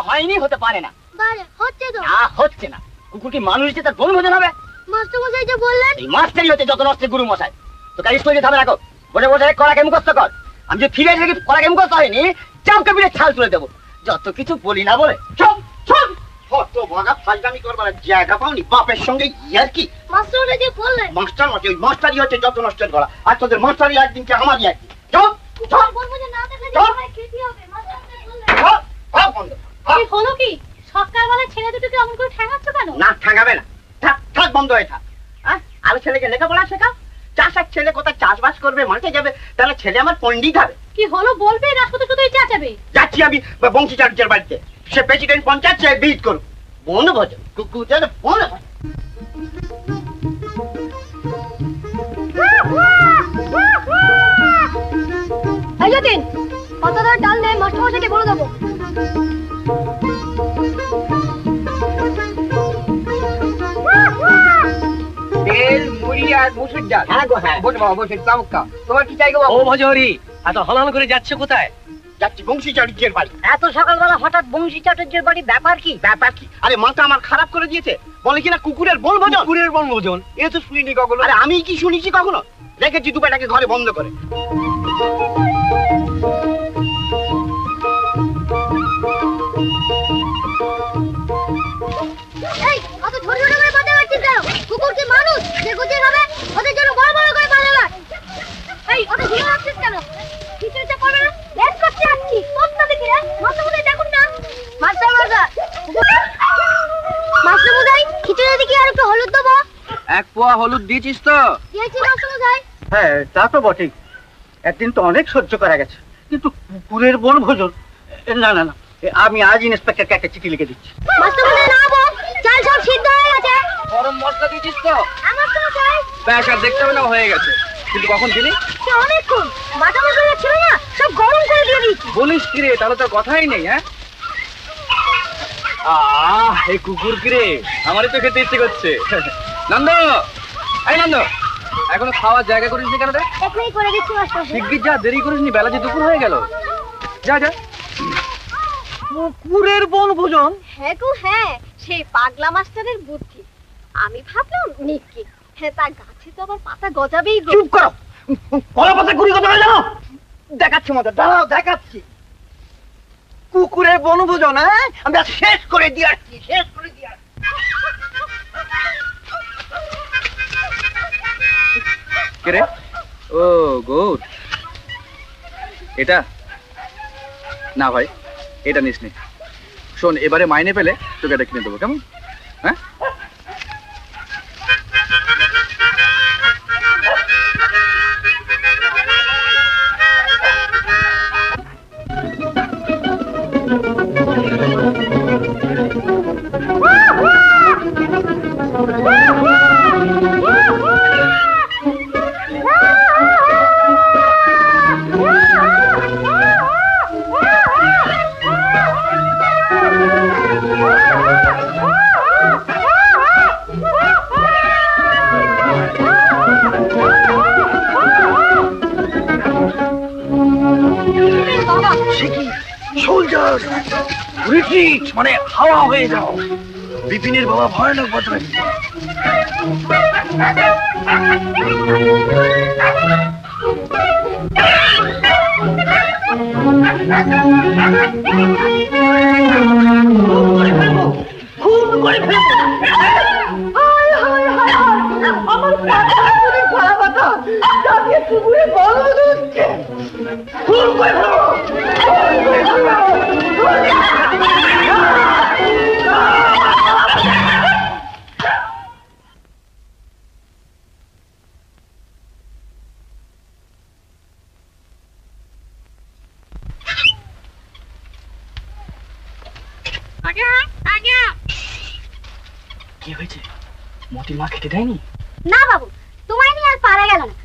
হয়নি, হতে পারে না। হচ্ছে তো। না, হচ্ছে না। কুকুর কি মানুষ যে তার বনভোজন হবে? মাস্টারমশাই যে বললেন। এই মাস্টারই হচ্ছে যত নষ্টের গুরু মশাই। তো কাজ স্কুলে যাবে রাখো, বসে বসে কড়াকে মুখস্থ কর। আমি যে ফিরে এসে কড়াকে মুখস্থ হয়নি, চাপকে পিঠে ছাল তুলে দেবো। যত কিছু বলি না বলে চল চল। কত ভাগা ফাজলামি করবার জায়গা পাওনি, বাপের সঙ্গে ইয়ার কি? মাস্টারমশাই যে বললেন। মাস্টারমশাই, ওই মাস্টারই হচ্ছে যত নষ্টের গলা। আর তোদের মাস্টারই একদিনকে আমারই একদিন। চল চল। বনভোজন না থাকলে সবাই খেতে হবে। মাস্টারমশাই বললেন। চল, চল বন্ধ। এই হলো কি? সকালবেলা ছেলে দুটোকে অমন করে ঠ্যাঙাচ্ছ কেন? না, ঠ্যাঙাবে না। থাক থাক, বন্ধ হয়ে থাক। আর ছেলেকে লেখাপড়া শেখাও। চাষার ছেলে কোথায় চাষবাস করবে, মাঠে যাবে, তাহলে ছেলে আমার পণ্ডিত হবে। কি হলো বলবে না শুধু শুধু চেঁচাবে? যাচ্ছি আমি বংশীচার্যের বাড়িতে। সে প্রেসিডেন্ট পঞ্চায়েত, সে বিট করুক। বনভোজন কুকুর বনভোজন। এই যতীন, কত ধরে ডাল নেই, মাস্টারমশাইকে বলে দেবো। তেল, মুড়ি আর মুসুর ডাল। হ্যাঁ গো, হ্যাঁ। বসে বাবা, বসে চামকা। তোমার কি চাই গো? ও ভজহরি, এত হলান করে যাচ্ছে কোথায়? যাচ্ছি বংশীচার্যের বাড়ি। এত সকালবেলা হঠাৎ বংশীচার্যের বাড়ি, ব্যাপার কি? ব্যাপার কি? আরে মাথা আমার খারাপ করে দিয়েছে। বলে কিনা কুকুরের বনভোজন। কুকুরের বনভোজন? এ তো শুনিনি কখনো। আরে আমি কি শুনেছি কখনো? রেখেছি দুপাটাকে ঘরে বন্ধ করে। এই কত ছোট ছোট করে কথা বলছিস কেন? কুকুর কি মানুষ যে গুছিয়ে খাবে? ওদের জন্য বড় বড় করে বানানো হয়। এই ওটা ঝুলে রাখছিস কেন? খিচুড়িটা করবে না? লেট করতে আসছি। তোর না দেখি রে, মাস্টারমশাই দেখুন না। মাস্টারমশাই, মাস্টারমশাই, খিচুড়ি দেখি আর একটু হলুদ দেবো। এক পোয়া হলুদ দিয়েছিস তো? দিয়েছি মাস্টারমশাই। হ্যাঁ, তা তো বটেই। একদিন তো অনেক সহ্য করা গেছে, কিন্তু কুকুরের বনভোজন? না না না, আমি আজ ইন্সপেক্টরকে একটা চিঠি লিখে দিচ্ছি। মাস্টারমশাই না গো, চাল সব সিদ্ধ হয়ে গেছে। গরম মশলা দিয়েছিস তো? মাস্টারমশাই, ব্যাস আর দেখতে হবে না, হয়ে গেছে। কিন্তু কখন দিলি? অনেকক্ষণ। বাটা মশলা ছিল না, সব গরম করে দিয়ে দিয়েছি। বলিস কি রে, তাহলে তো কথাই নেই। হ্যাঁ, এই কুকুর কি রে, আমারই তো খেতে ইচ্ছে করছে। নন্দ, এই নন্দ, এখনো খাওয়ার জায়গা করিস নি কেন রে? এখনই করে দিচ্ছি মাস্টার। শিগগির যা, দেরি করিস নি, বেলা যে দুপুর হয়ে গেল। যা যা। কুকুরের বনভোজন? হ্যাঁ গো হ্যাঁ, সেই পাগলা মাস্টারের বুদ্ধি। আমি ভাবলাম নিকি, হ্যাঁ তা গাছে তো আবার পাতা গজাবেই গো। চুপ করো, কলা পাতা কুড়ি কথা জানো? দেখাচ্ছি মজা, দাঁড়াও দেখাচ্ছি। কুকুরের বনভোজন, হ্যাঁ আমি শেষ করে দিয়ে আসছি, শেষ করে দিয়ে আসছি। কে রে? ও গুড। এটা না ভাই, এটা নিস নি। শোন, এবারে মাইনে পেলে তোকে এটা কিনে দেবো, কেমন? হ্যাঁ রিট্রিট মানে হাওয়া হয়ে যাও। বিপিনের বাবা ভয়ানক বদমাইশ। কি হয়েছে? মতির মা খেতে দেয়নি? না বাবু, তোমায় নিয়ে আর পারা গেল না।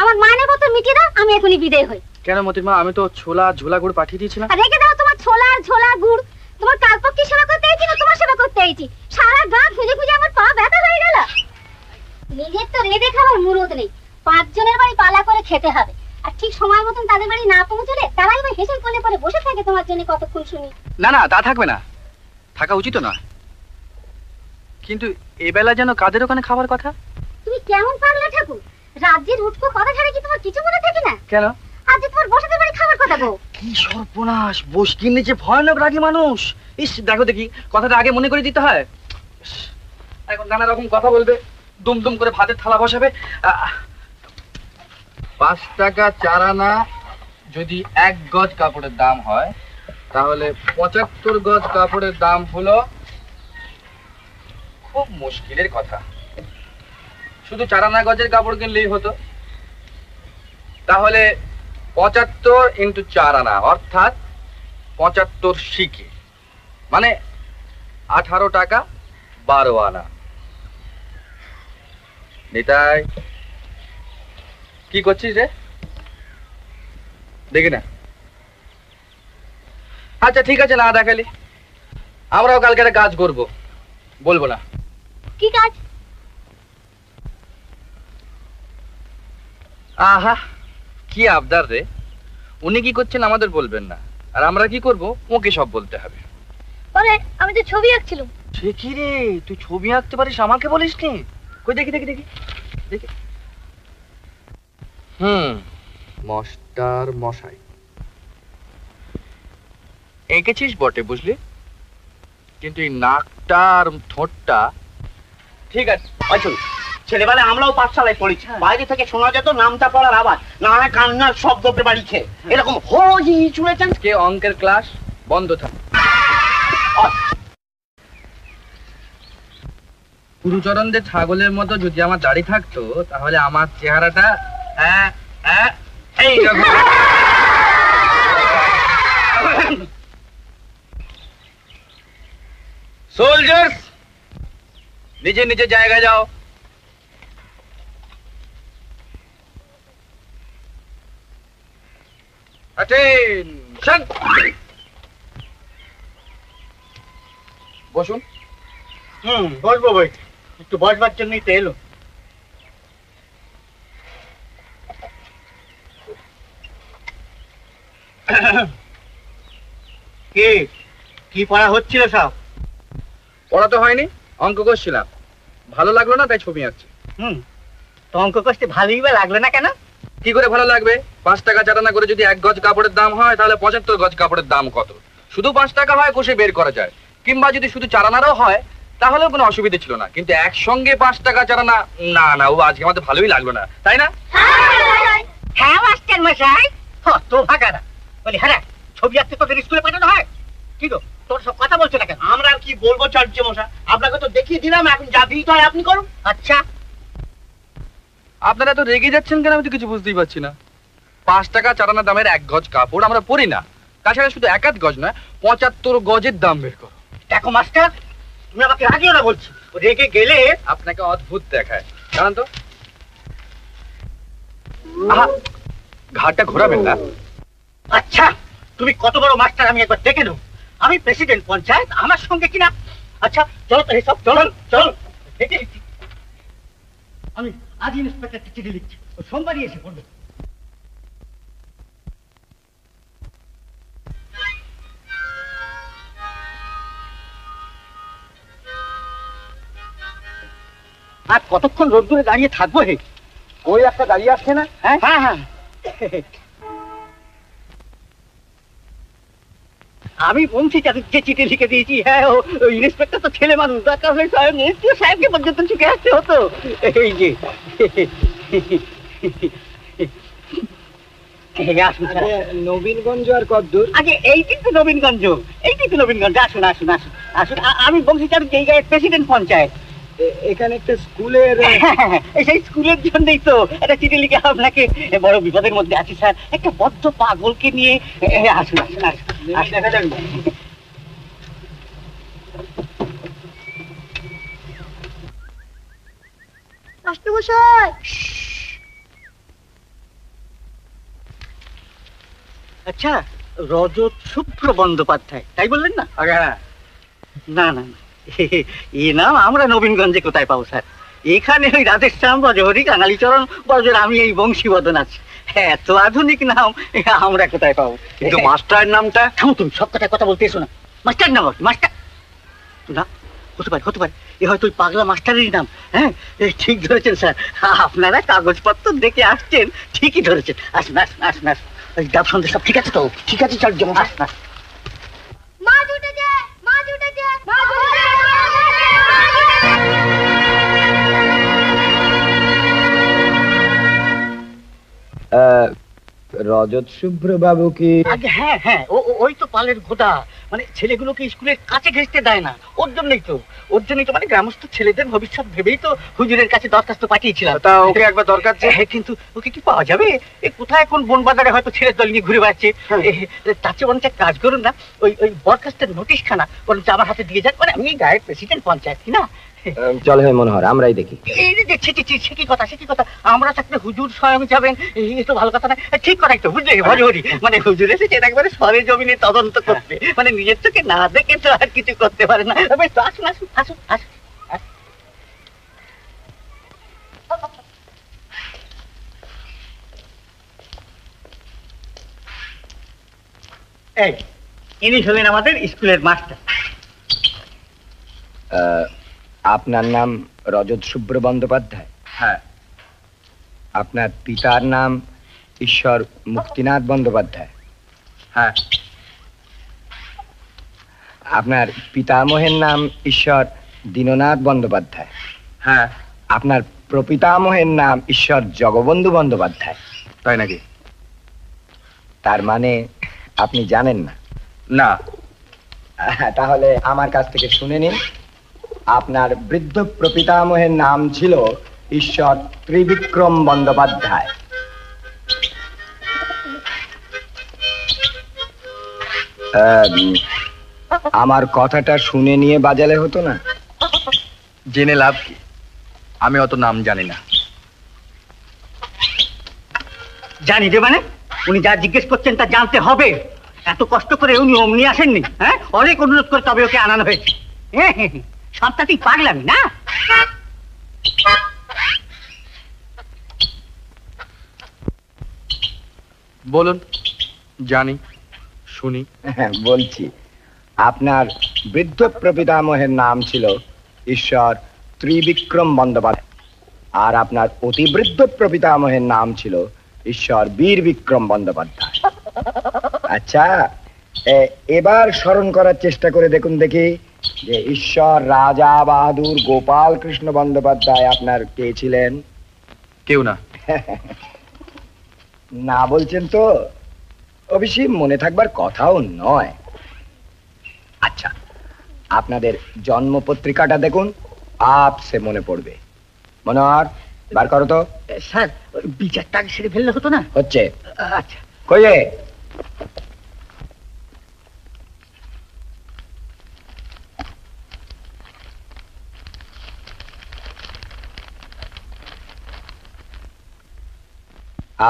আমার মাইনে পত্র মিটিয়ে দাও, আমি এখনই বিদায় হই। কেন মতির মা? আমি তো ছোলা ঝোলা গুড় পাঠিয়ে দিয়েছিলাম। রেখে দাও তোমার ছোলা আর ঝোলা গুড়। তোমার কালপক্ষী সেবা করতে এসেছি না তোমার সেবা করতে এসেছি? সারা গা খুঁজে খুঁজে আমার পা ব্যথা হয়ে গেল। নিজের তো রেঁধে খাবার মুরত নেই, 5 জনের বাড়ি পালা করে খেতে হবে। আর ঠিক সময় মতন তাদের বাড়ি না পৌঁছলে তারাই বা হেসে কোলে পরে বসে থাকে তোমার জন্য কতক্ষণ শুনি। না না, তা থাকবে না, থাকা উচিত না। কিন্তু এবেলা যেন কাদের ওখানে খাবার কথা। তুমি কেমন পাগলা ঠাকুর? রাজ্যের উটকো কথা ছাড়া কি তোমার কিছু মনে থাকে না? কেন? আজ তোমার বসাতে বাড়ি খাবার কথা গো। কি সর্বনাশ! বসকির নিচে ভয়ানক রাগী মানুষ। ইস, দেখো দেখি, কথাটা আগে মনে করে দিতে হয়। এখন নানা রকম কথা বলবে, দুম দুম করে ভাতের থালা বসাবে। 5 টাকা 4 আনা যদি 1 গজ কাপড়ের দাম হয়, তাহলে 75 গজ কাপড়ের দাম হলো খুব মুশকিলের কথা। শুধু 4 আনা গজের কাপড় কিনলেই হতো। তাহলে 75 × 4 আনা অর্থাৎ 75 শিকে, মানে 18 টাকা 12 আনা। নিতাই, কি করছিস রে? দেখি না। আচ্ছা ঠিক আছে, না দেখালি। আমরাও কালকে একটা কাজ করব, বলবো না। কি কাজ? আহা, কি আবদার রে। উনি কি করছেন আমাদের বলবেন না, আর আমরা কি করব ওকে সব বলতে হবে। বলে আমি তো ছবি আঁকছিলাম। সে কি রে, তুই ছবি আঁকতে পারিস, আমাকে বলিস নি? কই দেখি দেখি দেখি দেখি। মাস্টার মশাই এঁকেছিস বটে, বুঝলি, কিন্তু এই নাকটা আর ঠোঁটটা ঠিক আছে। আসুন, ছেলেবেলায় আমরাও পাঠশালায় পড়েছি, বাইরে থেকে শোনা যেত নামটা পড়ার আওয়াজ, না হয় কান্নার শব্দ বাড়িছে। এরকম হজি চুলেছেন। কে অঙ্কের ক্লাস বন্ধ থাকে। গুরুচরণদের ছাগলের মতো যদি আমার দাড়ি থাকতো, তাহলে আমার চেহারাটা এই রকম। সোলজার্স, নিজে নিজে জায়গায় যাও। অ্যাটেনশন। বসুন। বসবো ভাই, একটু বসবার জন্যই তো এলো। কি কি পড়া হচ্ছিল সব? পড়া তো হয়নি, অঙ্ক করছিলাম, ভালো লাগলো না তাই ছবি আঁকছি। তো অঙ্ক কষতে ভালোই বা লাগলো না কেন? কি করে ভালো লাগবে? 5 টাকা চাটানা করে যদি 1 গজ কাপড়ের দাম হয় তাহলে 75 গজ কাপড়ের দাম কত? শুধু 5 টাকা হয় কষে বের করা যায়, কিংবা যদি শুধু চারানারও হয় তাহলেও কোনো অসুবিধা ছিল না, কিন্তু একসঙ্গে 5 টাকা চারানা, না না, ও আজকে আমাদের ভালোই লাগলো না, তাই না? হ্যাঁ মাস্টার মশাই। তো ভাগারা বলি, হ্যাঁ ছবি আঁকতে তোদের স্কুলে পাঠানো হয়? কি গো তোর সব কথা বলছো না কেন? আমরা আর কি বলবো চার্য মশাই, আপনাকে তো দেখিয়ে দিলাম, এখন যা দিতে হয় আপনি করুন। আচ্ছা আপনারা তো রেগে যাচ্ছেন কেন আমি তো কিছু বুঝতেই পারছি না। 5 টাকা চারানা দামের 1 গজ কাপড় আমরা পরি না, তাছাড়া শুধু 1 গজ নয় 75 গজের দাম বের করো। দেখো মাস্টার, তুমি আমাকে রাগিও না বলছি, রেগে গেলে আপনাকে অদ্ভুত দেখায়, জানেন তো। আহা, ঘাটটা ঘোরাবেন না। আচ্ছা তুমি কত বড় মাস্টার আমি একবার দেখে নেব। আমি প্রেসিডেন্ট পঞ্চায়েত, আমার সঙ্গে কিনা। আচ্ছা চলো তো এসব, চলো চলো দেখে নিচ্ছি। আমি আজ ইন্সপেক্টরকে চিঠি লিখছি, ও সোমবারই এসে পড়বে। আর কতক্ষণ রোদ্দুরে দাঁড়িয়ে থাকবো? হে ওই একটা দাঁড়িয়ে আসছে না? হ্যাঁ হ্যাঁ হ্যাঁ, আমি বলছি যে চিঠি লিখে দিয়েছি। হ্যাঁ ও ইন্সপেক্টর তো ছেলে মানুষ, দরকার হলে স্বয়ং এসডিও সাহেবকে পর্যন্ত চুকে আসতে হতো। এই যে নবীনগঞ্জ আর কতদূর? আগে এইটি তো নবীনগঞ্জ, এইটি তো নবীনগঞ্জ। আসুন আসুন আসুন আসুন, আমি বংশীচারু এই গায়ের প্রেসিডেন্ট পঞ্চায়েত। এখানে একটা স্কুলের, সেই স্কুলের জন্যই তো একটা চিঠি লিখে আপনাকে, বড় বিপদের মধ্যে আছি স্যার, একটা বদ্ধ পাগলকে নিয়ে। আসুন আসুন আসুন আসুন। মাস্টারমশাই, আচ্ছা রজত শুভ্র বন্দ্যোপাধ্যায় তাই বললেন না? হ্যাঁ। না না না, এ নাম আমরা নবীনগঞ্জে কোথায় পাবো স্যার? এখানে ওই রাধেশ্যাম, বজহরি, কাঙালিচরণ, বজর, আমি এই বংশীবদন আছি। এত আধুনিক নাম আমরা কোথায় পাবো? কিন্তু মাস্টারের নামটা? থামো তুমি, সব কথায় কথা বলতে এসো না। মাস্টার নাম মাস্টার না, হতে পারে হতে পারে, এ হয়তো ওই পাগলা মাস্টারেরই নাম। হ্যাঁ ঠিক ধরেছেন স্যার, আপনারা কাগজপত্র দেখে আসছেন, ঠিকই ধরেছেন। আসুন আসুন আসুন আসুন, ওই ডাব সন্দেশ সব ঠিক আছে তো? ঠিক আছে চল, যেমন আসুন আসুন। মাছ উঠেছে, মাছ উঠেছে, মাছ রজত শুভ্র বাবু কি? আগে হ্যাঁ হ্যাঁ, ওই তো পালের ঘোটা, মানে ছেলেগুলোকে স্কুলের কাছে ঘেঁচতে দেয় না, ওর জন্যই তো মানে গ্রামস্থ ছেলেদের ভবিষ্যৎ ভেবেই তো হুজুরের কাছে দরখাস্ত পাঠিয়েছিলাম। তা ওকে একবার দরকার যে। হ্যাঁ কিন্তু ওকে কি পাওয়া যাবে? এ কোথায় কোন বন বাজারে হয়তো ছেলের দল নিয়ে ঘুরে বেড়াচ্ছে। তার চেয়ে বরঞ্চ এক কাজ করুন না, ওই বরখাস্তের নোটিশ খানা বরঞ্চ আমার হাতে দিয়ে যাক, মানে আমি গায়ের প্রেসিডেন্ট পঞ্চায়েত কি না। চল হে মনোহর, আমরাই দেখি। এই যে দেখছি সে কি কথা, আমরা থাকলে হুজুর স্বয়ং যাবেন, এই তো ভালো কথা না। ঠিক কথাই তো, বুঝলে ভজহরি, মানে হুজুর এসেছেন একবারে সরে জমিনে তদন্ত করতে, মানে নিজের চোখে না দেখে তো আর কিছু করতে পারে না। বেশ তো আসুন আসুন আসুন আসুন। এই ইনি হলেন আমাদের স্কুলের মাস্টার। আপনার নাম রজত শুভ্র বন্দ্যোপাধ্যায়? হ্যাঁ। আপনার পিতার নাম ঈশ্বর মুক্তিনাথ বন্দ্যোপাধ্যায়? হ্যাঁ। আপনার পিতামহের নাম ঈশ্বর দীননাথ বন্দ্যোপাধ্যায়? হ্যাঁ। আপনার প্রপিতামহের নাম ঈশ্বর জগবন্ধু বন্দ্যোপাধ্যায়? তাই নাকি? তার মানে আপনি জানেন না? না। তাহলে আমার কাছ থেকে শুনে নিন। আপনার বৃদ্ধ প্রপিতামহের নাম ছিল ঈশ্বর ত্রিবিক্রম বন্দ্যোপাধ্যায়। আমার কথাটা শুনে নিয়ে বাজালে হতো না? জেনে লাভ কি, আমি অত নাম জানি না। জানি যে মানে, উনি যা জিজ্ঞেস করছেন তা জানতে হবে। এত কষ্ট করে উনি অমনি আসেননি, হ্যাঁ অনেক অনুরোধ করে তবে ওকে আনানো হয়েছে। সবটাতেই পাগলামি না? বলুন। জানি। শুনি। বলছি, আপনার বৃদ্ধ প্রপিতামহের নাম ছিল ঈশ্বর ত্রিবিক্রম বন্দ্যোপাধ্যায়, আর আপনার অতিবৃদ্ধ প্রপিতামহের নাম ছিল ঈশ্বর বীর বিক্রম বন্দ্যোপাধ্যায়। আচ্ছা, এবার স্মরণ করার চেষ্টা করে দেখুন দেখি যে ঈশ্বর রাজা বাহাদুর গোপাল কৃষ্ণ বন্দ্যোপাধ্যায় আপনার কে ছিলেন? কেউ না। না বলছেন তো? অবশ্যই মনে থাকবার কথাও নয়। আচ্ছা, আপনাদের জন্ম পত্রিকাটা দেখুন, আপসে মনে পড়বে। মনোহর, বার করো তো। স্যার, বিচারটা সেরে ফেললে হতো না? হচ্ছে। আচ্ছা, কইয়ে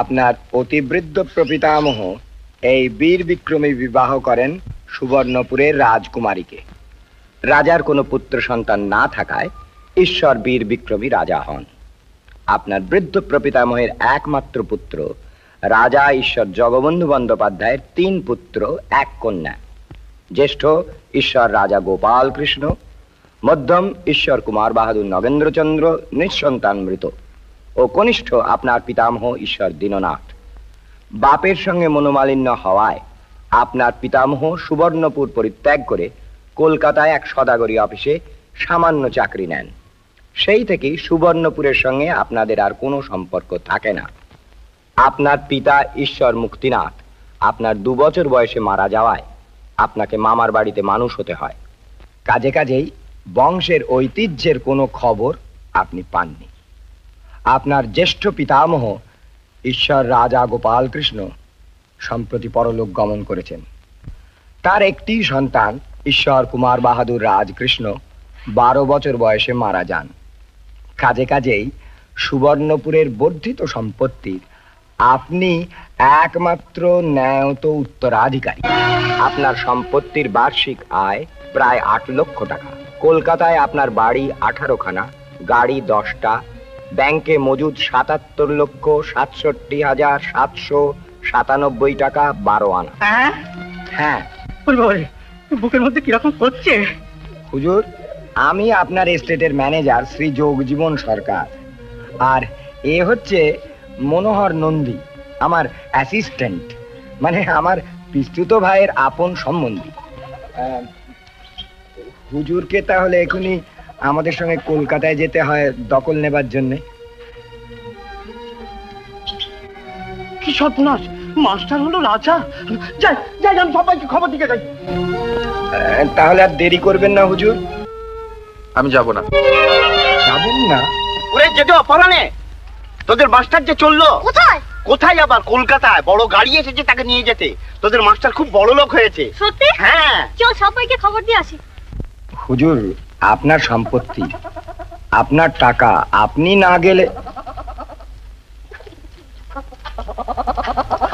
আপনার অতিবৃদ্ধ প্রপিতামহ এই বীর বিক্রমী বিবাহ করেন সুবর্ণপুরের রাজকুমারীকে। রাজার কোনো পুত্র সন্তান না থাকায় ঈশ্বর বীর বিক্রমী রাজা হন। আপনার বৃদ্ধ প্রপিতামহের একমাত্র পুত্র রাজা ঈশ্বর জগবন্ধু বন্দ্যোপাধ্যায়ের 3 পুত্র 1 কন্যা। জ্যেষ্ঠ ঈশ্বর রাজা গোপাল কৃষ্ণ, মধ্যম ঈশ্বর কুমার বাহাদুর নগেন্দ্রচন্দ্র নিঃসন্তান মৃত, ও কনিষ্ঠ আপনার পিতামহ ঈশ্বর দীননাথ। বাপের সঙ্গে মনোমালিন্য হওয়ায় আপনার পিতামহ সুবর্ণপুর পরিত্যাগ করে কলকাতায় এক সদাগরি অফিসে সামান্য চাকরি নেন। সেই থেকেই সুবর্ণপুরের সঙ্গে আপনাদের আর কোনো সম্পর্ক থাকে না। আপনার পিতা ঈশ্বর মুক্তিনাথ আপনার 2 বছর বয়সে মারা যাওয়ায় আপনাকে মামার বাড়িতে মানুষ হতে হয়। কাজেই বংশের ঐতিহ্যের কোনো খবর আপনি পাননি। আপনার জ্যেষ্ঠ পিতামহ ঈশ্বর রাজা গোপাল কৃষ্ণ সম্প্রতি পরলোক গমন করেছেন। তার একটি সন্তান ঈশ্বর কুমার বাহাদুর রাজকৃষ্ণ 12 বছর বয়সে মারা যান। কাজেই সুবর্ণপুরের বর্ধিত সম্পত্তির আপনি একমাত্র ন্যায়ত উত্তরাধিকারী। আপনার সম্পত্তির বার্ষিক আয় প্রায় 8 লক্ষ টাকা। কলকাতায় আপনার বাড়ি 18খানা, গাড়ি 10টা, ব্যাংকে মজুদ 77,67,797 টাকা 12 আনা। হ্যাঁ, বুকের মধ্যে কিরকম করছে। হুজুর, আমি আপনার এস্টেটের ম্যানেজার শ্রী যোগজীবন সরকার, আর এ হচ্ছে মনোহর নন্দী, আমার অ্যাসিস্ট্যান্ট, মানে আমার পিস্তুত ভাইয়ের আপন সম্বন্ধী। হুজুরকে তাহলে এখনই আমাদের সঙ্গে কলকাতায় যেতে হয় দখল নেবার জন্য। কি সর্বনাশ, মাস্টার হলো রাজা। যাই যাই, আমি সবাইকে খবর দিতে যাই। তাহলে আর দেরি করবেন না হুজুর। আমি যাব না। যাবেন না? ওরে যেতে অপরানে, তোদের মাস্টার যে চললো। কোথায়? কোথায় আবার? কলকাতায় বড় গাড়ি এসেছে তাকে নিয়ে যেতে। তোদের মাস্টার খুব বড় লোক হয়েছে। সত্যি? হ্যাঁ, চল সবাইকে খবর দিয়ে আসি। হুজুর, আপনার সম্পত্তি, আপনার টাকা, আপনি না গেলে।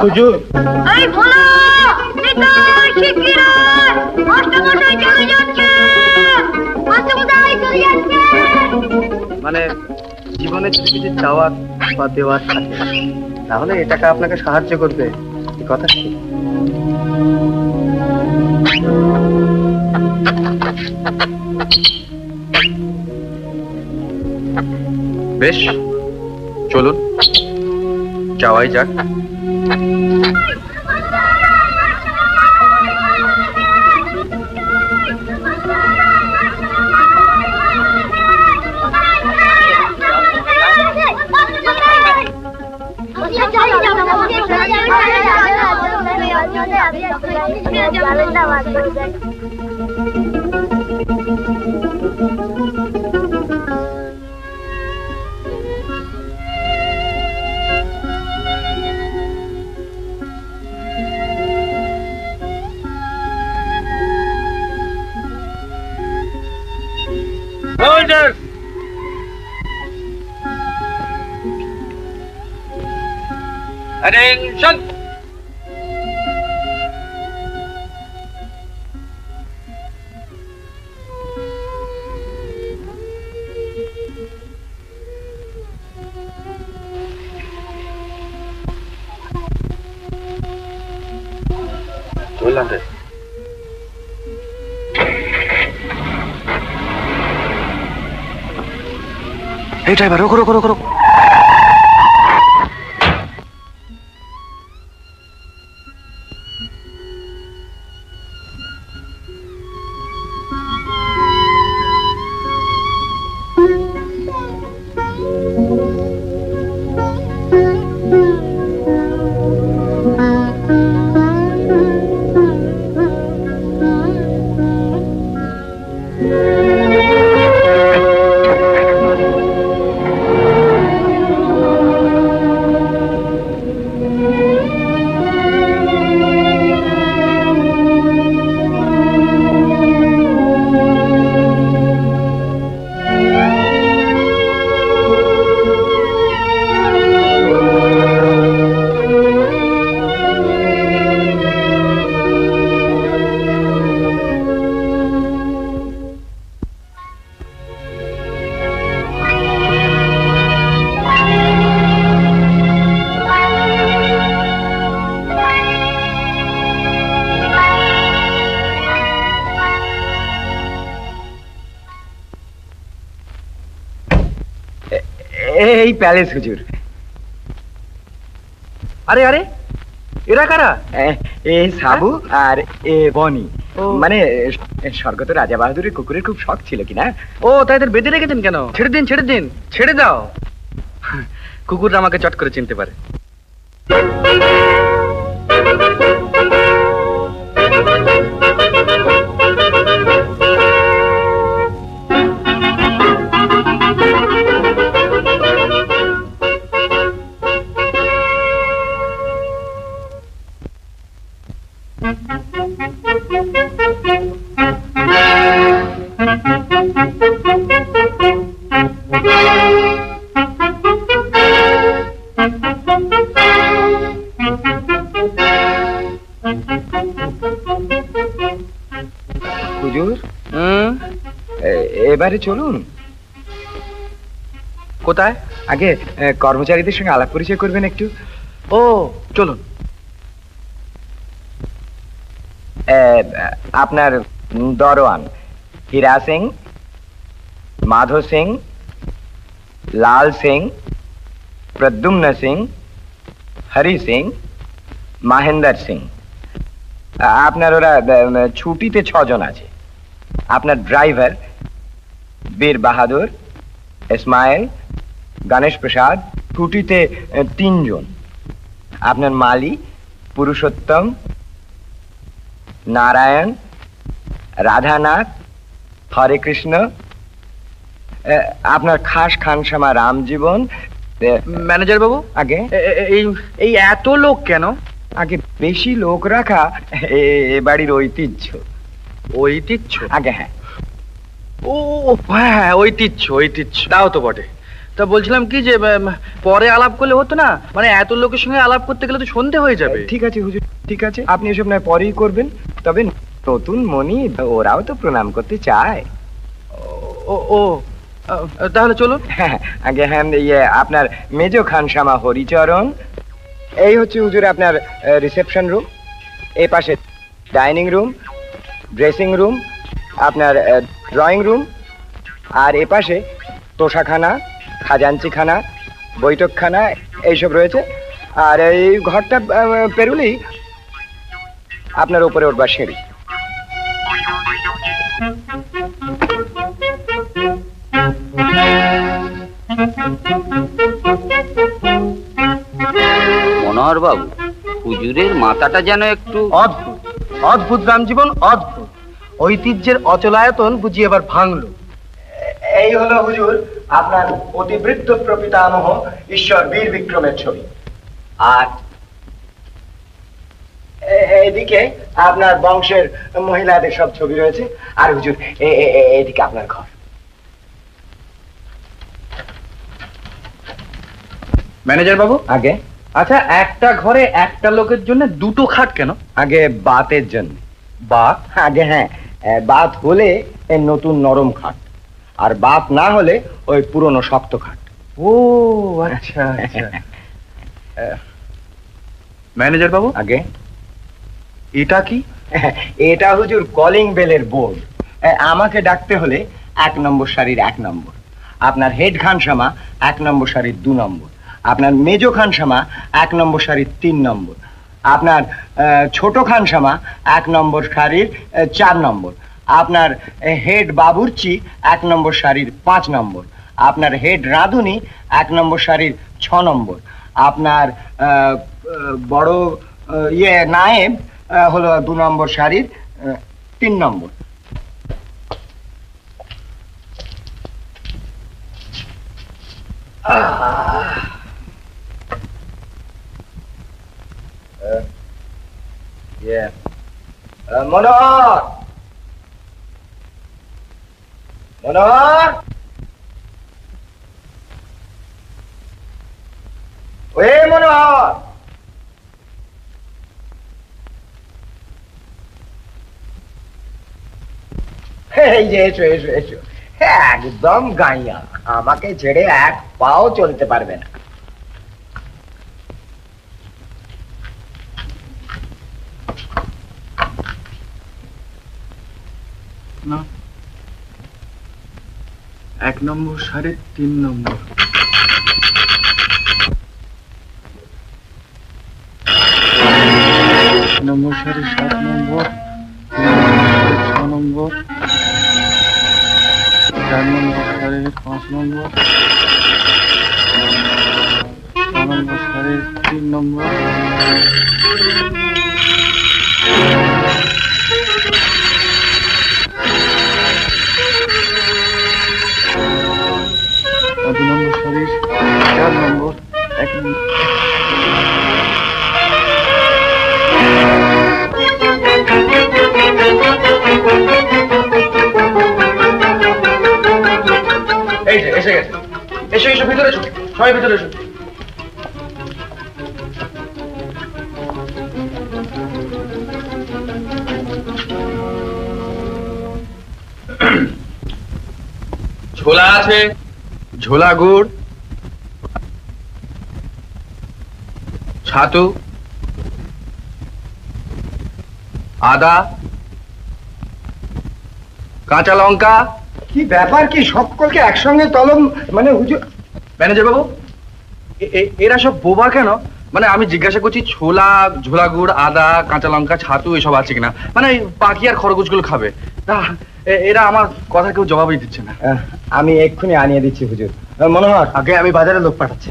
হুজুর, এই ভোলা, নিতাই শিগগির আয়, মাস্টারমশাই চলে যাচ্ছে। মাস্টারমশাই চলে যাচ্ছে। মানে জীবনে যদি কিছু চাওয়ার বা দেওয়ার থাকে তাহলে এ টাকা আপনাকে সাহায্য করবে, এই কথা ঠিক। বেশ, চলুন যাওয়াই যাক। Order! Attention! বললাম রে। এই ড্রাইভার, রোকো রোকো রোকো রোকো। এই প্যালেস হুজুর। আরে আরে, এরা কারা? এ সাবু আর এ বনি। মানে স্বর্গত রাজা বাহাদুরের কুকুরের খুব শখ ছিল কিনা। ও তাই, এদের বেঁধে রেখেছেন কেন? ছেড়ে দিন ছেড়ে দিন, ছেড়ে দাও। কুকুরটা আমাকে চট করে চিনতে পারে। হুজুর, এবারে চলুন। কোথায়? আগে কর্মচারীদের সঙ্গে আলাপ পরিচয় করবেন একটু। ও চলুন। আপনার দরওয়ান হীরা সিং, মাধো সিং, লাল সিং, প্রদ্যুম্ন সিং, হরি সিং, মহেন্দর সিং। আপনার ওরা ছুটিতে 6 জন আছে। আপনার ড্রাইভার বীর বাহাদুর, ইসমাইল, গণেশ প্রসাদ ছুটিতে 3 জন। আপনার মালি পুরুষোত্তম, নারায়ণ, রাধানাথ, হরে কৃষ্ণ। আপনার খাস খানসামা রামজীবন। ম্যানেজার বাবু, আগে এই এত লোক কেন? আগে বেশি লোক রাখা এ বাড়ির ঐতিহ্য। ঐতিহ্য? আগে হ্যাঁ। ও হ্যাঁ, ঐতিহ্য ঐতিহ্য, তাও তো বটে। তা বলছিলাম কি যে পরে আলাপ করলে হতো না? মানে এত লোকের সঙ্গে আলাপ করতে গেলে তো সন্ধে হয়ে যাবে। ঠিক আছে হুজুর, ঠিক আছে, আপনি এসব নয় পরেই করবেন। তবে নতুন মনি, ওরাও তো প্রণাম করতে চায়। ও ও তাহলে চলুন। হ্যাঁ আগে হ্যাঁ, ইয়ে আপনার মেজো খানসামা হরিচরণ। এই হচ্ছে হুজুর আপনার রিসেপশন রুম। এই পাশে ডাইনিং রুম, ড্রেসিং রুম, আপনার ড্রয়িং রুম। আর এ পাশে তোষাখানা, খাজাঞ্চিখানা, বৈঠকখানা এইসব রয়েছে। আর এই ঘরটা পেরুলেই আপনার উপরে উঠবার সিঁড়ি। মনোহর বাবু, হুজুরের মাথাটা যেন একটু অদ্ভুত অদ্ভুত রামজীবন, অদ্ভুত। ঐতিহ্যের অচলায়তন বুঝি এবার ভাঙলো। এই হলো হুজুর আপনার অতিবৃদ্ধ প্রপিতামহ ঈশ্বর বীর বিক্রমের ছবি। আর এদিকে আপনার বংশের মহিলাদের সব ছবি রয়েছে। আর হুজুর এদিকে আপনার ঘর। ম্যানেজার বাবু, আগে আচ্ছা একটা ঘরে একটা লোকের জন্য 2টো খাট কেন? আগে বাতের জন্য। বাত? আগে হ্যাঁ, বাত হলে নতুন নরম খাট, আর বাত না হলে ওই পুরনো শক্ত খাট। ও আচ্ছা আচ্ছা। ম্যানেজার বাবু, আগে এটা কি? এটা হুজুর কলিং বেলের বোর্ড। আমাকে ডাকতে হলে 1 নম্বর সারির 1 নম্বর, আপনার হেড খানসামা 1 নম্বর সারির 2 নম্বর, আপনার মেজো খানসামা 1 নম্বর সারির 3 নম্বর, আপনার ছোট খানসামা 1 নম্বর সারির 4 নম্বর, আপনার হেড বাবুর্চি 1 নম্বর সারির 5 নম্বর, আপনার হেড রাঁধুনি 1 নম্বর সারির 6 নম্বর, আপনার বড় নায়েব হলো 2 নম্বর সারির 3 নম্বর। মনোহর, মনোহর, ওই মনোহর, এই যে এসো এসো এসো। একদম গাইয়া, আমাকে ছেড়ে এক পাও চলতে পারবে না। না, 1 নম্বর সারির 3 নম্বর। নম্বর সারি 7 নম্বর, 6 নম্বর, 4 নম্বর সারি 5 নম্বর, 6 নম্বর সারি 3 নম্বর, 2 নম্বর সারি 4 নম্বর, 1 নম্বর। এই যে এসে গেছে। এসো এসো, ভিতরে এসো, সবাই ভিতরে এসো। ছোলা আছে, ঝোলা গুড়, ছাতু, আদা, কাঁচা লঙ্কা। কি ব্যাপার, কি সকলকে একসঙ্গে তলব মানে হুজুর? ম্যানেজার বাবু, এরা সব বোবা কেন? মানে আমি জিজ্ঞাসা করছি ছোলা, ঝোলা গুড়, আদা, কাঁচা লঙ্কা, ছাতু এসব আছে কিনা, মানে পাখি আর খরগোশগুলো খাবে। তা এরা আমার কথা কেউ জবাবই দিচ্ছে না। আমি এক্ষুনি আনিয়ে দিচ্ছি হুজুর। মনোহর, আগে আমি বাজারে লোক পাঠাচ্ছি।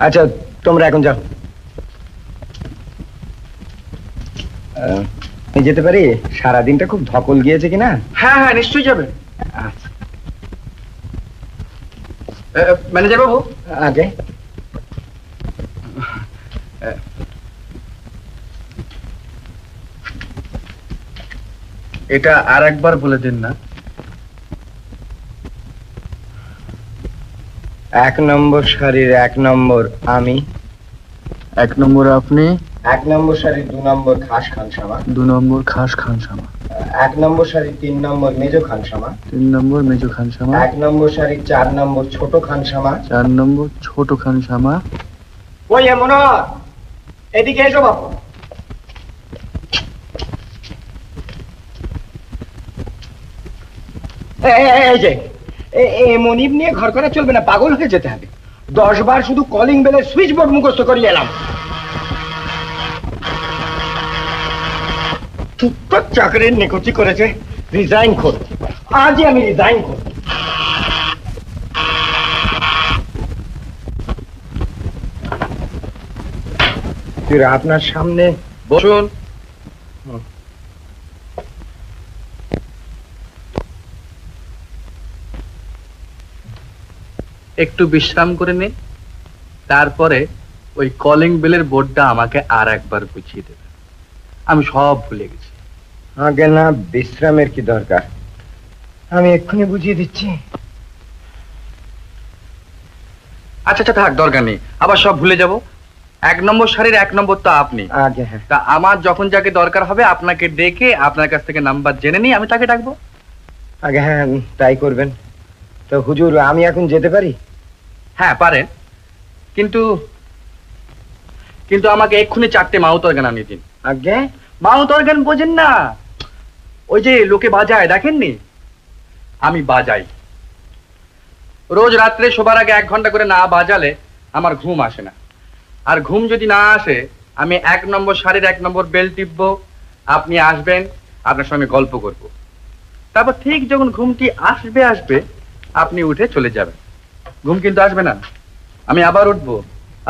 আচ্ছা তোমরা এখন যাও। আমি যেতে পারি? সারাদিনটা খুব ধকল গিয়েছে কিনা? হ্যাঁ হ্যাঁ, নিশ্চয়ই যাবে। আচ্ছা ম্যানেজার বাবু, আগে এটা আর একবার বলে দিন না। 1 নম্বর সারির 1 নম্বর আমি, 1 নম্বর আপনি, 1 নম্বর সারির 2 নম্বর খাস খানসামা, 2 নম্বর খাস খানসামা, 1 নম্বর সারির 3 নম্বর মেজো খানসামা, 3 নম্বর মেজো খানসামা, 1 নম্বর সারির 4 নম্বর ছোট খানসামা, 4 নম্বর ছোট খানসামা। ওই মনোহর, এদিকে এসো বাপু। এই যে মনিব নিয়ে ঘর করা চলবে না, পাগল হয়ে যেতে হবে। 10 বার শুধু কলিং বেলের সুইচ বোর্ড মুখস্থ করিয়ে এলাম। চাকরির নিকুচি করেছে, রিজাইন কর। আজই আমি রিজাইন কর। আপনার সামনে বসুন। একটু বিশ্রাম করে নিন, তারপরে ওই কলিং বেলের বোর্ডটা আমাকে আর একবার বুঝিয়ে দেবে। আমি সব ভুলে গেছি। আগে না, বিশ্রামের কি দরকার? আমি এক্ষুনি বুঝিয়ে দিচ্ছি। আচ্ছা আচ্ছা, থাক, দরকার নেই, আবার সব ভুলে যাব। 1 নম্বর সারির 1 নম্বর তো আপনি। আগে হ্যাঁ। তা আমার যখন যাকে দরকার হবে আপনাকে ডেকে আপনার কাছ থেকে নাম্বার জেনে নিই, আমি তাকে ডাকবো। আগে হ্যাঁ, তাই করবেন। তো হুজুর, আমি এখন যেতে পারি? হ্যাঁ পারেন, কিন্তু কিন্তু আমাকে এক্ষুনি 4টে মাউত অর্গান আনিয়ে দিন। আগে মাউথ অর্গান বোঝেন না? ওই যে লোকে বাজায়, দেখেননি? আমি বাজাই। রোজ রাত্রে শোবার আগে 1 ঘন্টা করে না বাজালে আমার ঘুম আসে না। আর ঘুম যদি না আসে, আমি 1 নম্বর শাড়ির 1 নম্বর বেল টিপবো, আপনি আসবেন, আপনার সঙ্গে গল্প করব। তারপর ঠিক যখন ঘুমটি আসবে আপনি উঠে চলে যাবেন। ঘুম কিন্তু আসবে না, আমি আবার উঠবো,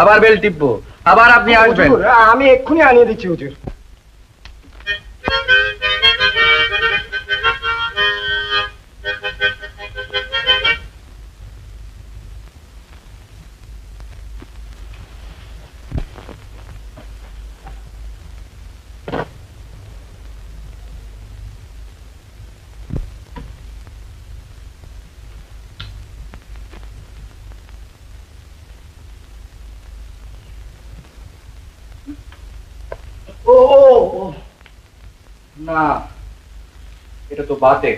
আবার বেল টিপবো, আবার আপনি আসবেন। আমি এক্ষুনি আনিয়ে দিচ্ছি হুজুর। ও না, এটা তো বাতে।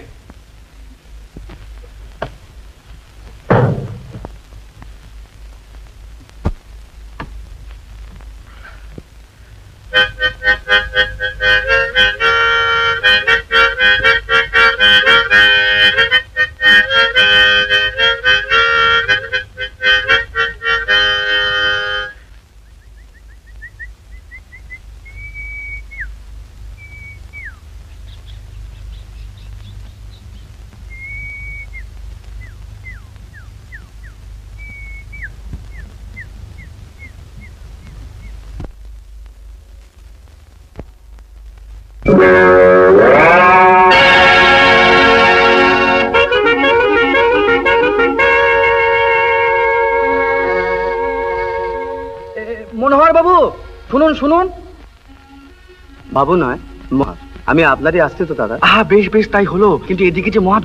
মনোহর বাবু, শুনুন শুনুন। বাবু নয়, মহার। আমি আপনারই আসতে তো দাদা। বেশ বেশ, তাই হলো। কিন্তু এদিকে যে মহা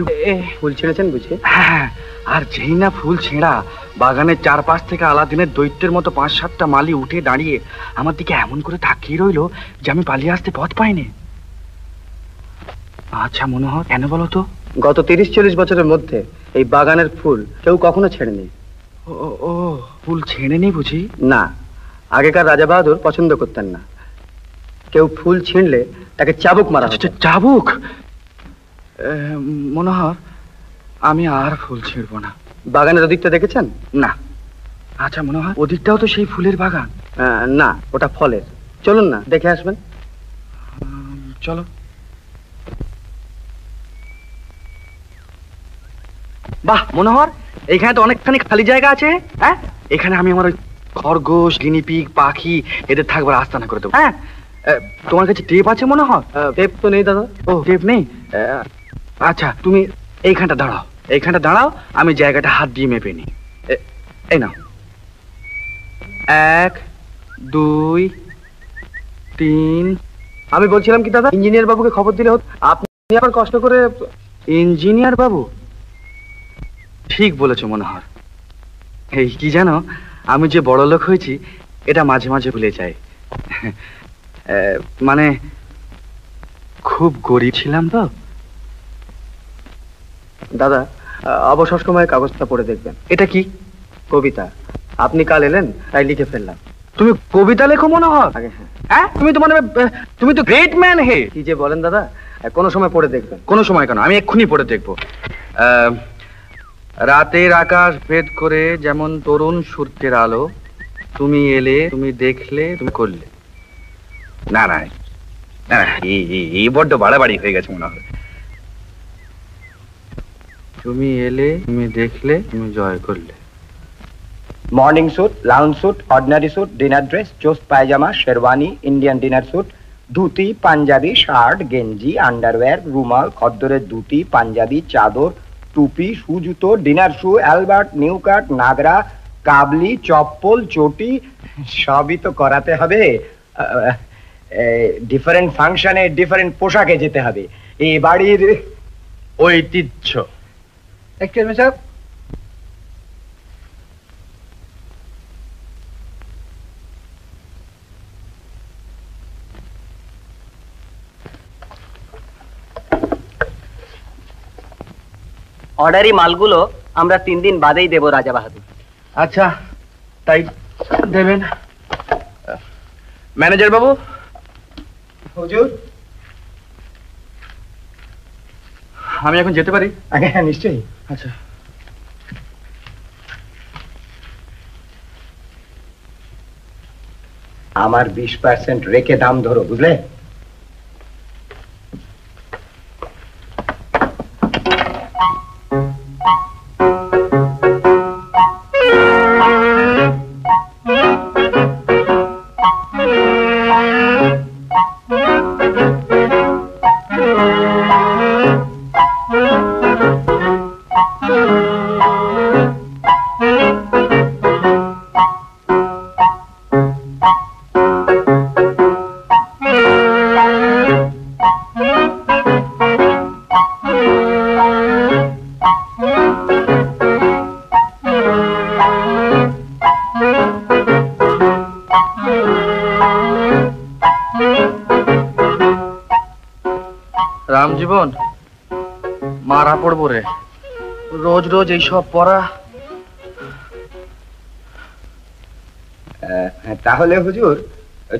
ফুল ছেড়েছেন বুঝি? হ্যাঁ, আর যেই না ফুল ছেঁড়া, বাগানের চারপাশ থেকে আলাদিনের দৈত্যের মতো 5-7টা মালি উঠে দাঁড়িয়ে আমার দিকে এমন করে তাকিয়ে রইলো যে আমি পালিয়ে আসতে পথ পাইনি। আচ্ছা মনোহর, কেন বলো তো? গত 30-40 বছরের মধ্যে এই বাগানের ফুল কেউ কখনো ছেড়েনি। ও, ফুল ছেড়েনি বুঝি? না, আগেকার রাজা বাহাদুর পছন্দ করতেন না। কেউ ফুল ছিঁড়লে তাকে চাবুক মারা হতো। চাবুক? মনোহর, আমি আর ফুল ছিঁড়বো না। বাগানের ওদিকটা দেখেছেন? না। আচ্ছা মনোহর, ওদিকটাও তো সেই ফুলের বাগান? না, ওটা ফলের। চলুন না, দেখে আসবেন। চলো। বাহ মনোহর, এইখানে তো অনেকখানি খালি জায়গা আছে। হ্যাঁ, এখানে আমি আমার ওই খরগোশ, গিনিপিগ, পাখি এদের থাকবার আস্তানা করে দেবো। হ্যাঁ, তোমার কাছে টেপ আছে মনোহর? টেপ তো নেই দাদা। ও, টেপ নেই? আচ্ছা, তুমি এইখানটা দাঁড়াও, এইখানটা দাঁড়াও, আমি জায়গাটা হাত দিয়ে মেপে নিই। এই নাও। 1, 2, 3। আমি বলছিলাম কি দাদা, ইঞ্জিনিয়ার বাবুকে খবর দিলে হতো। আপনি আবার কষ্ট করে। ইঞ্জিনিয়ার বাবু? ঠিক বলেছো মনোহর। এই কি জানো, আমি যে বড় লোক হয়েছি এটা মাঝে মাঝে ভুলে যাই। মানে খুব গরিব ছিলাম তো। দাদা, অবসর সময়ে কাগজটা পড়ে দেখবেন। এটা কি? কবিতা। আপনি কাল এলেন তাই লিখে ফেললাম। তুমি কবিতা লেখো মনোহর? আগে হ্যাঁ, তুমি তো গ্রেট ম্যান হে। কি যে বলেন দাদা, কোনো সময় পড়ে দেখবেন। কোনো সময় কেন, আমি এক্ষুনি পড়ে দেখবো। রাতের আকাশ ভেদ করে যেমন তরুণ সূর্যের আলো, তুমি এলে, তুমি দেখলে, তুমি করলে। না না, এই বড্ড বাড়াবাড়ি হয়ে গেছে মনে হয়। তুমি এলে, তুমি দেখলে, তুমি জয় করলে। Morning suit, lounge suit, ordinary suit, dinner dress, চোস্ট পায়জামা, sherwani, Indian dinner suit, dhoti, পাঞ্জাবি, শার্ট, গেঞ্জি, আন্ডারওয়্যার, রুমাল, খদ্দরের ধুতি, পাঞ্জাবি, চাদর, টুপি, শু জুতো, dinner shoe, Albert, new cut, নাগরা, কাবলি, চপ্পল, চটি, সবই তো করাতে হবে। ডিফারেন্ট ফাংশনে ডিফারেন্ট পোশাকে যেতে হবে। এই বাড়ির ঐতিহ্য। Excuse me sir. অর্ডারি মালগুলো আমরা 3 দিন বাদেই দেব রাজা বাহাদুর। আচ্ছা, তাই দেবেন। ম্যানেজার বাবু, হুজুর, আমি এখন যেতে পারি? আগে হ্যাঁ, নিশ্চয়ই। আচ্ছা। আমার 20% রেখে দাম ধরো, বুঝলে? রামজীবন, মারা পড়বো রে, রোজ রোজ এইসব পড়া। তাহলে হুজুর,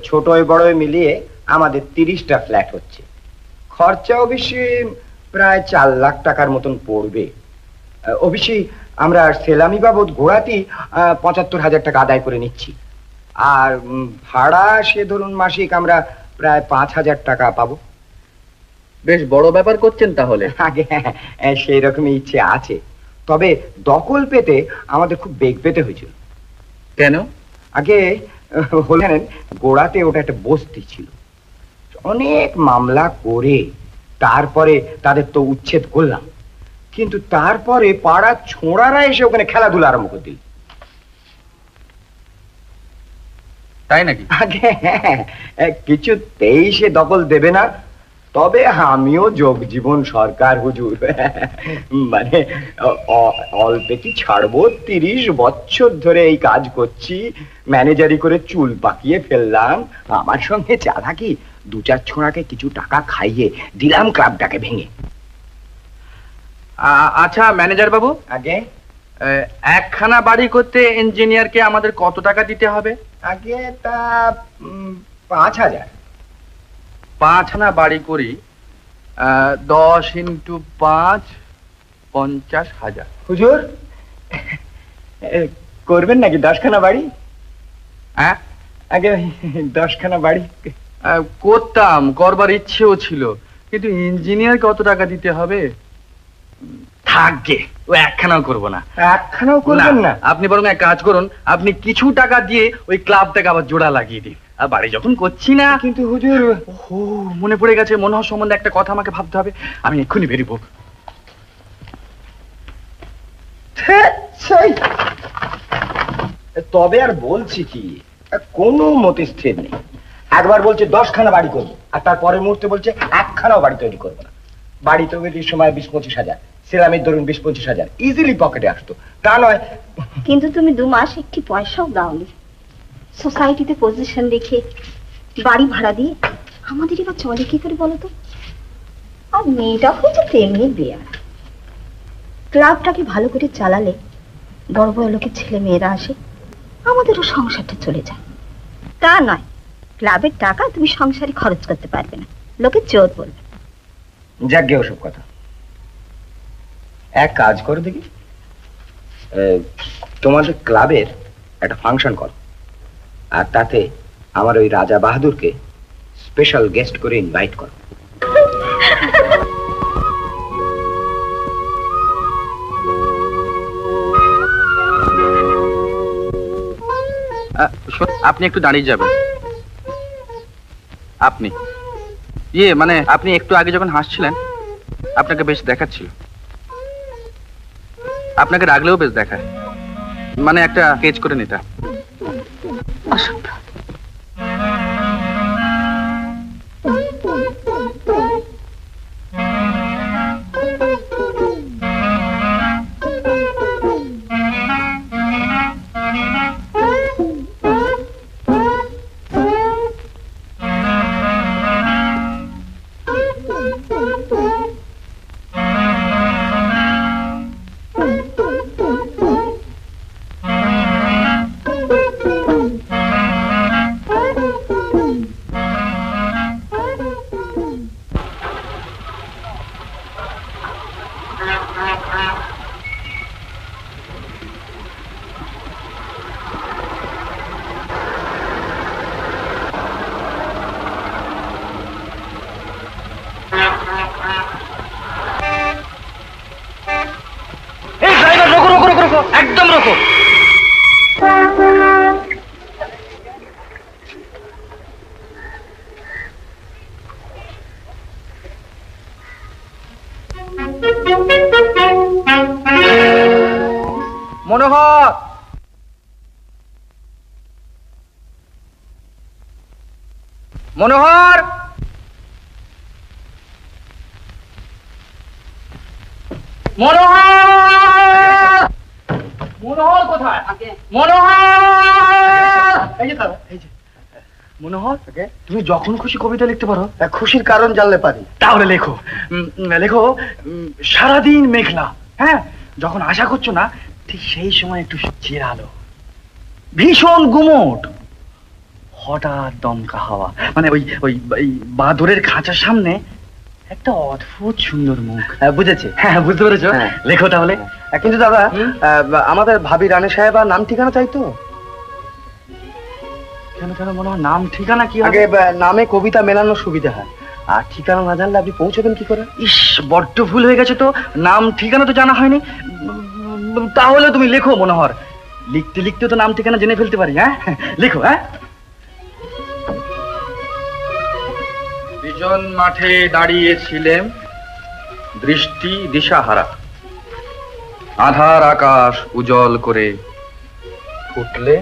ছোটই বড়ই মিলিয়ে আমাদের 30টা ফ্ল্যাট হচ্ছে। খরচা অবশ্যই প্রায় 4 লাখ টাকার মতন পড়বে। অবশ্যই আমরা সেলামি বাবদ গোড়াতি 75,000 টাকা আদায় করে নিচ্ছি। আর ভাড়া সে ধরুন মাসিক আমরা প্রায় 5,000 টাকা পাবো। বেশ বড় ব্যাপার করছেন তাহলে। আগে সেই রকমই ইচ্ছে আছে, তবে দখল পেতে আমাদের খুব বেগ পেতে হয়েছিল। কেন? আগে হলেন গোড়াতে ওটা একটা বস্তি ছিল, অনেক মামলা করে তারপরে তাদের তো উচ্ছেদ করলাম, কিন্তু তারপরে পাড়ার ছোঁড়ারা এসে ওখানে খেলাধুলা আরম্ভ করে দিল। তাই নাকি? আগে কিছুতেই সে দখল দেবে না। তবে আমিও যোগজীবন সরকার হুজুর, মানে অল্পে কি ছাড়বো, 30 বছর ধরে এই কাজ করছি, ম্যানেজারি করে চুল পাকিয়ে ফেললাম। আমার সঙ্গে চাঁদা কি 2-4 ছোঁড়াকে কিছু টাকা খাইয়ে দিলাম ক্লাবটাকে ভেঙে। আচ্ছা ম্যানেজার বাবু, আগে একখানা বাড়ি করতে ইঞ্জিনিয়ারকে আমাদের কত টাকা দিতে হবে? আগে তা 5,000। 5 আনা বাড়ি করি, 10 × 5 50,000। হুজুর, করবেন নাকি 10খানা বাড়ি? হ্যাঁ, আগে 10খানা বাড়ি করতাম, করবার ইচ্ছেও ছিল, কিন্তু ইঞ্জিনিয়ার কত টাকা দিতে হবে? থাকবে, ও একখানাও করবো না। একখানাও করবেন না? আপনি বরং এক কাজ করুন, আপনি কিছু টাকা দিয়ে ওই ক্লাবটাকে আবার জোড়া লাগিয়ে দিন। আর বাড়ি যখন করছি না। কিন্তু হুজুর, ও মনে পড়ে গেছে, মনোহর সম্বন্ধে একটা কথা আমাকে ভাবতে হবে, আমি এক্ষুনি বেরিয়ে। তবে আর বলছি কি, কোনো মতে স্থির নেই। একবার বলছে 10খানা বাড়ি করবো, আর তার পরের মুহূর্তে বলছে একখানাও বাড়ি তৈরি করবো না। বাড়ি তৈরির সময় 20-25 হাজার, সেলামের ধরুন 20-25 হাজার ইজিলি পকেটে আসতো, তা নয়। কিন্তু তুমি 2 মাস একটি পয়সাও দাওনি। সোসাইটিতে পজিশন দেখে বাড়ি ভাড়া দিয়ে আমাদের এবার চলে কি করে বলো তো? আর মেয়েটা হয়েছে তেমনি বেয়ার। ক্লাবটাকে ভালো করে চালালে বড় বড় লোকের ছেলে মেয়েরা আসে, আমাদেরও সংসারটা চলে যায়। তা নয়, ক্লাবের টাকা তুমি সংসারে খরচ করতে পারবে না, লোকে চোর বলবে। যাকে ওসব কথা, এক কাজ করো দেখি, তোমাদের ক্লাবের একটা ফাংশন করো, আর তাতে আমার ওই রাজা বাহাদুরকে স্পেশাল গেস্ট করে ইনভাইট করো। আপনি একটু দাঁড়িয়ে যাবেন। আপনি মানে আপনি একটু আগে যখন হাসছিলেন, আপনাকে বেশ দেখাচ্ছিল। আপনাকে রাগলেও বেশ দেখায়, মানে একটা কেজ করে নিতা। অসভ্য। এই ড্রাইভার, রোকো রোকো রোকো রোকো, একদম রোকো। মনোহর, মনোহর, মনোহর, মনোহর কোথায়? মনোহর, এই যে দাদা, এই যে মনোহর, তুমি যখন খুশি কবিতা লিখতে পারো। খুশির কারণ জানলে পারি। তাহলে লেখো, লেখো সারাদিন মেঘলা, হ্যাঁ, যখন আশা করছো না ঠিক সেই সময় একটু চিরালো, ভীষণ গুমোট, হঠাৎ দমকা হাওয়া, মানে ওই ওই ওই বাদরের খাঁচার সামনে একটা অদ্ভুত সুন্দর মুখ। বুঝেছি। হ্যাঁ, বুঝতে পেরেছো? লেখো তাহলে। কিন্তু দাদা, আমাদের ভাবি রানী সাহেব নাম ঠিকানা চাই তো। কেন কেন মনে হয় নাম ঠিকানা কি হবে? আগে নামে কবিতা মেলানোর সুবিধা হয়, আর ঠিকানা না জানলে আপনি পৌঁছবেন কি করে? ইস, বড্ড ভুল হয়ে গেছে তো, নাম ঠিকানা তো জানা হয়নি। তাহলে তুমি লেখো মনোহর, লিখতে লিখতে তো নাম ঠিকানা জেনে ফেলতে পারি। হ্যাঁ, লেখো। হ্যাঁ, বিজন মাঠে দাঁড়িয়েছিলেন, দৃষ্টি দিশাহারা, আধার আকাশ উজ্জ্বল করে ফুটলে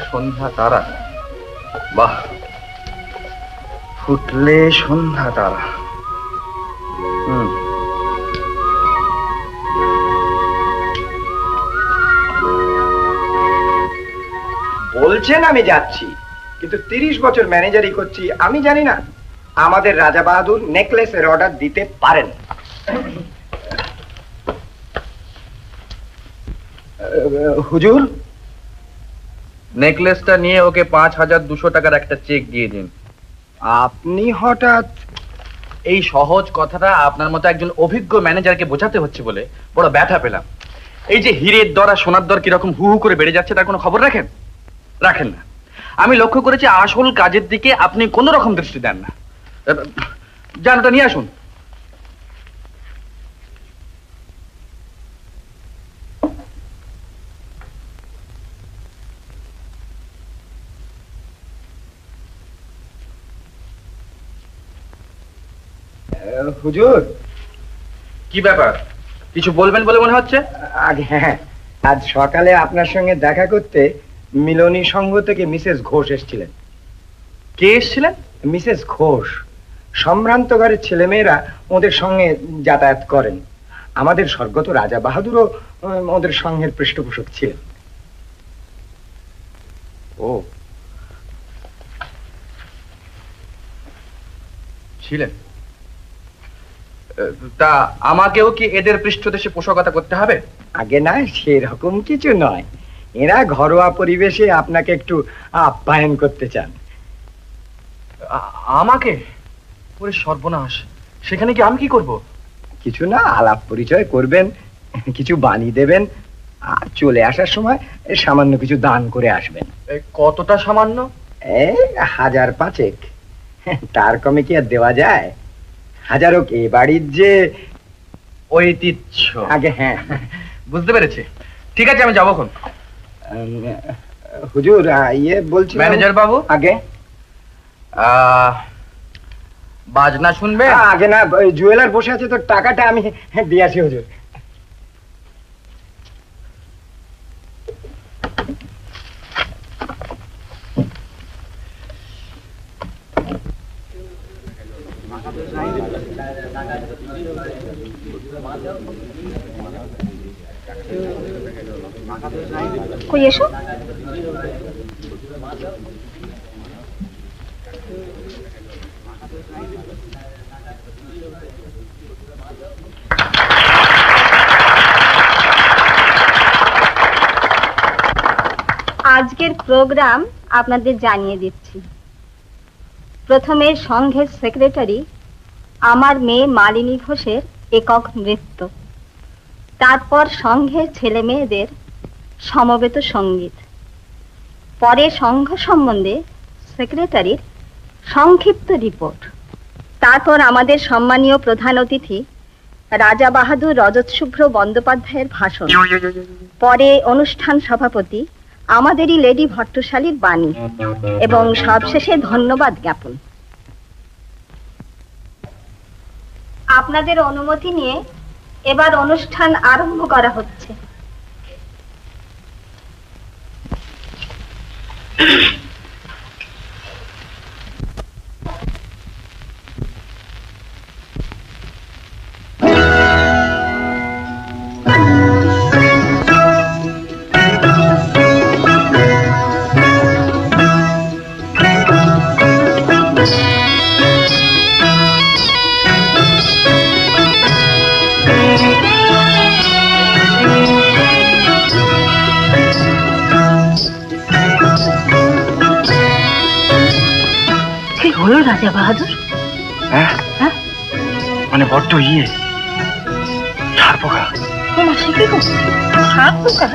সন্ধ্যা তারা। বাহ, ফুটলে সন্ধ্যা তারা। বলছেন আমি যাচ্ছি, কিন্তু 30 বছর ম্যানেজারই করছি, আমি জানি না আমাদের রাজা বাহাদুর নেকলেসের অর্ডার দিতে পারেন। হুজুর, নেকলেসটা নিয়ে ওকে 5200 টাকার একটা চেক দিয়ে দিন। আপনি হঠাৎ? এই সহজ কথাটা আপনার মতো একজন অভিজ্ঞ ম্যানেজারকে বোঝাতে হচ্ছে বলে বড় ব্যথা পেলাম। এই যে হীরের দর আর সোনার দর কিরকম হু হু করে বেড়ে যাচ্ছে, তার কোনো খবর রাখেন? রাখেন না। আমি লক্ষ্য করেছি আসল কাজের দিকে আপনি কোনো রকম দৃষ্টি দেন না। যান, ওটা নিয়ে আসুন। হুজুর, কি ব্যাপার, কিছু বলবেন বলে মনে হচ্ছে? আগে হ্যাঁ, আজ সকালে আপনার সঙ্গে দেখা করতে মিলনী সংঘ থেকে মিসেস ঘোষ এসেছিলেন। কে এসেছিলেন? মিসেস ঘোষ সম্ভ্রান্ত ঘরের ছেলেমেয়েরা ওদের সঙ্গে যাতায়াত করেন। আমাদের স্বর্গত রাজা বাহাদুরও ওদের সঙ্গের পৃষ্ঠপোষক ছিলেন। ও, ছিলেন? তা আমাকেও কি এদের পৃষ্ঠদেশে পোষকতা করতে হবে? আগে না, সেরকম কিছু নয়, এরা ঘরোয়া পরিবেশে আপনাকে একটু আপ্যায়ন করতে চান। আমাকে? ওরে সর্বনাশ, সেখানে কি আমি কি করব? কিছু না, আলাপ পরিচয় করবেন, কিছু বাণী দেবেন, আর চলে আসার সময় সামান্য কিছু দান করে আসবেন। কতটা সামান্য? এই 1000-5 তার কমে কি আর দেওয়া যায়? 1000 হোক, এ বাড়ির যে ঐতিহ্য। আগে হ্যাঁ, বুঝতে পেরেছি। ঠিক আছে, আমি যাবো এখন। হুজুর, ইয়ে বলছি ম্যানেজার বাবু, আগে বাজনা শুনবে? আগে না, জুয়েলার বসে আছে তো, টাকাটা আমি দিয়ে আসি হুজুর। কই এসো। আজকের প্রোগ্রাম আপনাদের জানিয়ে দিচ্ছি। প্রথমে সংঘের সেক্রেটারি আমার মেয়ে মালিনী ঘোষের একক নৃত্য, তারপর সংঘের ছেলে মেয়েদের সমবেত সঙ্গীত, পরে সংঘ সম্বন্ধে সেক্রেটারির সংক্ষিপ্ত রিপোর্ট, তারপর আমাদের সম্মানীয় প্রধান অতিথি রাজা বাহাদুর রজত শুভ্র বন্দ্যোপাধ্যায়ের ভাষণ, পরে অনুষ্ঠান সভাপতি আমাদেরই লেডি ভট্টশালীর বাণী এবং সবশেষে ধন্যবাদ জ্ঞাপন। আপনাদের অনুমতি নিয়ে এবার অনুষ্ঠান আরম্ভ করা হচ্ছে। হলো রাজা বাহাদুর? মানে বড্ড ছাড় পোকা। তোমার সে কি করছে? ছাড় পোকা?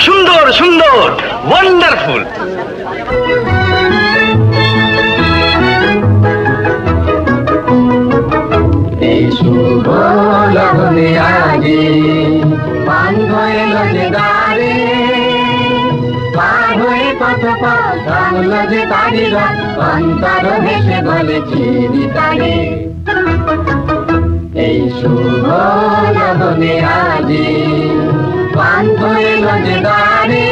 সুন্দর সুন্দর, ওয়ান্ডারফুল। এই শুভ লগনে আগে পান হইল যে দারে, পার হয়ে কত পথ ভাঙল যে তারি রথ, অন্তর ভেসে বলে চিনি তারে। এই শুভ লগনে আগে পান হইল যে দারে,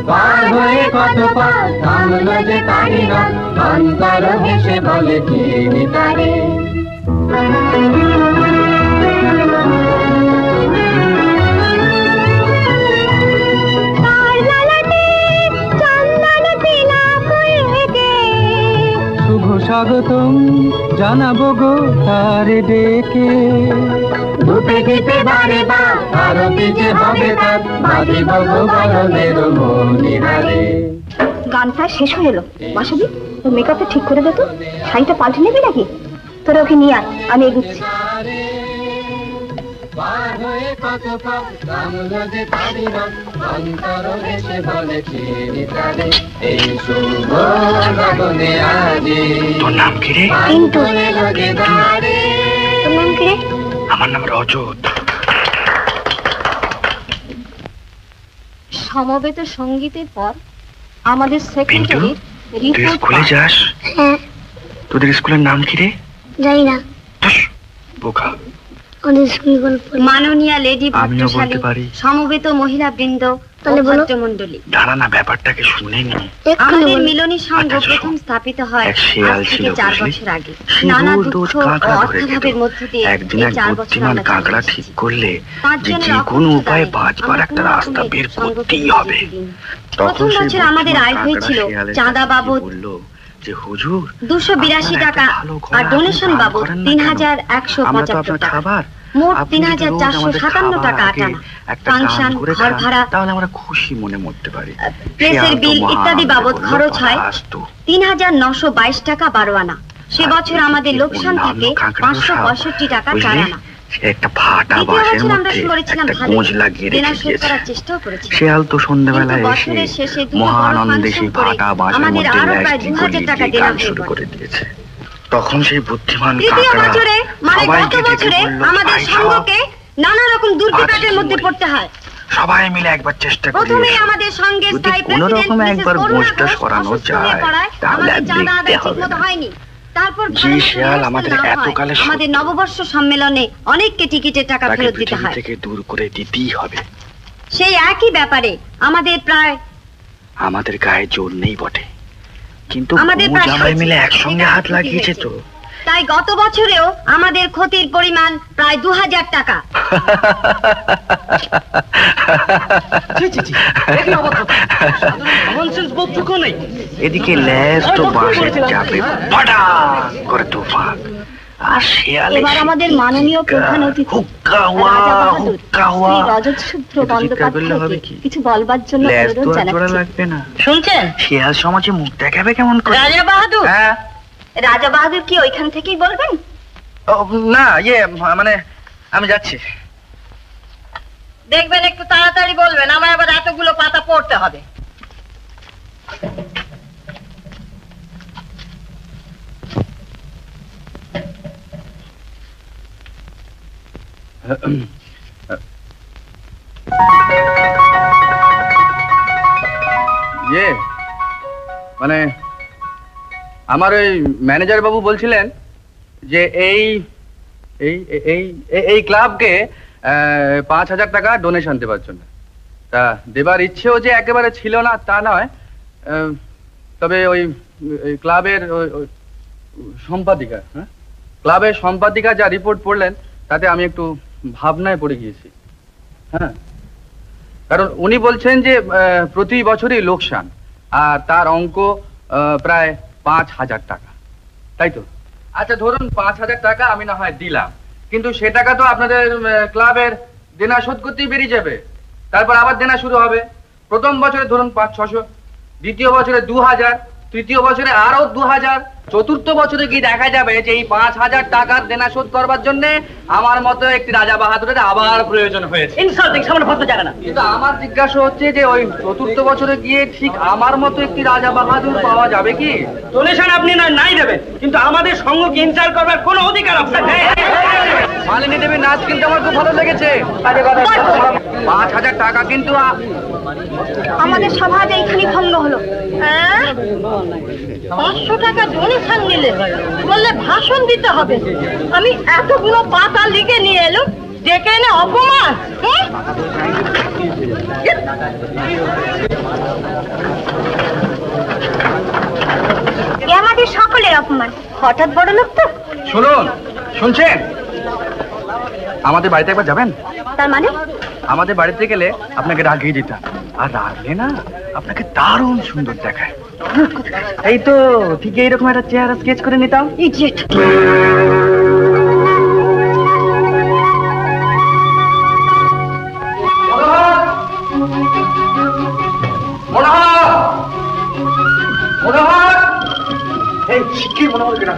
পার হয়ে কত পথ ভাঙল যে তারি রথ, অন্তর ভেসে বলে চিনি তারে। শুভ স্বাগতম জানাবো গো তারে ডেকে, ধূপে ধীপে বারে বার আরতি যে হবে তার, বাজিব গো বরণের মনিহারে। গানটা শেষ হয়ে এলো। বাসবি, তোর মেকআপটা ঠিক করে দে তো। শাড়িটা পাল্টে নেবে নাকি? তোরা ওকে নিয়ে আয়, আমি এগুচ্ছি। পার হয়ে কত পথ ভাঙল যে তারি রথ, অন্তর ভেসে বলে চিনি তারে। এই শুভ লগনে আগে তোর নাম কি রে? পিন্টু। পান হইল যে দারে। তোর নাম কি রে? আমার নাম রজত। সমবেত সঙ্গীতের পর আমাদের পিন্টু, সেক্রেটারির তুই রিপোর্ট। স্কুলে যাস? হ্যাঁ, তোদের স্কুলের নাম কি রে? যাই না, বোকা। অনেক স্কুল গল্প। মাননীয়া লেডি আমিও বলতে ভট্টশালী, পারি। সমবেত মহিলা বৃন্দ, তাহলে বলো। মন্ডলী, দাঁড়া না, ব্যাপারটাকে শুনে নি। আমাদের মিলনী সংঘ আচ্ছা, প্রথম স্থাপিত হয় এক শিয়াল আজ ছিল, থেকে 4 বুঝলি? বছর আগে। সে নানা রোজ দুঃখ ও কাঁকড়া ধরে অর্থাভাবের খেত। মধ্য দিয়ে একদিন এই এক 4 বছর বুদ্ধিমান আমরা কাঁকড়া চালিয়ে ঠিক এসেছি। করলে 5 যে জনের যে কোনো অকথ্য উপায়ে দানে বাঁচবার আমরা একটা কোনো রাস্তা রকমে বের সঙ্গ করতেই পেতে হবে। দিন। তখন প্রথম সেই বছর আমাদের বুদ্ধিমান আয় কাঁকড়া হয়েছিল শিয়ালের চাঁদা কাছে বাবদ বলল যে হুজুর 282 আপনারা টাকা একটা ভালো ঘর আর আপনি ডোনেশন দান বাবদ করেন না কেন? আমরা তো 3175 আপনার টাকা, খাবার, মোট আপনি যদি রোজ 3457 আমাদের টাকা খাবার আটানা, একটা ফাংশন, দান করে ঘর খান, ভাড়া, তাহলে আমরা খুশি মনে মরতে পারি। প্রেসের শিয়াল তো বিল মহা ইত্যাদি আনন্দে বাবদ বলল, খরচ হয় তথাস্তু। 3922 টাকা 12 আনা। সে আর বছর আমাদের এদিকে লোকসান অন্যান্য থেকে কাঁকড়ারও সাপ, 565 টাকা বুঝলি? 4 আনা। সে একটা ফাটা দ্বিতীয় বাঁশের বছর আমরা মধ্যে করেছিলাম একটা ভালো, গোঁজ লাগিয়ে দেনা রেখে শোধ দিয়েছে। করার চেষ্টাও করেছি। শিয়াল তো সন্ধ্যাবেলায় কিন্তু এসে বছরের শেষে দুটো মহা বড় আনন্দে ফাংশন সেই করে ফাটা বাঁশের আমাদের মধ্যে আরো প্রায় ল্যাস্টিক 2000 গলিয়ে টাকা দিয়ে দেনা গান হয়ে শুরু পড়ে। করে দিয়েছে। তখন সেই বুদ্ধিমান তৃতীয় কাকড়া বছরে মানে গত সবাইকে ডেকে বছরে বলল, আমাদের "ভাই সব, সংঘকে নানা রকম দুর্বিপাকের আজ মধ্যে মরি। পড়তে হয়। সবাই মিলে একবার চেষ্টা করি। প্রথমে আমাদের সঙ্গে যদি কোনো রকমে একবার গোঁজটা সরানো যায় তাহলে আর দেখতে হবে না। হয়নি। তারপর যে শিয়াল আমাদের এতকালে আমাদের নববর্ষ সম্মেলনে অনেককে টিকিটের টাকা তাকে ফেরত দিতে পৃথিবী হয়। থেকে দূর করে দিতেই হবে। সেই একই ব্যাপারে আমাদের প্রায় আমাদের গায়ে জোর নেই বটে, কিন্তু আমাদের বউ প্রায় জামাই মিলে 60 একসঙ্গে হাত লাগিয়েছে তো। তাই গত বছরেও আমাদের ক্ষতির পরিমাণ প্রায় 2000 টাকা। এদিকে ল্যাজ তো বাঁশের চাপে ফাটাক করে তুফান, আর শিয়ালে এবার আমাদের মাননীয় প্রধান অতিথি হুক্কা হওয়া, রাজা বাহাদুর হুক্কা হওয়া। শ্রী রজত শুভ্র একটু চিৎকার করলে হবে বন্দ্যোপাধ্যায়কে কি? কিছু বলবার জন্য ল্যাজ তো অনুরোধ আর জোড়া জানাচ্ছি। লাগবে না। শুনছেন শিয়াল সমাজে মুখ দেখাবে কেমন করে? রাজা বাহাদুর, হ্যাঁ। রাজা বাহাদুর কি ওইখান থেকেই বলবেন? ও, না মানে আমি যাচ্ছি। দেখবেন একটু তাড়াতাড়ি বলবেন, আমার আবার এতগুলো পাতা পড়তে হবে। মানে আমার ওই ম্যানেজার বাবু বলছিলেন যে এই এই এই এই ক্লাবকে 5000 টাকা ডোনেশন দেওয়ার জন্য। তা দেবার ইচ্ছেও যে একেবারে ছিল না তা নয়, তবে ওই ক্লাবের সম্পাদিকা, হ্যাঁ, ক্লাবের সম্পাদিকা যা রিপোর্ট পড়লেন তাতে আমি একটু ভাবনায় পড়ে গিয়েছি। হ্যাঁ, কারণ উনি বলছেন যে প্রতি বছরই লোকসান, আর তার অঙ্ক প্রায় 5000 টাকা, তাই তো? আচ্ছা ধরুন 5000 টাকা আমি না হয় দিলাম, কিন্তু সে টাকা তো আপনাদের ক্লাবের দেনা শোধ করতেই বেরিয়ে যাবে। তারপর আবার দেনা শুরু হবে। প্রথম বছরে ধরুন 500-600, দ্বিতীয় বছরে 2000, তৃতীয় বছরে আরো 2000, চতুর্থ বছরে কি দেখা যাবে যে এই 5000 টাকার দেনা শোধ করবার জন্য আমার মতো একটি রাজা বাহাদুরের আবার প্রয়োজন হয়েছে। ইনসাল্টিং, সামান্য ভদ্র জায়গা না। কিন্তু আমার জিজ্ঞাসা হচ্ছে যে ওই চতুর্থ বছরে গিয়ে ঠিক আমার মতো একটি রাজা বাহাদুর পাওয়া যাবে কি? ডোনেশন আপনি নাই দেবেন, কিন্তু আমাদের সঙ্গকে ইনসাল্ট করবার কোনো অধিকার আপনার নেই। মালিনী দেবীর নাচ কিন্তু আমার খুব ভালো লেগেছে। 5000 টাকা কিন্তু আমাদের সভা আজ এইখানেই ভঙ্গ হলো। 500 টাকা ডোনেশন নিলে বললে ভাষণ দিতে হবে। আমি এতগুলো পাতা লিখে নিয়ে এলাম, ডেকে এনে অপমান। এ আমাদের সকলের অপমান। হঠাৎ বড় লোক তো। শুনছেন? আমাদের বাড়িতে একবার যাবেন? তার মানে আমাদের বাড়িতে গেলে আপনাকে রাগিয়ে দিতাম, আর রাগলে না আপনাকে দারুণ সুন্দর দেখায়। এই তো ঠিক এইরকম একটা চেহারা স্কেচ করে নিতাম। ইডিয়েট। এই শিগগির মনোহর কেনা।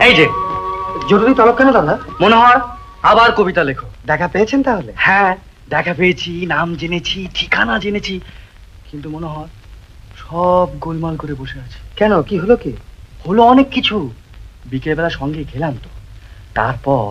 এই যে জরুরি তলব কেন দাদা? মনোহর, আবার কবিতা লেখো। দেখা পেয়েছেন তাহলে? হ্যাঁ, দেখা পেয়েছি, নাম জেনেছি, ঠিকানা জেনেছি, কিন্তু মনোহর সব গোলমাল করে বসে আছে। কেন, কি হলো? কি হলো? অনেক কিছু। বিকেলবেলা সঙ্গে গেলাম তো, তারপর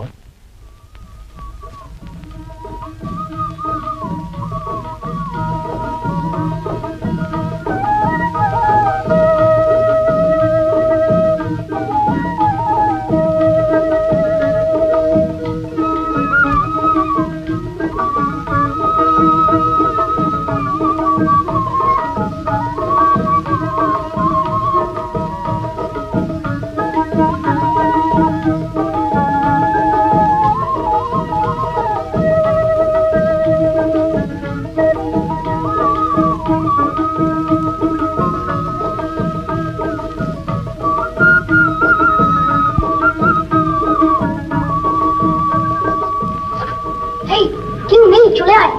কেউ নেই, চলে আয়।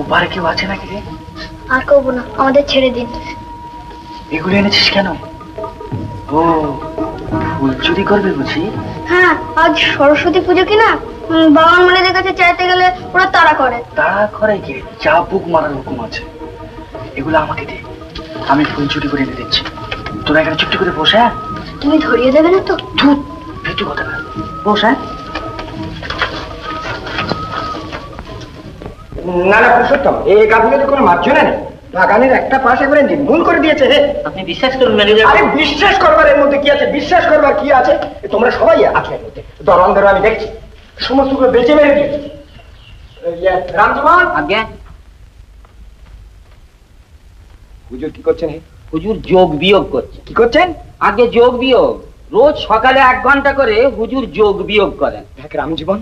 ওপারে কেউ আছে নাকি রে? আর করবো না, আমাদের ছেড়ে দিন। এগুলো এনেছিস কেন? ও ফুল চুরি করবে বুঝি? হ্যাঁ, আজ সরস্বতী পুজো কিনা, বাবার মালিদের কাছে চাইতে গেলে ওরা তাড়া করে। তাড়া করে কি? চাবুক মারার হুকুম আছে। এগুলো আমাকে দে, আমি ফুল চুরি করে এনে দিচ্ছি। তোরা এখানে চুপটি করে বসে। তুমি ধরিয়ে দেবে না তো? ধুত, একটু কথা না, বসে। না না পুরুষোত্তম, এই গাছগুলোতে কোনো মার্জনা নেই। বাগানের একটা পাশ এবারে নির্মূল করে দিয়েছে। আপনি বিশ্বাস করুন ম্যানেজার। আরে বিশ্বাস করবার এর মধ্যে কি আছে? বিশ্বাস করবার কি আছে? তোমরা সবাই আছো এর মধ্যে। দরন ধরে আমি দেখছি সমস্তগুলো বেঁচে মেরে দিয়েছি। রামজীবন। আজ্ঞা। হুজুর কি করছেন? হুজুর যোগ বিয়োগ করছে। কি করছেন? আগে যোগ বিয়োগ, রোজ সকালে 1 ঘন্টা করে হুজুর যোগ বিয়োগ করেন। দেখ রামজীবন,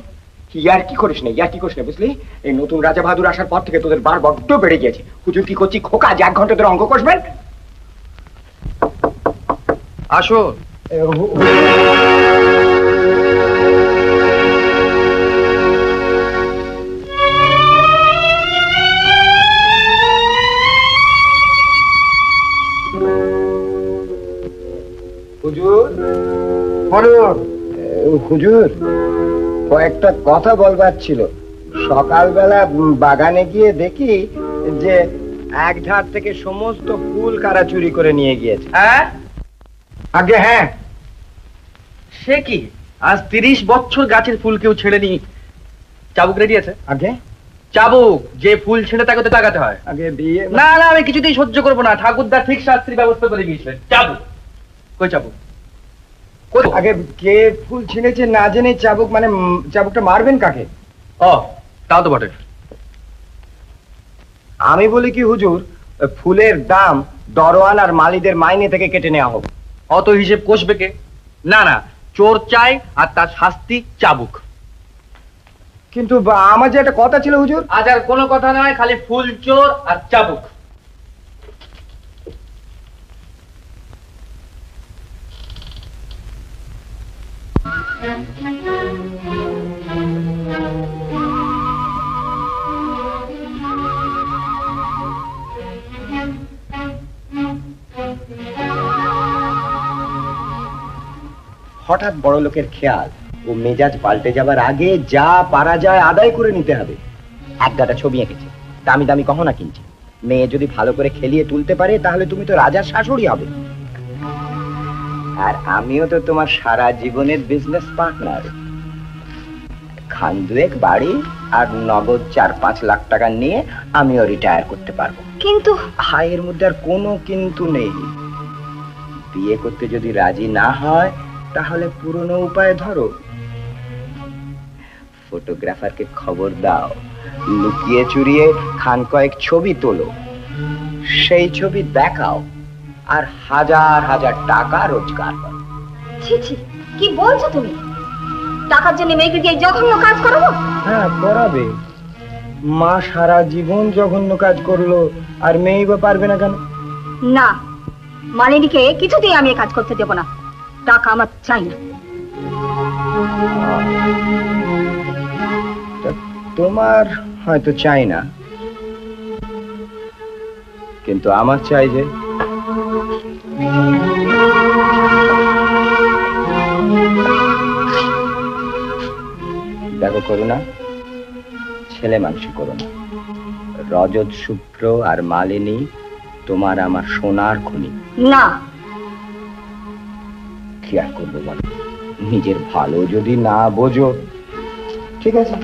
ইয়ার কি করিস না, ইয়ার কি করিস না, বুঝলি? এই নতুন রাজা বাহাদুর আসার পর থেকে তোদের বার বড্ড বেড়ে গিয়েছে। হুজুর কি করছি, খোকা যে 1 ঘন্টা ধরে অঙ্ক কষবেন। আসো। হুজুর বলুন। হুজুর কয়েকটা কথা বলবার ছিল। সকালবেলা বাগানে গিয়ে দেখি যে এক ধার থেকে সমস্ত ফুল কারা চুরি করে নিয়ে গিয়েছে। হ্যাঁ আগে হ্যাঁ। সে কি, আজ 30 বছর গাছের ফুল কেউ ছেড়েনি। চাবুক রেডি আছে? আগে চাবুক, যে ফুল ছেড়ে তাকে তো টাকাতে হয়। আগে বিয়ে না না, আমি কিছুতেই সহ্য করবো না। ঠাকুরদা ঠিক শাস্তির ব্যবস্থা করে দিয়েছিলেন। চাবুক কই? চাবুক আগে কে ফুল ছিঁড়েছে না জেনে চাবুক, মানে চাবুকটা মারবেন কাকে? ও তাও তো বটে। আমি বলি কি হুজুর, ফুলের দাম দরওয়ান আর মালিদের মাইনে থেকে কেটে নেওয়া হোক। অত হিসেব কষবে কে? না না, চোর চাই আর তার শাস্তি চাবুক। কিন্তু আমার যে একটা কথা ছিল হুজুর। আজ আর কোনো কথা নয়, খালি ফুল চোর আর চাবুক। হঠাৎ বড় লোকের খেয়াল ও মেজাজ পাল্টে যাবার আগে যা পারা যায় আদায় করে নিতে হবে। এক গাদা ছবি এঁকেছে, দামি দামি গহনা কিনছে। মেয়ে যদি ভালো করে খেলিয়ে তুলতে পারে তাহলে তুমি তো রাজার শাশুড়ি হবে। আর আমিও তো তোমার সারা জীবনের বিজনেস পার্টনার। খান দুয়েক বাড়ি আর নগদ 4-5 লাখ টাকা নিয়ে আমিও রিটায়ার করতে পারবো। কিন্তু হায়ের মধ্যে আর কোনো কিন্তু নেই। বিয়ে করতে যদি রাজি না হয় তাহলে পুরনো উপায় ধরো। ফটোগ্রাফারকে খবর দাও, লুকিয়ে চুরিয়ে খান কয়েক ছবি তোলো, সেই ছবি দেখাও আর হাজার হাজার টাকা রোজগার করো। ছি ছি, কি বলছো তুমি? টাকার জন্য মেয়েকে দিয়ে জঘন্য কাজ করাবো? হ্যাঁ করাবে। মা সারা জীবন জঘন্য কাজ করলো, আর মেয়েই বা পারবে না কেন? না, মালিনীকে কিছুতেই আমি কাজ করতে দেব না। টাকা আমার চাই না। তোমার হয়তো চাই না, কিন্তু আমার চাই যে। দেখো করুণা, ছেলে মানুষ করো না। রজত, শুভ্র আর মালিনী তোমার আমার সোনার খনি। না, কি আর করবো বলো, নিজের ভালো যদি না বোঝো। ঠিক আছে,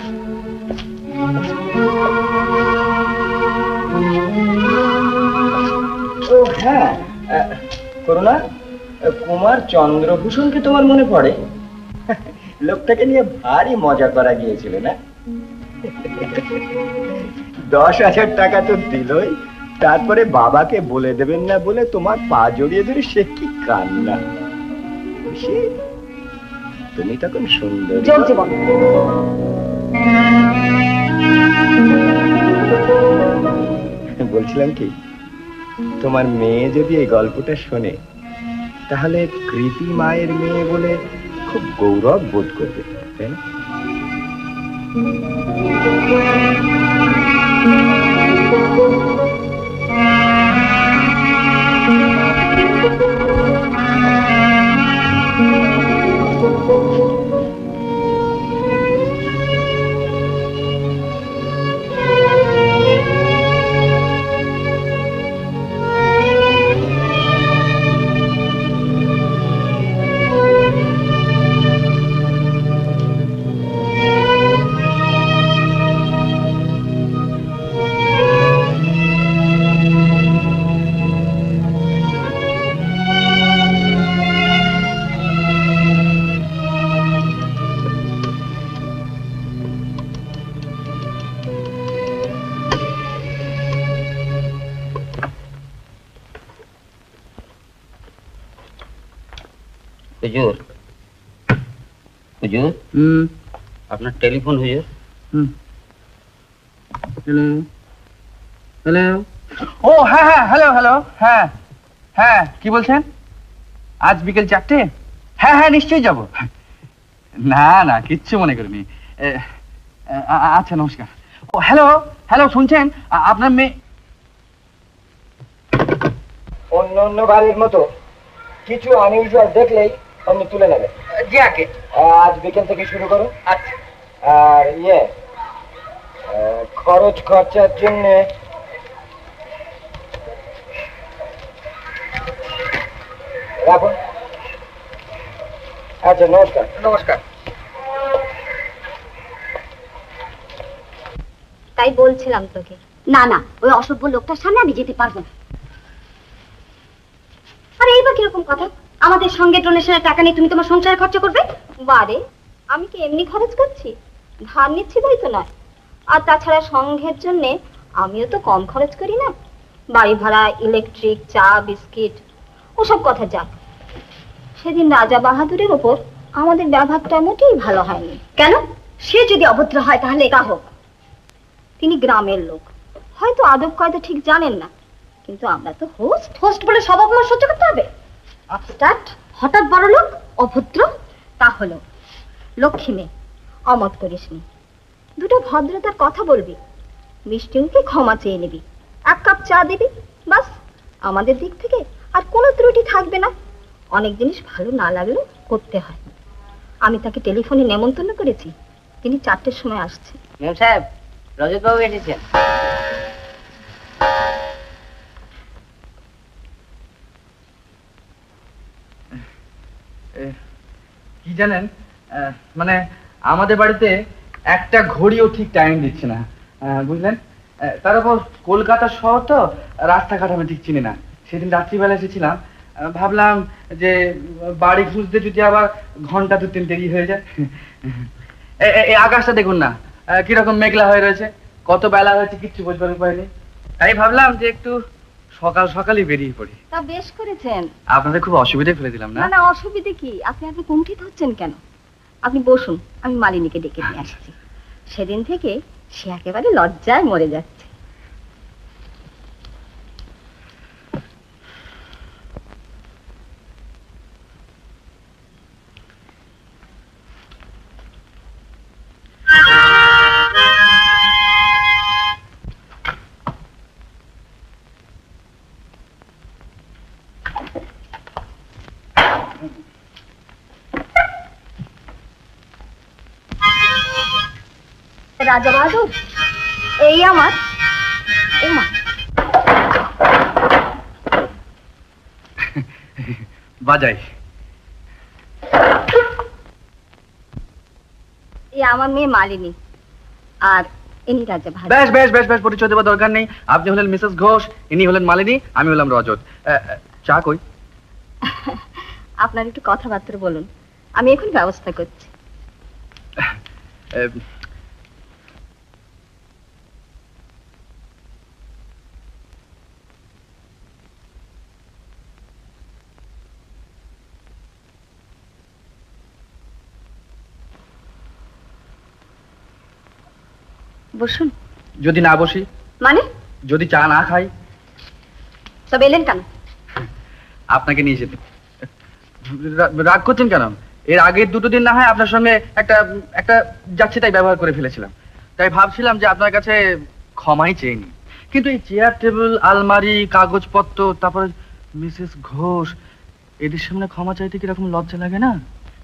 ও হ্যাঁ করুণা, কুমার চন্দ্রভূষণকে তোমার মনে পড়ে? লোকটাকে নিয়ে ভারী মজা করা গিয়েছিল না? 10,000 টাকা তো দিলই, তারপরে বাবাকে বলে দেবেন না বলে তোমার পা জড়িয়ে ধরে সে কি কান্না। তুমি তখন সুন্দর। বলছিলাম কি, তোমার মেয়ে যদি এই গল্পটা শোনে তাহলে কৃতি মায়ের মেয়ে বলে খুব গৌরব বোধ করবে, তাই না? হুজুর হুজুর আপনার টেলিফোন হুজুর। Hello hello. ও হ্যাঁ হ্যাঁ হ্যালো হ্যালো। হ্যাঁ হ্যাঁ কি বলছেন? আজ বিকেল 4টে? হ্যাঁ হ্যাঁ নিশ্চয়ই যাব। না না কিচ্ছু মনে করিনি। আচ্ছা নমস্কার। ও হ্যালো হ্যালো শুনছেন আপনার মেয়ে অন্য অন্য বাড়ির মতো কিছু আনইউজুয়াল দেখলেই অন্য তুলে নেবে। জি আগে আজ বিকেল থেকে শুরু করো। আচ্ছা। আর খরচ খরচার জন্য রাখুন। আচ্ছা নমস্কার। নমস্কার। তাই বলছিলাম তোকে, না না ওই অসভ্য লোকটার সামনে আমি যেতে পারবো না। আরে এইবার কিরকম কথা, আমাদের সঙ্গে ডোনেশনের টাকা নিয়ে তুমি তোমার সংসারে খরচা করবে? বারে, আমি কি এমনি খরচ করছি? ধার নিচ্ছি তাই তো নয়। আর তাছাড়া সংঘের জন্য আমিও তো কম খরচ করি না। বাড়ি ভাড়া, ইলেকট্রিক, চা, বিস্কিট, ওসব কথা যাক। সেদিন রাজা বাহাদুরের ওপর আমাদের ব্যবহারটা মোটেই ভালো হয়নি। কেন? সে যদি অভদ্র হয় তাহলে তা হোক। তিনি গ্রামের লোক, হয়তো আদব কায়দা ঠিক জানেন না, কিন্তু আমরা তো হোস্ট, হোস্ট বলে সব অপমান সহ্য করতে হবে? আপস্টার্ট, হঠাৎ বড় লোক, অভদ্র, তা হলো। লক্ষ্মী মেয়ে, অমত করিসনি। দুটো ভদ্রতার কথা বলবি, মিষ্টি মুখে ক্ষমা চেয়ে নিবি, 1 কাপ চা দিবি, বাস। আমাদের দিক থেকে আর কোনো ত্রুটি থাকবে না। অনেক জিনিস ভালো না লাগলেও করতে হয়। আমি তাকে টেলিফোনে নেমন্তন্ন করেছি, তিনি 4টের সময় আসছে। ম্যাম সাহেব, রজত বাবু এসেছেন। কি জানেন, মানে আমাদের বাড়িতে একটা ঘড়িও ঠিক টাইম দিচ্ছে না, বুঝলেন? তার উপর কলকাতা শহর তো, রাস্তাঘাট আমি ঠিক চিনি না। সেদিন রাত্রিবেলা এসেছিলাম, ভাবলাম যে বাড়ি খুঁজতে যদি আবার ঘন্টা 2-3 দেরি হয়ে যায়। এই আকাশটা দেখুন না কিরকম মেঘলা হয়ে রয়েছে, কত বেলা হয়েছে কিচ্ছু বুঝবার উপায় নেই। তাই ভাবলাম যে একটু সকাল সকালই বেরিয়ে পড়ি। তা বেশ করেছেন। আপনাদের খুব অসুবিধে ফেলে দিলাম না? না না, অসুবিধে কি? আপনি আপনি কুণ্ঠিত হচ্ছেন কেন? আপনি বসুন, আমি মালিনীকে ডেকে নিয়ে আসছি। সেদিন থেকে সে একেবারে লজ্জায় মরে যাচ্ছে। রাজা বাহাদুর, এই আমার মা। বাজাই। এই আমার মেয়ে মালিনী, আর ইনি রাজা বাহাদুর। বেশ বেশ বেশ বেশ, পরিচয় দেওয়ার দরকার নেই। আপনি হলেন মিসেস ঘোষ, ইনি হলেন মালিনী, আমি হলাম রজত। চা কই? আপনার একটু কথাবার্তা বলুন, আমি এখন ব্যবস্থা করছি। বসুন। যদি না বসি? মানে? যদি চা না খাই? তবে এলেন কেন? আপনাকে নিয়ে যেতে। রাগ করছেন কেন? এর আগের 2 দিন না হয় আপনার সঙ্গে একটা একটা যাচ্ছে তাই ব্যবহার করে ফেলেছিলাম, তাই ভাবছিলাম যে আপনার কাছে ক্ষমাই চেয়ে নি। কিন্তু এই চেয়ার টেবিল, আলমারি, কাগজপত্র, তারপরে মিসেস ঘোষ, এদের সামনে ক্ষমা চাইতে কিরকম লজ্জা লাগে না?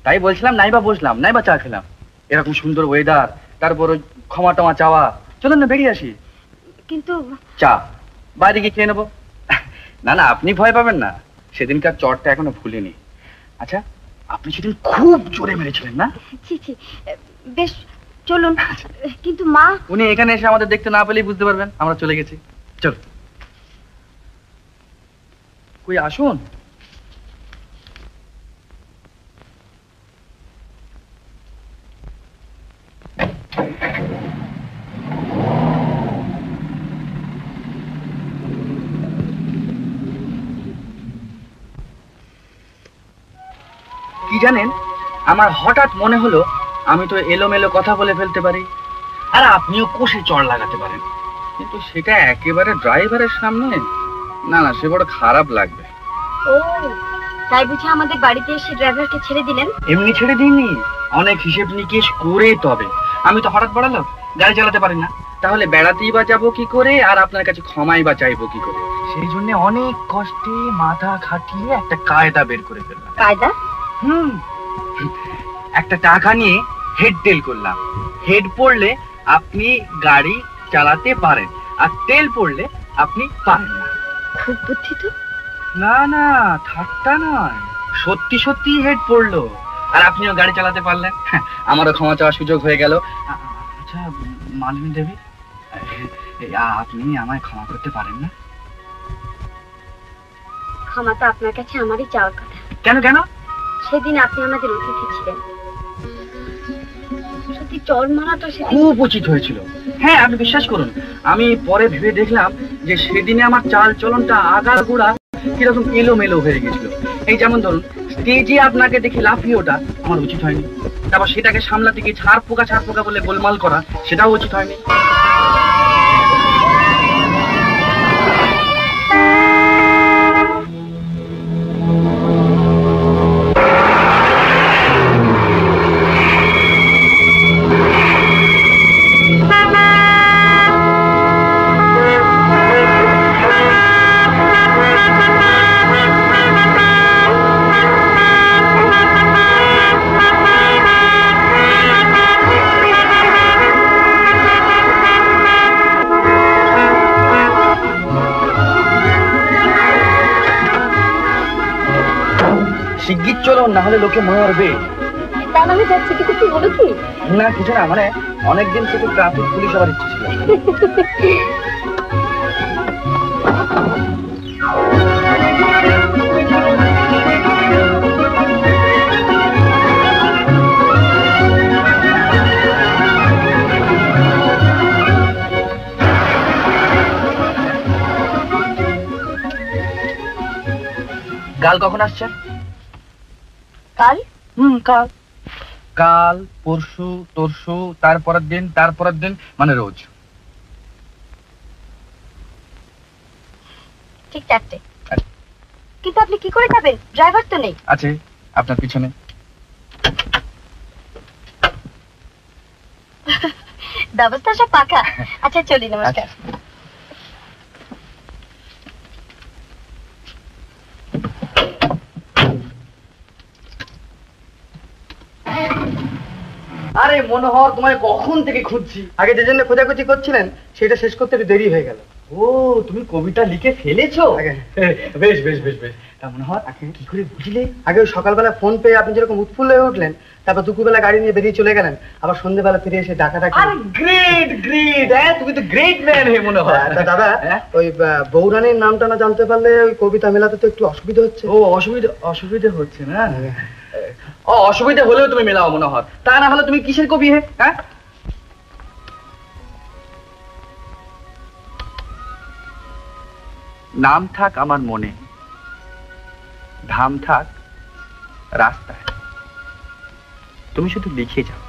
তাই বলছিলাম নাইবা বসলাম, নাইবা চা খেলাম। এরকম সুন্দর ওয়েদার, তারপর ক্ষমা টমা চাওয়া, চলুন না বেরিয়ে আসি। কিন্তু চা বাইরে গিয়ে খেয়ে নেবো। না না, আপনি ভয় পাবেন না, সেদিনকার চটটা এখনো ভুলিনি। আচ্ছা, আপনি সেদিন খুব জোরে মেরেছিলেন না? ছি ছি, বেশ চলুন। কিন্তু মা? উনি এখানে এসে আমাদের দেখতে না পেলেই বুঝতে পারবেন আমরা চলে গেছি। চল, কই আসুন। কি জানেন, আমার হঠাৎ মনে হলো আমি তো এলোমেলো কথা বলে ফেলতে পারি, আর আপনিও কষে চড় লাগাতে পারেন, কিন্তু সেটা একেবারে ড্রাইভারের সামনে, না না, সে বড় খারাপ লাগবে। ও তাই বুঝি আমাদের বাড়িতে এসে ড্রাইভারকে ছেড়ে দিলেন? এমনি ছেড়ে দিইনি, অনেক হিসেব নিকেশ করে। তবে আমি তো হঠাৎ বড় লোক, গাড়ি চালাতে পারি না, তাহলে বেড়াতেই বা যাবো কি করে, আর আপনার কাছে ক্ষমাই বা চাইবো কি করে? সেই জন্য অনেক কষ্টে মাথা খাটিয়ে একটা কায়দা বের করে ফেললাম। কায়দা? একটা টাকা নিয়ে হেড তেল করলাম। হেড পড়লে আপনি গাড়ি চালাতে পারেন, আর তেল পড়লে আপনি পারেন না। খুব বুদ্ধি তো। না না, ঠাট্টা নয়, সত্যি সত্যি হেড পড়লো, আর আপনিও গাড়ি চালাতে পারলেন। আমারও ক্ষমা চাওয়ার সুযোগ হয়ে গেল। আচ্ছা মালিনী দেবী, আপনি আমায় ক্ষমা করতে পারেন না? ক্ষমা তো আপনার কাছে আমারই চাওয়ার কথা। কেন কেন? সেদিন আপনি আমাদের অতিথি ছিলেন, সত্যি চড় মারাটা খুব উচিত হয়েছিল। হ্যাঁ, আপনি বিশ্বাস করুন, আমি পরে ভেবে দেখলাম যে সেদিনে আমার চাল চলনটা আগাগোড়া কিরকম এলোমেলো হয়ে গেছিল। এই যেমন ধরুন, স্টেজে আপনাকে দেখে লাফিয়ে ওঠা আমার উচিত হয়নি, তারপর সেটাকে সামলাতে গিয়ে ছাড় পোকা বলে গোলমাল করা, সেটাও উচিত হয়নি। শিগগির চলুন, না হলে লোকে মরবে। তাহলে আমি যাচ্ছি, কিন্তু তুই বলো কি? না কিছু না, মানে অনেকদিন থেকে ট্রাফিক পুলিশ হওয়ার ইচ্ছে ছিল। কাল কখন আসছেন? কাল? কাল, কাল পরশু তরশু, তারপরের দিন, মানে রোজ। ঠিক 4টে। কিন্তু আপনি কি করে যাবেন? ড্রাইভার তো নেই। আছে আপনার পিছনে। ব্যবস্থা সব পাকা। আচ্ছা চলি, নমস্কার। আরে মনোহর, তোমায় কখন থেকে খুঁজছি। আগে যে জন্য খোঁজাখুঁজি করছিলেন সেটা শেষ করতে একটু দেরি হয়ে গেল। ও, তুমি কবিতা লিখে ফেলেছো? বেশ বেশ বেশ বেশ। মনোহর, কি করে বুঝলে? আগে সকালবেলা ফোন পেয়ে আপনি যেরকম উৎফুল্ল হয়ে উঠলেন, তারপর দুপুরবেলা গাড়ি নিয়ে বেরিয়ে চলে গেলেন, আবার সন্ধ্যেবেলা ফিরে এসে ডাকাডাকি। আরে গ্রেট গ্রেট, তুমি তো গ্রেট ম্যান হে মনোহর। দাদা, ওই বৌরানীর নামটা না জানতে পারলে ওই কবিতা মেলাতে তো একটু অসুবিধা হচ্ছে। ও, অসুবিধা হচ্ছে না? অসুবিধা হলেও তুমি মেলাও মনোহর, তা না হলে তুমি কিসের কবি হে? হ্যাঁ, নাম থাক আমার মনে, ধাম থাক রাস্তায়, তুমি শুধু লিখে যাও।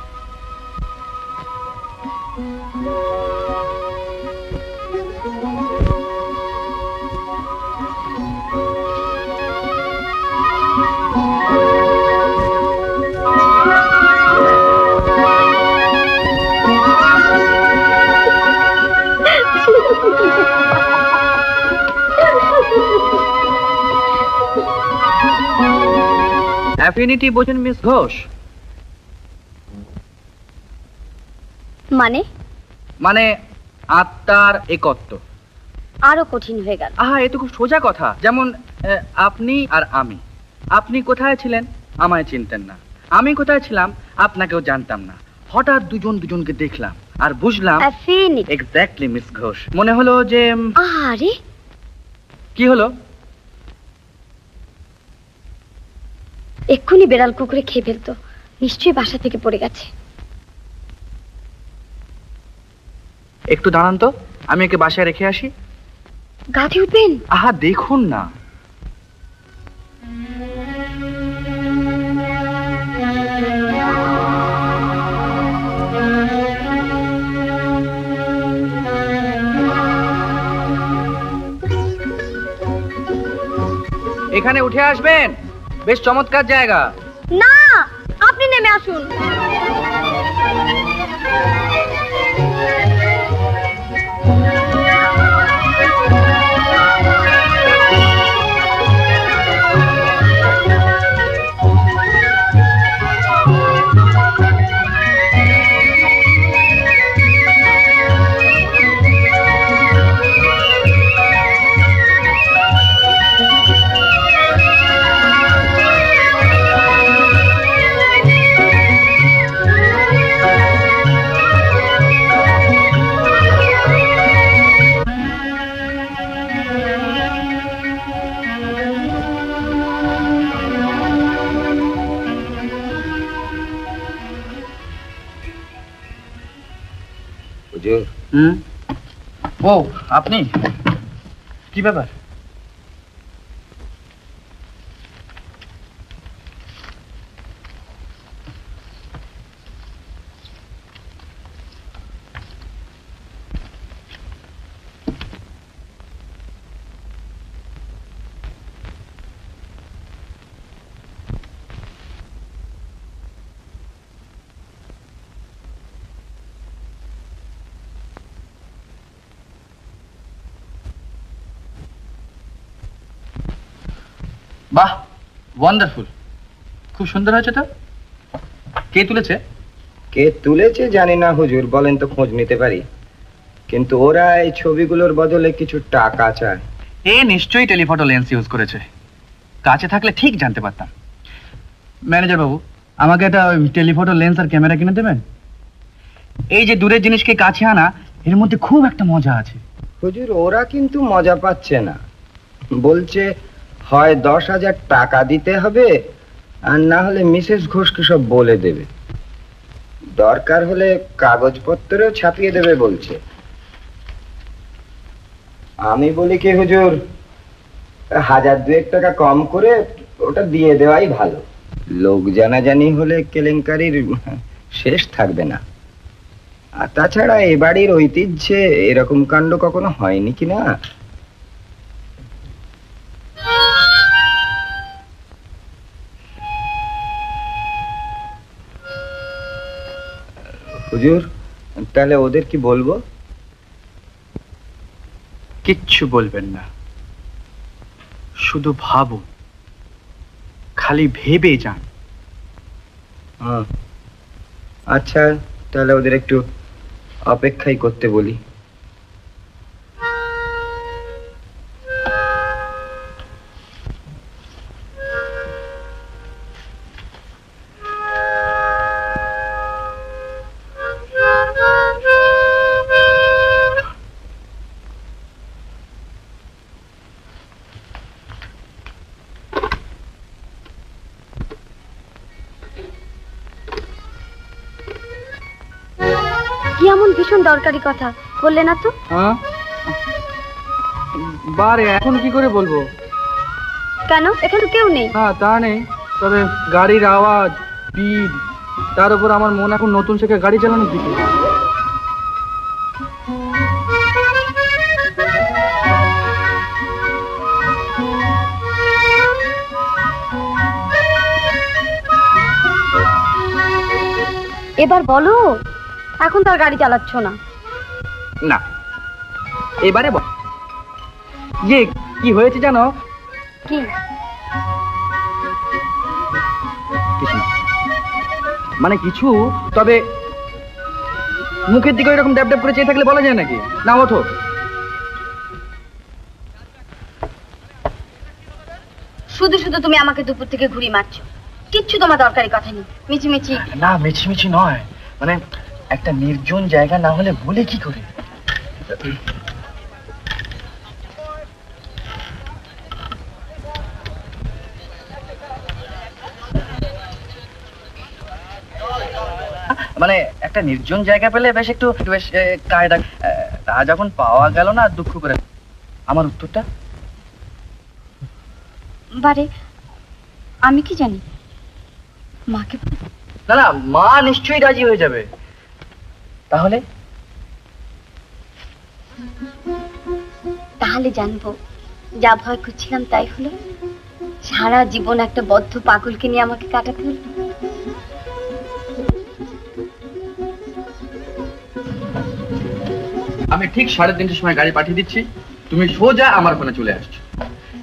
অ্যাফিনিটি বোঝেন মিস ঘোষ? মানে আত্মার একত্ব। আরো কঠিন হয়ে গেল। আহা, এ তো খুব সোজা কথা। যেমন আপনি আর আমি, আপনি কোথায় ছিলেন আমায় চিনতেন না, আমি কোথায় ছিলাম আপনাকেও জানতাম না, হঠাৎ দুজনকে দেখলাম আর বুঝলাম। Exactly miss Ghosh. মনে হলো যে আরে কি হলো? এক্ষুনি বেড়াল কুকুরে খেয়ে ফেলতো, নিশ্চয়ই বাসা থেকে পড়ে গেছে। একটু দাঁড়ান তো, আমি একে বাসায় রেখে আসি। গাধি উঠবেন? আহা দেখুন না। এখানে উঠে আসবেন, বেশ চমৎকার জায়গা। না, আপনি নেমে আসুন। ও আপনি, কি ব্যাপার? বাহ, ওয়ান্ডারফুল, খুব সুন্দর হয়েছে তো। কে তুলেছে? কে তুলেছে জানি না হুজুর, বলেন তো খোঁজ নিতে পারি। কিন্তু ওরা এই ছবিগুলোর বদলে কিছু টাকা চায়। এ নিশ্চয়ই টেলিফটো লেন্স ইউজ করেছে, কাছে থাকলে ঠিক জানতে পারতাম। ম্যানেজার বাবু, আমাকে একটা টেলিফটো লেন্স আর ক্যামেরা কিনে দেবেন? এই যে দূরের জিনিসকে কাছে আনা, এর মধ্যে খুব একটা মজা আছে। হুজুর, ওরা কিন্তু মজা পাচ্ছে না, বলছে হয় 10,000 টাকা দিতে হবে, আর না হলে মিসেস ঘোষকে সব বলে দেবে, দরকার হলে কাগজপত্রেও ছাপিয়ে দেবে বলছে। আমি বলি কি হুজুর, 1,000-2 টাকা কম করে ওটা দিয়ে দেওয়াই ভালো। লোক জানাজানি হলে কেলেঙ্কারির শেষ থাকবে না। আর তাছাড়া এ বাড়ির ঐতিহ্যে এরকম কাণ্ড কখনো হয়নি কিনা। হুজুর, তাহলে ওদের কি বলবো? কিচ্ছু বলবেন না, শুধু ভাবুন, খালি ভেবে যান। আচ্ছা, তাহলে ওদের একটু অপেক্ষাই করতে বলি। কি এমন ভীষণ দরকারি কথা বললে না তো? বারে এখন কি করে বলবো? কেন, এখানে কেউ নেই? না তা নেই, তবে গাড়ির আওয়াজ, স্পিড, তার উপর আমার মন এখন নতুন শেখা গাড়ি চালানোর দিকে। এবার বলো, এখন তো আর গাড়ি চালাচ্ছ না। না, এবারে বল। যে কি হয়েছে জানো? কি? কিছু না, মানে কিছু, তবে মুখের দিকে এরকম ড্যাব ড্যাব করে চেয়ে থাকলে বলা যায় নাকি? না, ওঠো। শুধু শুধু তুমি আমাকে দুপুর থেকে ঘুরি মারছো, কিচ্ছু তোমার দরকারি কথা নেই। মিছিমিছি না, মিছিমিছি নয়, মানে একটা নির্জন জায়গা না হলে বলে কি করে? মানে একটা নির্জন জায়গা পেলে বেশ একটু বেশ কায়দা, তা যখন পাওয়া গেল না, দুঃখ করে। আমার উত্তরটা বারে, আমি কি জানি? মাকে না না, মা নিশ্চয়ই রাজি হয়ে যাবে। তাহলে তাহলে জানবো, যা ভয় করছিলাম তাই হলো। সারা জীবন একটা বদ্ধ পাগলকে নিয়ে আমাকে কাটাতে হলো। আমি ঠিক 3:30টার সময় গাড়ি পাঠিয়ে দিচ্ছি, তুমি সোজা আমার ওখানে চলে আসছো।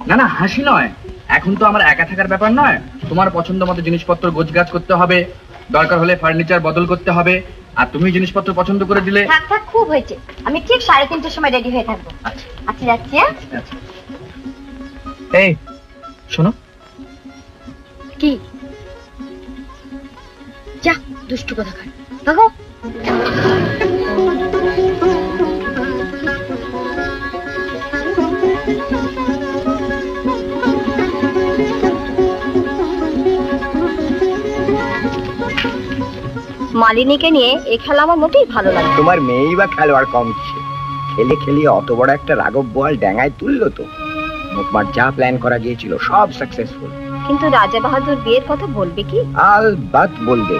না না, হাসি নয়, এখন তো আমার একা থাকার ব্যাপার নয়। তোমার পছন্দ মতো জিনিসপত্র গোছগাছ করতে হবে, দরকার হলে ফার্নিচার বদল করতে হবে। আর তুমি জিনিসপত্র পছন্দ করে দিলে। থাক থাক, খুব হয়েছে, আমি ঠিক 3:30টার সময় রেডি হয়ে থাকবো। আচ্ছা আচ্ছা, যাচ্ছি। আচ্ছা। এই শোনো। কি? যা দুষ্টু কোথাকার, ভাগো। মালিনীকে নিয়ে এ খেলা আমার মোটেই ভালো লাগে না। তোমার মেয়েই বা খেলোয়াড় কম কিসে? খেলে খেলিয়ে অত বড় একটা রাঘব বোয়াল ড্যাঙায় তুললো তো। মোটমাট যা প্ল্যান করা গিয়েছিল সব সাকসেসফুল। কিন্তু রাজা বাহাদুর বিয়ের কথা বলবে কি? আলবাত বলবে।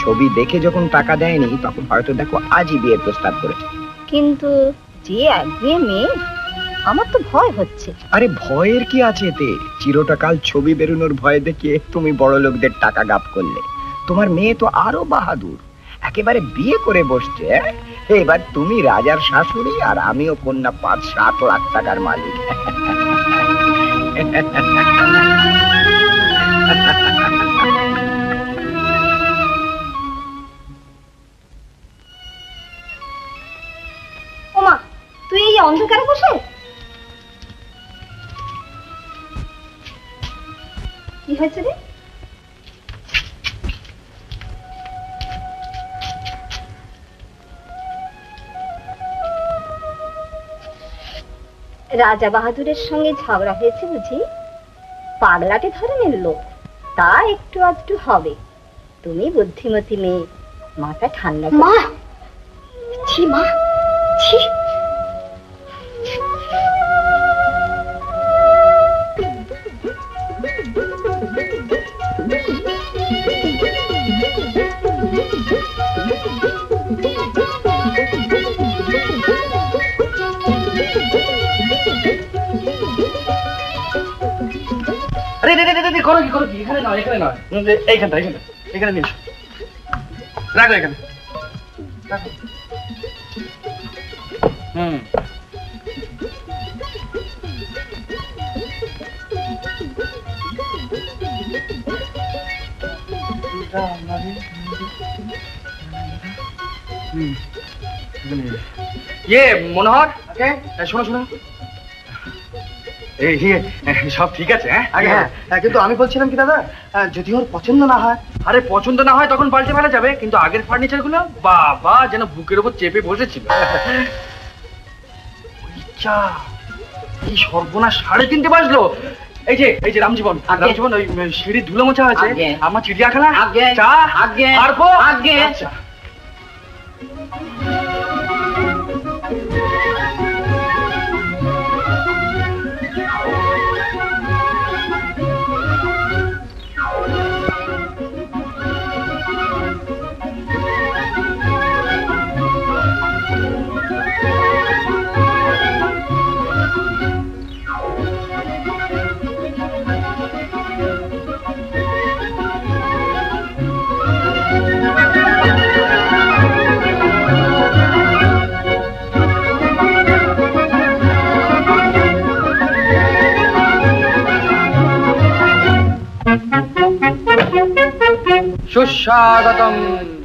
ছবি দেখে যখন টাকা দেয়নি তখন হয়তো দেখো আজই বিয়ের প্রস্তাব করেছে। কিন্তু যে একগুয়ে মেয়ে, আমার তো ভয় হচ্ছে। আরে ভয়ের কি আছে এতে? চিরটাকাল ছবি বেরোনোর ভয় দেখিয়ে তুমি বড় লোকদের টাকা গাপ করলে। তোমার মেয়ে তো আরো বাহাদুর, একেবারে বিয়ে করে বসছে। এবার তুমি রাজার শাশুড়ি আর আমিও কন্যা 5-7 লাখ টাকার মালিক। ওমা, তুই এই অন্ধকারে বসে? কি হয়েছে রে? রাজা বাহাদুরের সঙ্গে ঝগড়া হয়েছে বুঝি? পাগলাটে ধরনের লোক, তা একটু আধটু হবে। তুমি বুদ্ধিমতী মেয়ে, মাথা ঠান্ডা। মা, ছি মা, ছি। আরে করো কি, করো কি? এখানে নয়, এখানে নয়, এইখানটা, এইখানটা, এখানে নিয়ে এসো। রাখো এখানে, রাখো। ইয়ে মনোহর, শোনো শোনো, সব ঠিক আছে? হ্যাঁ, কিন্তু আমি বলছিলাম কি দাদা, যদি ওর পছন্দ না হয়। আরে পছন্দ না হয় তখন পাল্টে ফেলা যাবে, কিন্তু আগের ফার্নিচার গুলো বাবা যেন বুকের উপর চেপে বসেছিল। এই সর্বনাশ, 3:30 বাজলো। এই যে রামজীবন, ওই সিঁড়ি ধুলো মোছা হয়েছে, আমার চিড়িয়াখানা, চা, আচ্ছা। সুস্বাগতম,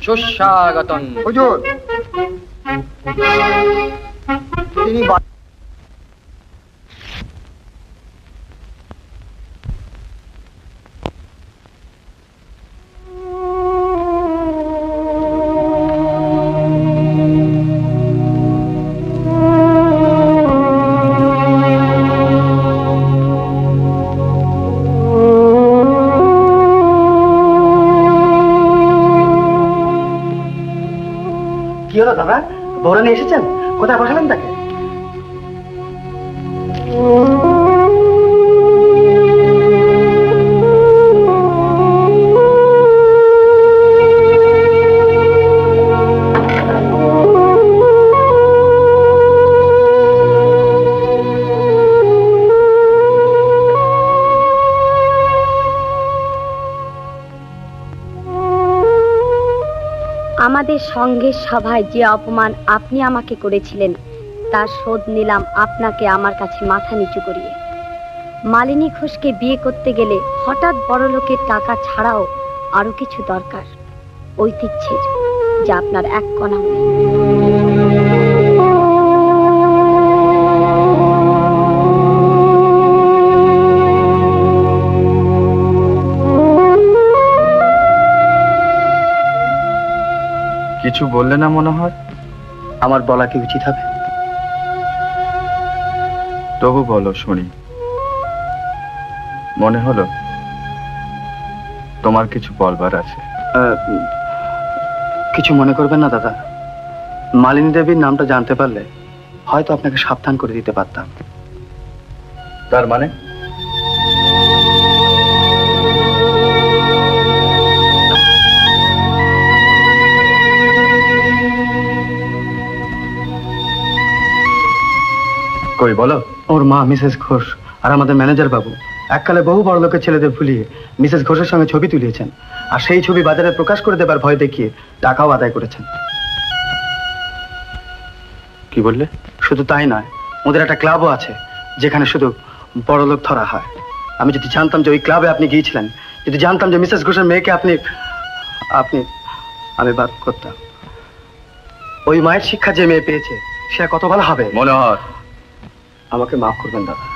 সুস্বাগতম। হুজুর, তিনি কি হলো দাদা, বৌরানী এসেছেন? কোথায় বসালেন তাকে? আমাদের সঙ্গের সভায় যে অপমান আপনি আমাকে করেছিলেন তার শোধ নিলাম আপনাকে আমার কাছে মাথা নিচু করিয়ে। মালিনী ঘোষকে বিয়ে করতে গেলে হঠাৎ বড় লোকের টাকা ছাড়াও আরো কিছু দরকার, ঐতিহ্যের, যা আপনার এক কণাও নেই। কিছু বললে না মনে হয়? আমার বলা কি উচিত হবে? তবু বলো শুনি। মনে হলো তোমার কিছু বলবার আছে। কিছু মনে করবেন না দাদা, মালিনী দেবীর নামটা জানতে পারলে হয়তো আপনাকে সাবধান করে দিতে পারতাম। তার মানে? কই বলো। ওর মা মিসেস ঘোষ আর আমাদের ম্যানেজার বাবু এককালে বহু বড় লোকের ছেলেদের ভুলিয়ে মিসেস ঘোষের সঙ্গে ছবি তুলিয়েছেন, আর সেই ছবি বাজারে প্রকাশ করে দেবার ভয় দেখিয়ে টাকাও আদায় করেছেন। কি বললে? শুধু তাই নয়, ওদের একটা ক্লাবও আছে যেখানে শুধু বড় লোক ধরা হয়। আমি যদি জানতাম যে ওই ক্লাবে আপনি গিয়েছিলেন, যদি জানতাম যে মিসেস ঘোষের মেয়েকে আপনি আমি বাদ করতাম। ওই মায়ের শিক্ষা যে মেয়ে পেয়েছে সে কত ভালো হবে। মনে হয়। আমাকে মাফ করবেন দাদা।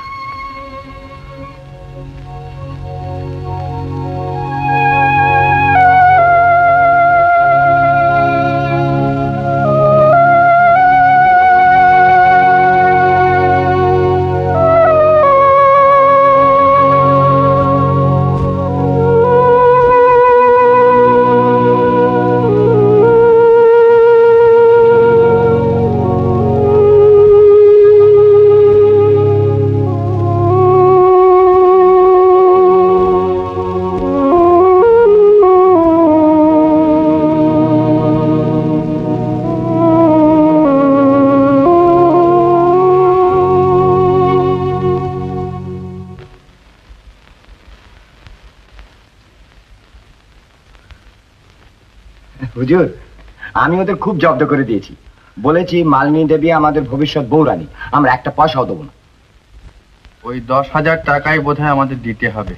হুজুর, আমি ওদের খুব জব্দ করে দিয়েছি। বলেছি মালিনী দেবী আমাদের ভবিষ্যৎ বউরানী, আমরা একটা পয়সাও দেবো না। ওই 10,000 টাকাই বোধহয় আমাদের দিতে হবে।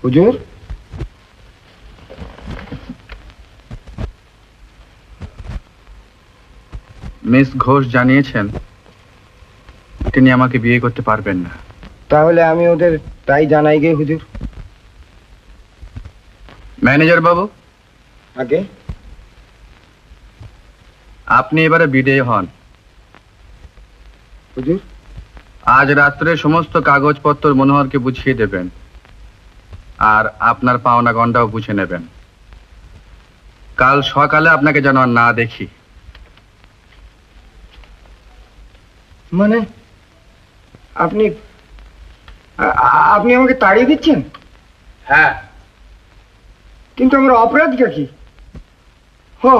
হুজুর, মিস ঘোষ জানিয়েছেন তিনি আমাকে বিয়ে করতে পারবেন না। তাহলে আমি ওদের তাই জানাই গে হুজুর। ম্যানেজার বাবু, আগে আপনি এবারে বিদেয় হন। হুজুর, আজ রাত্রে সমস্ত কাগজপত্র মনোহরকে বুঝিয়ে দেবেন, আর আপনার পাওনা গন্ডাও বুঝে নেবেন। কাল সকালে আপনাকে যেন আর না দেখি। মানে আপনি আপনি আমাকে তাড়িয়ে দিচ্ছেন? হ্যাঁ। কিন্তু আমার অপরাধটা কি? ও,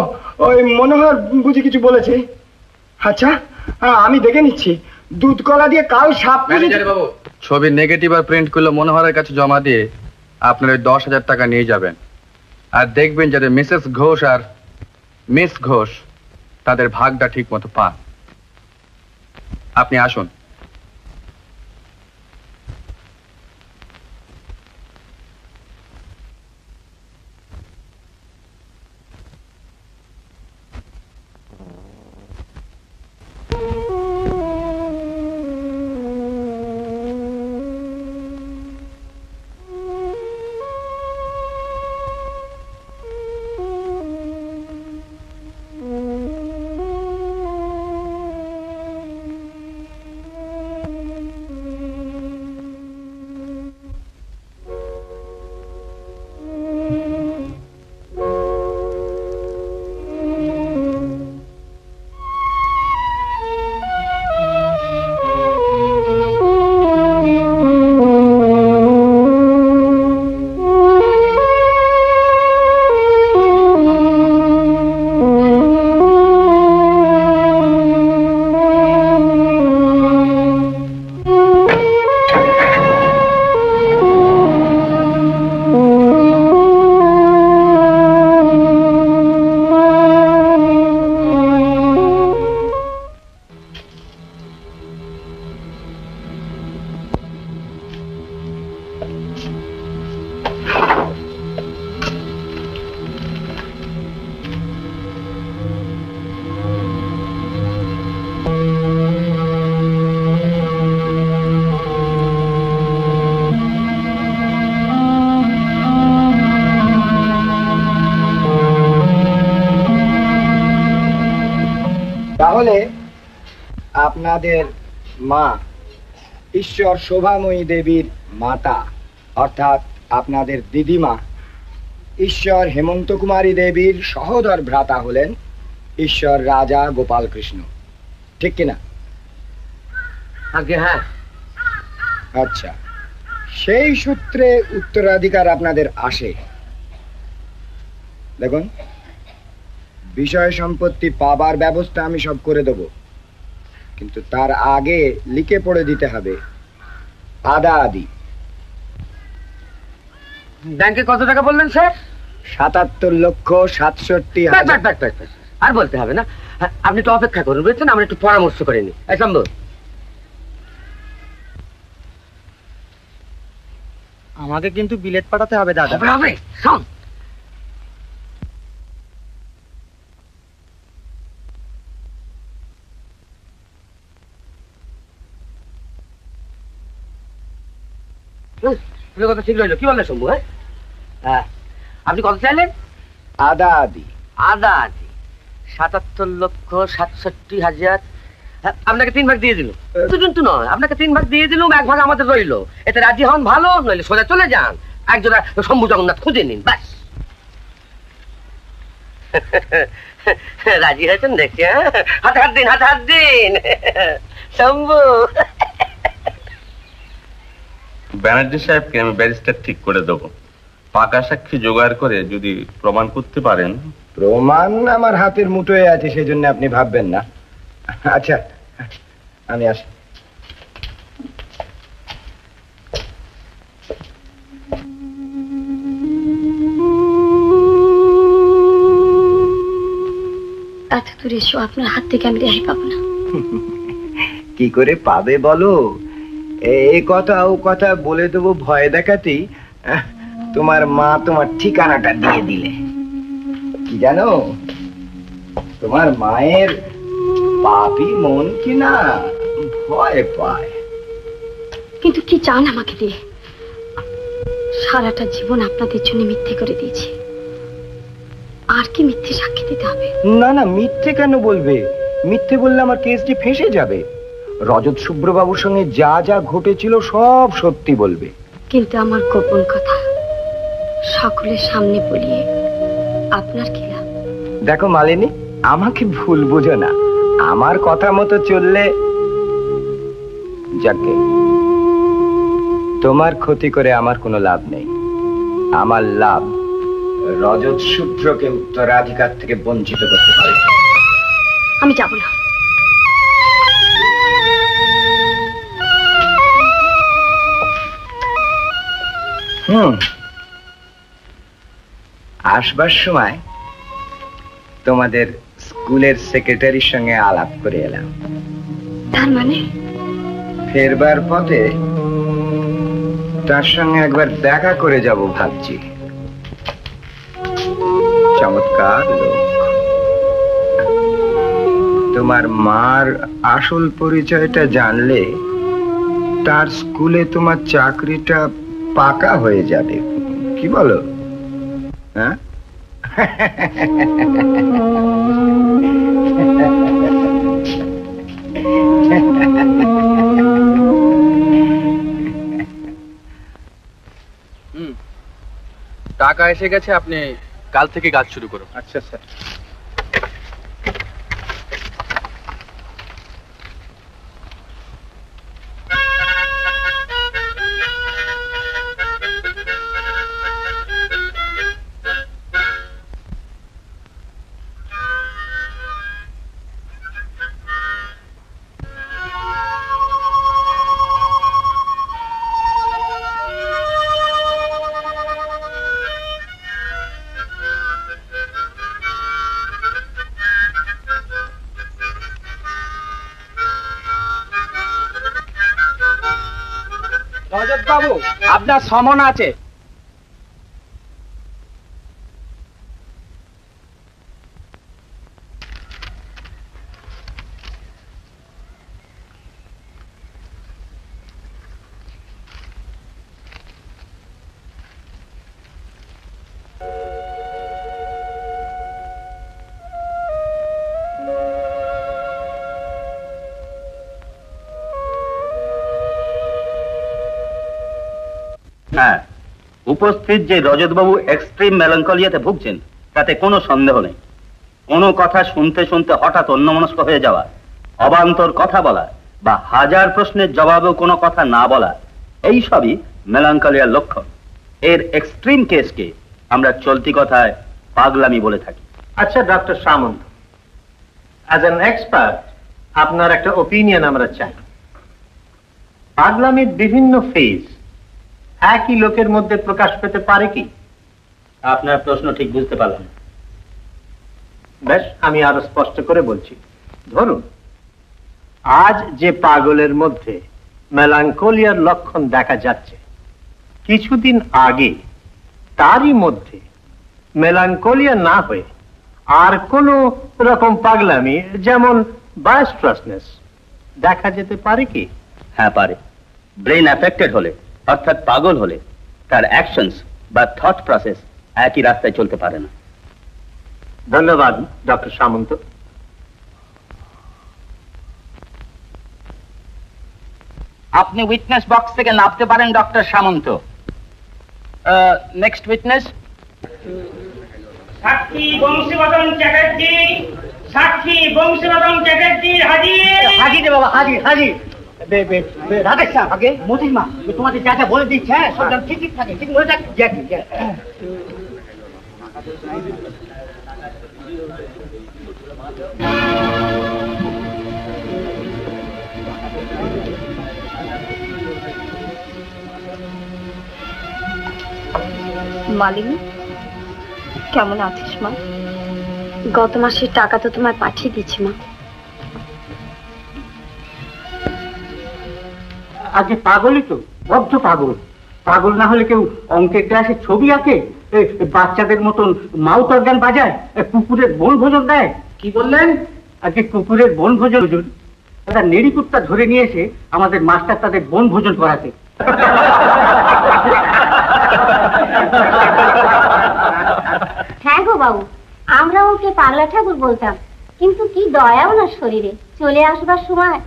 ওই মনোহর বুঝি কিছু বলেছে? আচ্ছা, আমি দেখে নিচ্ছি। দুধ কলা দিয়ে কাল সাপ। ম্যানেজার বাবু, ছবির নেগেটিভ আর প্রিন্ট গুলো মনোহরের কাছে জমা দিয়ে আপনার ওই 10,000 টাকা নিয়ে যাবেন, আর দেখবেন যাতে মিসেস ঘোষ আর মিস ঘোষ তাদের ভাগটা ঠিক মতো পান। আপনি আসুন। আপনাদের মা ঈশ্বর শোভাময়ী দেবীর মাতা অর্থাৎ আপনাদের দিদিমা ঈশ্বর হেমন্ত কুমারী দেবীর সহোদর ভ্রাতা হলেন ঈশ্বর রাজা গোপাল কৃষ্ণ, ঠিক কিনা? আগে হ্যাঁ। আচ্ছা, সেই সূত্রে উত্তরাধিকার আপনাদের আসে। দেখুন, বিষয় সম্পত্তি পাবার ব্যবস্থা আমি সব করে দেব, কিন্তু তার আগে লিখে পড়ে দিতে হবে আদা আদি। ব্যাংকে কত টাকা বললেন স্যার? ৭৭,৬৭,০০০। আর বলতে হবে না, আপনি একটু অপেক্ষা করুন, বুঝছেন? আমরা একটু পরামর্শ করে নিই। সম্ভব আমাকে কিন্তু বিলেত পাঠাতে হবে দাদা। হবে শোন, কথা ঠিক রইল। কি বললেন শম্ভু? হ্যাঁ, আপনি কত চাইলেন? আদা আদি। আদা আদি ৭৭,৬৭,০০০। আপনাকে 3 ভাগ দিয়ে দিল। কিন্তু নয়, আপনাকে 3 ভাগ দিয়ে দিলুম, 1 ভাগ আমাদের রইল। এতে রাজি হন ভালো, নইলে সোজা চলে যান, একজোড়া শম্ভু জগন্নাথ খুঁজে নিন, ব্যাস। রাজি হয়েছেন দেখছি। হাতে হাত দিন, হাতে হাত দিন শম্ভু। ব্যানার্জি সাহেবকে আমি ব্যারিস্টার ঠিক করে দেবো। পাকা সাক্ষী জোগাড় করে যদি প্রমাণ করতে পারেন। প্রমাণ আমার হাতের মুঠোয় আছে, সেই জন্য আপনি ভাববেন না। আচ্ছা, আমি আসি। এত দূরে এসো, আপনার হাত থেকে আমি রেহাই পাবো না। কি করে পাবে বলো? এই কথা ও কথা বলে দেবো ভয় দেখাতেই তোমার মা তোমার ঠিকানাটা দিয়ে দিলে। কি জানো, তোমার মায়ের পাপী মন কি না ভয় পায়। কিন্তু কি চান আমাকে দিয়ে? সারাটা জীবন আপনাদের জন্য মিথ্যে করে দিয়েছি, আর কি মিথ্যে সাক্ষী দিতে হবে? না না, মিথ্যে কেন বলবে? মিথ্যে বললে আমার কেসটি ফেঁসে যাবে। রজত শুভ্রবাবুর সঙ্গে যা যা ঘটেছিল সব সত্যি বলবে। কিন্তু আমার গোপন কথা সকলের সামনে বলিয়ে আপনার কি লাভ? দেখো মালিনী, আমাকে ভুল বুঝো না। আমার কথা মতো চললে যাকে তোমার ক্ষতি করে আমার কোনো লাভ নেই। আমার লাভ রজত শুভ্রকে উত্তরাধিকার থেকে বঞ্চিত করতে পারে। আমি যাব না। আসবার সময় তোমাদের স্কুলের সেক্রেটারির সঙ্গে আলাপ করে এলাম। তার মানে ফেরবার পথে তার সঙ্গে একবার দেখা করে যাব ভাবছি। চমৎকার লোক। তোমার মার আসল পরিচয়টা জানলে তার স্কুলে তোমার চাকরিটা পাকা হয়ে যাবে। কি বলো? হ্যাঁ, টাকা এসে গেছে, আপনি কাল থেকে কাজ শুরু করুন। আচ্ছা স্যার। রজত বাবু, আপনার সমন আছে। হ্যাঁ, উপস্থিত যে রজতবাবু এক্সট্রিম মেলাঙ্কলিয়াতে ভুগছেন তাতে কোনো সন্দেহ নেই। কোনো কথা শুনতে শুনতে হঠাৎ অন্যমনস্ক হয়ে যাওয়া, অবান্তর কথা বলা বা হাজার প্রশ্নের জবাবেও কোনো কথা না বলা, এই সবই মেলাঙ্কলিয়ার লক্ষণ। এর এক্সট্রিম কেসকে আমরা চলতি কথায় পাগলামি বলে থাকি। আচ্ছা doctor Samanta, as an expert আপনার একটা ওপিনিয়ন আমরা চাই। পাগলামির বিভিন্ন ফেজ একই লোকের মধ্যে প্রকাশ পেতে পারে কি? আপনার প্রশ্ন ঠিক বুঝতে পারলাম। বেশ, আমি আরো স্পষ্ট করে বলছি। ধরুন, আজ যে পাগলের মধ্যে মেলাঙ্কোলিয়ার লক্ষণ দেখা যাচ্ছে, কিছুদিন আগে তারই মধ্যে মেলাঙ্কোলিয়া না হয়ে আর কোন রকম পাগলামি, যেমন বায়োস্ট্রাসনেস, দেখা যেতে পারে কি? হ্যাঁ পারে। ব্রেন অ্যাফেক্টেড হলে, অর্থাৎ পাগল হলে, তার অ্যাকশনস বা থট প্রসেস একই রাস্তায় চলতে পারে না। ধন্যবাদ ডক্টর সামন্ত। আপনি উইটনেস বক্স থেকে নামতে পারেন ডক্টর সামন্ত। Next witness. সাক্ষী বংশীবদন চ্যাটার্জি, সাক্ষী বংশীবদন চ্যাটার্জি হাজির। হাজির রে বাবা, হাজির হাজির। রাধেশ সাহেব, আগে মতির মা তোমাদের যা যা বলে দিচ্ছে, হ্যাঁ সব ঠিক ঠিক থাকে, ঠিক মনে থাক। মালিনী, কেমন আছিস মা? গত মাসের টাকা তো তোমায় পাঠিয়ে দিচ্ছি মা। আগে পাগলই তো, বদ্ধ পাগল। পাগল না হলে কেউ অঙ্কের ক্লাসে ছবি আঁকে, বাচ্চাদের মতন মাউথ অর্গান বাজায়, কুকুরের বন ভোজন দেয়। কি বললেন? আজকে কুকুরের বন ভোজন। একটা নেড়ি কুত্তা ধরে নিয়ে এসে আমাদের মাস্টার তাদের বন ভোজন করাতে। হ্যাঁ গো বাবু, আমরা ওকে পাগলা ঠাকুর বলতাম, কিন্তু কি দয়াও না শরীরে, চলে আসবার সময়।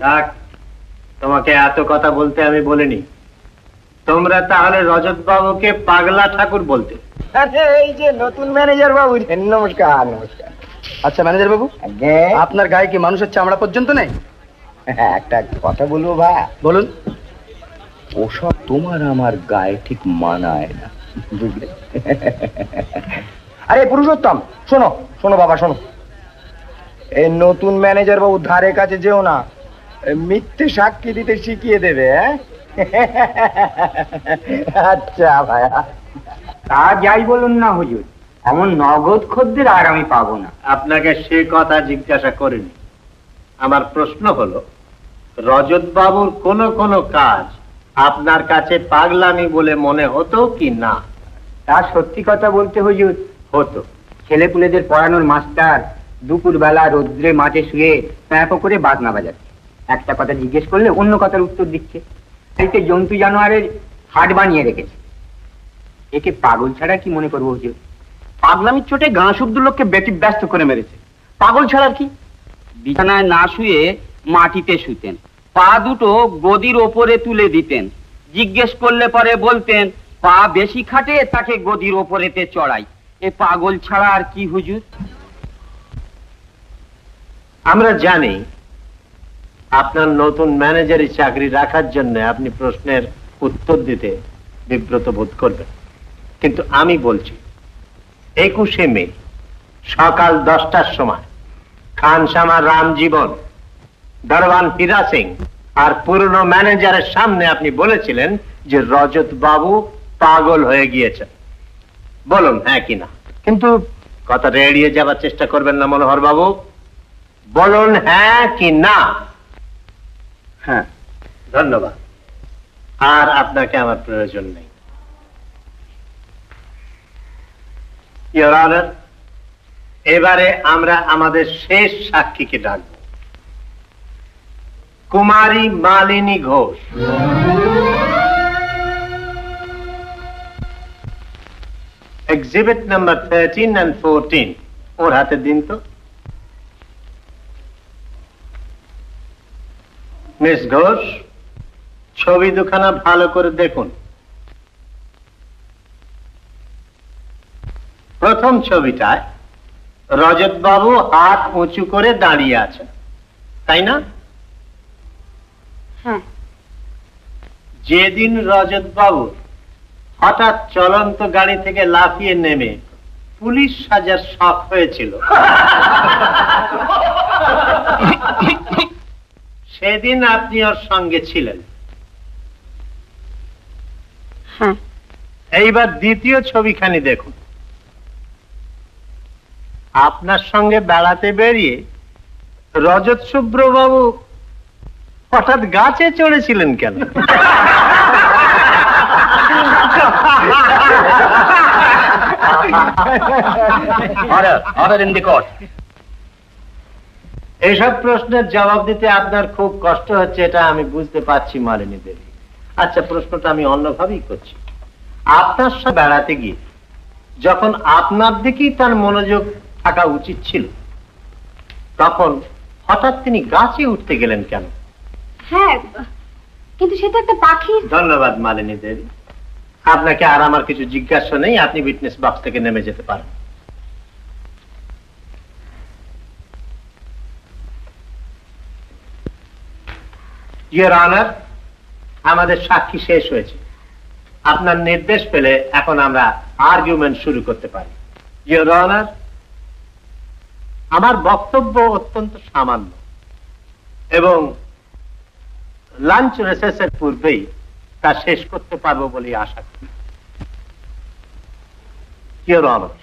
তোমাকে এত কথা বলতে আমি বলিনি। তোমরা তাহলে রজত বাবুকে পাগলা ঠাকুর বলতে? এই যে নতুন ম্যানেজার বাবু। নমস্কার। নমস্কার। আচ্ছা ম্যানেজার বাবু, আপনার গায়ে কি মানুষের চামড়া পর্যন্ত নেই? একটা কথা বলবো ভাই? বলুন। ওসব তোমার আমার গায়ে ঠিক মানায় না, বুঝলে? আরে পুরুষোত্তম, শোনো শোনো বাবা, শোনো। এই নতুন ম্যানেজার বাবু ধারে কাছে যেও না, মিথ্যে সাক্ষী দিতে শিখিয়ে দেবে। আচ্ছা ভাই। তা যাই বলুন না হুজুর, এমন নগদ খদ্দের আর আমি পাবো না। আপনাকে সে কথা জিজ্ঞাসা করিনি। আমার প্রশ্ন হলো, রজত বাবুর কোন কোন কাজ আপনার কাছে পাগলামি বলে মনে হতো কি না? তা সত্যি কথা বলতে হুজুর, হতো। ছেলেপুলেদের পড়ানোর মাস্টার দুপুর বেলা রোদ্রে মাঠে শুয়ে প্যাঁপো করে বাজনা বাজাচ্ছে। একটা কথা জিজ্ঞেস করলে অন্য কথার উত্তর দিচ্ছে। এতে জন্তু জানোয়ারের হাট বানিয়ে রেখেছে। একে পাগল ছাড়া কি মনে করবো হুজুর? পাগলামির চোটে গাঁ শুদ্ধ লোককে ব্যস্ত করে মেরেছে। পাগল ছাড়া কি? বিছানায় না শুয়ে মাটিতে শুতেন, পা দুটো গদির ওপরে তুলে দিতেন, জিজ্ঞেস করলে পরে বলতেন পা বেশি খাটে, তাকে গদির ওপরেতে চড়াই। এ পাগল ছাড়া আর কি হুজুর? আমরা জানি আপনার নতুন ম্যানেজারি চাকরি রাখার জন্য আপনি প্রশ্নের উত্তর দিতে বিব্রত বোধ করবেন, কিন্তু আমি বলছি 21শে মে সকাল 10টার সময় খানসামা রামজীবন, দরবান হীরা সিং আর পুরনো ম্যানেজারের সামনে আপনি বলেছিলেন যে রজত বাবু পাগল হয়ে গিয়েছেন। বলুন হ্যাঁ কিনা? কিন্তু কথাটা এড়িয়ে যাবার চেষ্টা করবেন না মনোহর বাবু। বলুন হ্যাঁ কি না? হ্যাঁ। ধন্যবাদ। আর আপনাকে আমার প্রয়োজন নেই। ইওর অনার, এবারে আমরা আমাদের শেষ সাক্ষীকে ডাকব, Kumari Malini Ghosh. Exhibit number 13 and 14 ওর হাতে দিন তো। মিস ঘোষ, ছবি দুখানা ভালো করে দেখুন। প্রথম ছবিটায় রজত বাবু হাত উঁচু করে দাঁড়িয়ে আছেন, তাই না? হ্যাঁ। যেদিন রজত বাবু হঠাৎ চলন্ত গাড়ি থেকে লাফিয়ে নেমে পুলিশ সাজার শখ হয়েছিল, সেদিন আপনি ওর সঙ্গে ছিলেন। হ্যাঁ। এইবার দ্বিতীয় ছবিখানি দেখুন। আপনার সঙ্গে বেড়াতে বেরিয়ে রজত শুভ্র বাবু হঠাৎ গাছে চড়েছিলেন কেন? এইসব প্রশ্নের জবাব দিতে আপনার খুব কষ্ট হচ্ছে, এটা আমি বুঝতে পারছি মালিনী দেবী। আচ্ছা, প্রশ্নটা আমি অন্যভাবেই করছি। আপনার সাথে বেড়াতে গিয়ে যখন আপনার দিকেই তার মনোযোগ থাকা উচিত ছিল, তখন হঠাৎ তিনি গাছে উঠতে গেলেন কেন? হ্যাঁ, কিন্তু সে তো একটা পাখি। ধন্যবাদ মালিনী দেবী। আপনাকে আর আমার কিছু জিজ্ঞাসা নেই, আপনি উইটনেস বক্স থেকে নেমে যেতে পারেন। ইওর অনার, আমাদের সাক্ষী শেষ হয়েছে। আপনার নির্দেশ পেলে এখন আমরা আর্গুমেন্ট শুরু করতে পারি। ইওর অনার, আমার বক্তব্য অত্যন্ত সামান্য এবং লাঞ্চ রেসেসের পূর্বেই তা শেষ করতে পারবো বলে আশা করি। ইওর অনার,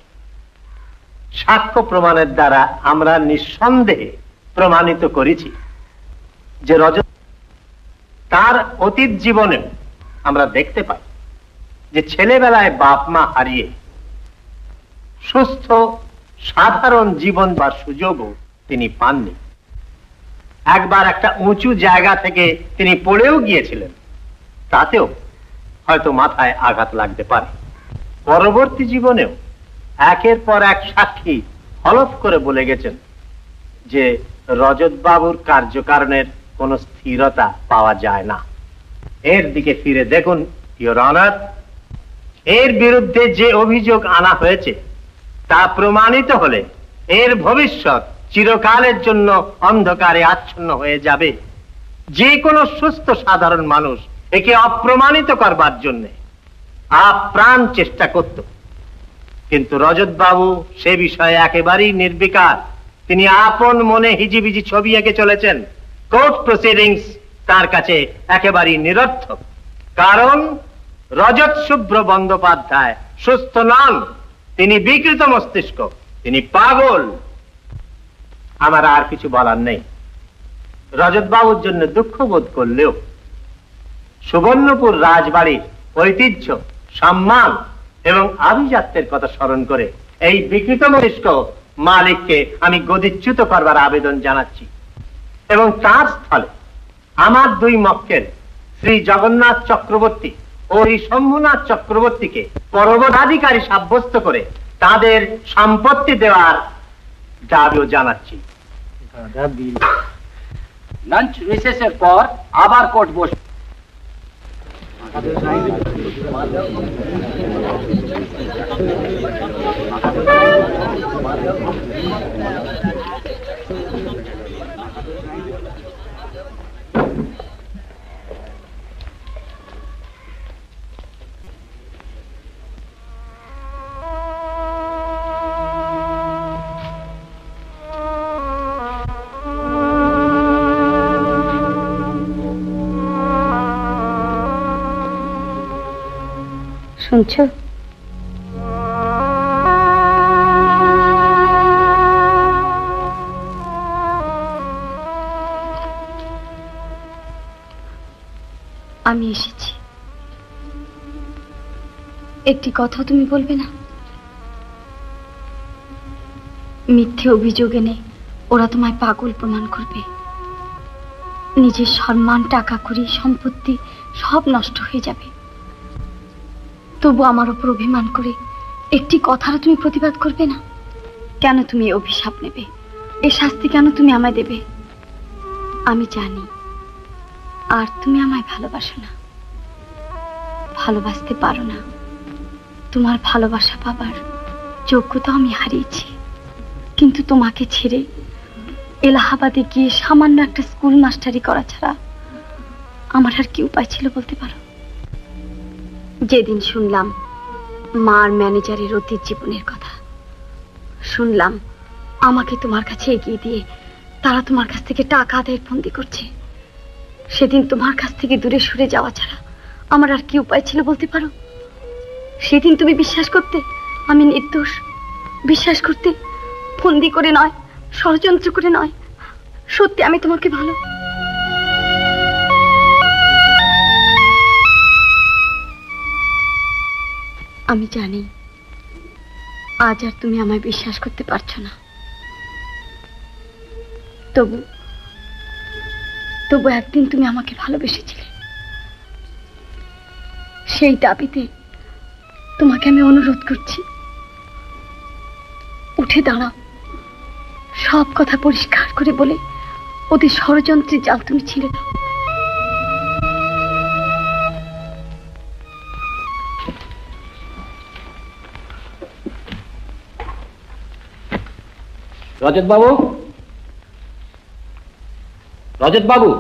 সাক্ষ্য প্রমাণের দ্বারা আমরা নিঃসন্দেহে প্রমাণিত করেছি যে রজত তার অতীত জীবনে আমরা দেখতে পাই যে ছেলেবেলায় বাপ মা হারিয়ে সুস্থ সাধারণ জীবন বা সুযোগও তিনি পাননি। একবার একটা উঁচু জায়গা থেকে তিনি পড়েও গিয়েছিলেন, তাতেও হয়তো মাথায় আঘাত লাগতে পারে। পরবর্তী জীবনেও একের পর এক সাক্ষী হলফ করে বলে গেছেন যে রজত বাবুর কার্যকারণের কোনো স্থিরতা পাওয়া যায় না। এর দিকে ফিরে দেখুন ইওর অনার, এর বিরুদ্ধে যে অভিযোগ আনা হয়েছে তা প্রমাণিত হলে এর ভবিষ্যৎ চিরকালের জন্য অন্ধকারে আচ্ছন্ন হয়ে যাবে। যে কোনো সুস্থ সাধারণ মানুষ একে অপ্রমাণিত করবার জন্য আপ্রাণ চেষ্টা করত, কিন্তু রজত বাবু সে বিষয়ে একেবারেই নির্বিকার। তিনি আপন মনে হিজিবিজি ছবি এঁকে চলেছেন। কোর্ট প্রসিডিংস তার কাছে একেবারেই নিরর্থক, কারণ রজত শুভ্র বন্দ্যোপাধ্যায় সুস্থ নন, তিনি বিকৃত মস্তিষ্ক, তিনি পাগল। আমার আর কিছু বলার নেই। রজত বাবুর জন্য দুঃখ বোধ করলেও সুবর্ণপুর রাজবাড়ির ঐতিহ্য, সম্মান এবং আভিজাত্যের কথা স্মরণ করে এই বিকৃত মস্তিষ্ক মালিককে আমি গদিচ্যুত করবার আবেদন জানাচ্ছি এবং তার স্থলে আমার দুই মক্কেল শ্রী জগন্নাথ চক্রবর্তী ও শ্রী শম্ভুনাথ চক্রবর্তীকে পরবর্তীকারী সাব্যস্ত করে তাদের সম্পত্তি দেওয়ার দাবিও জানাচ্ছি। লাঞ্চ রিসেসের পর আবার কোর্ট বসবে। শুনছো? আমি এসেছি, একটি কথা তুমি বলবে না? মিথ্যে অভিযোগ এনে ওরা তোমায় পাগল প্রমাণ করবে। নিজের সম্মান, টাকা কড়ি, সম্পত্তি সব নষ্ট হয়ে যাবে। তবু আমার উপর অভিমান করে একটি কথারও তুমি প্রতিবাদ করবে না? কেন তুমি এই অভিশাপ নেবে? এই শাস্তি কেন তুমি আমায় দেবে? আমি জানি আর তুমি আমায় ভালোবাসো না, ভালোবাসতে পারো না। তোমার ভালোবাসা পাবার যোগ্যতা আমি হারিয়েছি, কিন্তু তোমাকে ছেড়ে এলাহাবাদে গিয়ে সামান্য একটা স্কুল মাস্টারি করা ছাড়া আমার আর কি উপায় ছিল বলতে পারো? যেদিন শুনলাম মার ম্যানেজারের অতীত জীবনের কথা, শুনলাম আমাকে তোমার কাছে এগিয়ে দিয়ে তারা তোমার কাছ থেকে টাকা আদায়ের ফন্দি করছে, সেদিন তোমার কাছ থেকে দূরে সরে যাওয়া ছাড়া আমার আর কি উপায় ছিল বলতে পারো? সেদিন তুমি বিশ্বাস করতে আমি নির্দোষ, বিশ্বাস করতে ফন্দি করে নয়, ষড়যন্ত্র করে নয়, সত্যি আমি তোমাকে ভালো। আমি জানি আজ আর তুমি আমায় বিশ্বাস করতে পারছো না, তবু তবু একদিন তুমি আমাকে ভালোবেসেছিলে। সেই দাবিতে তোমাকে আমি অনুরোধ করছি, উঠে দাঁড়াও, সব কথা পরিষ্কার করে বলে ওদের ষড়যন্ত্রের জাল তুমি ছিঁড়ে দাও। রজত বাবু, রজত বাবু,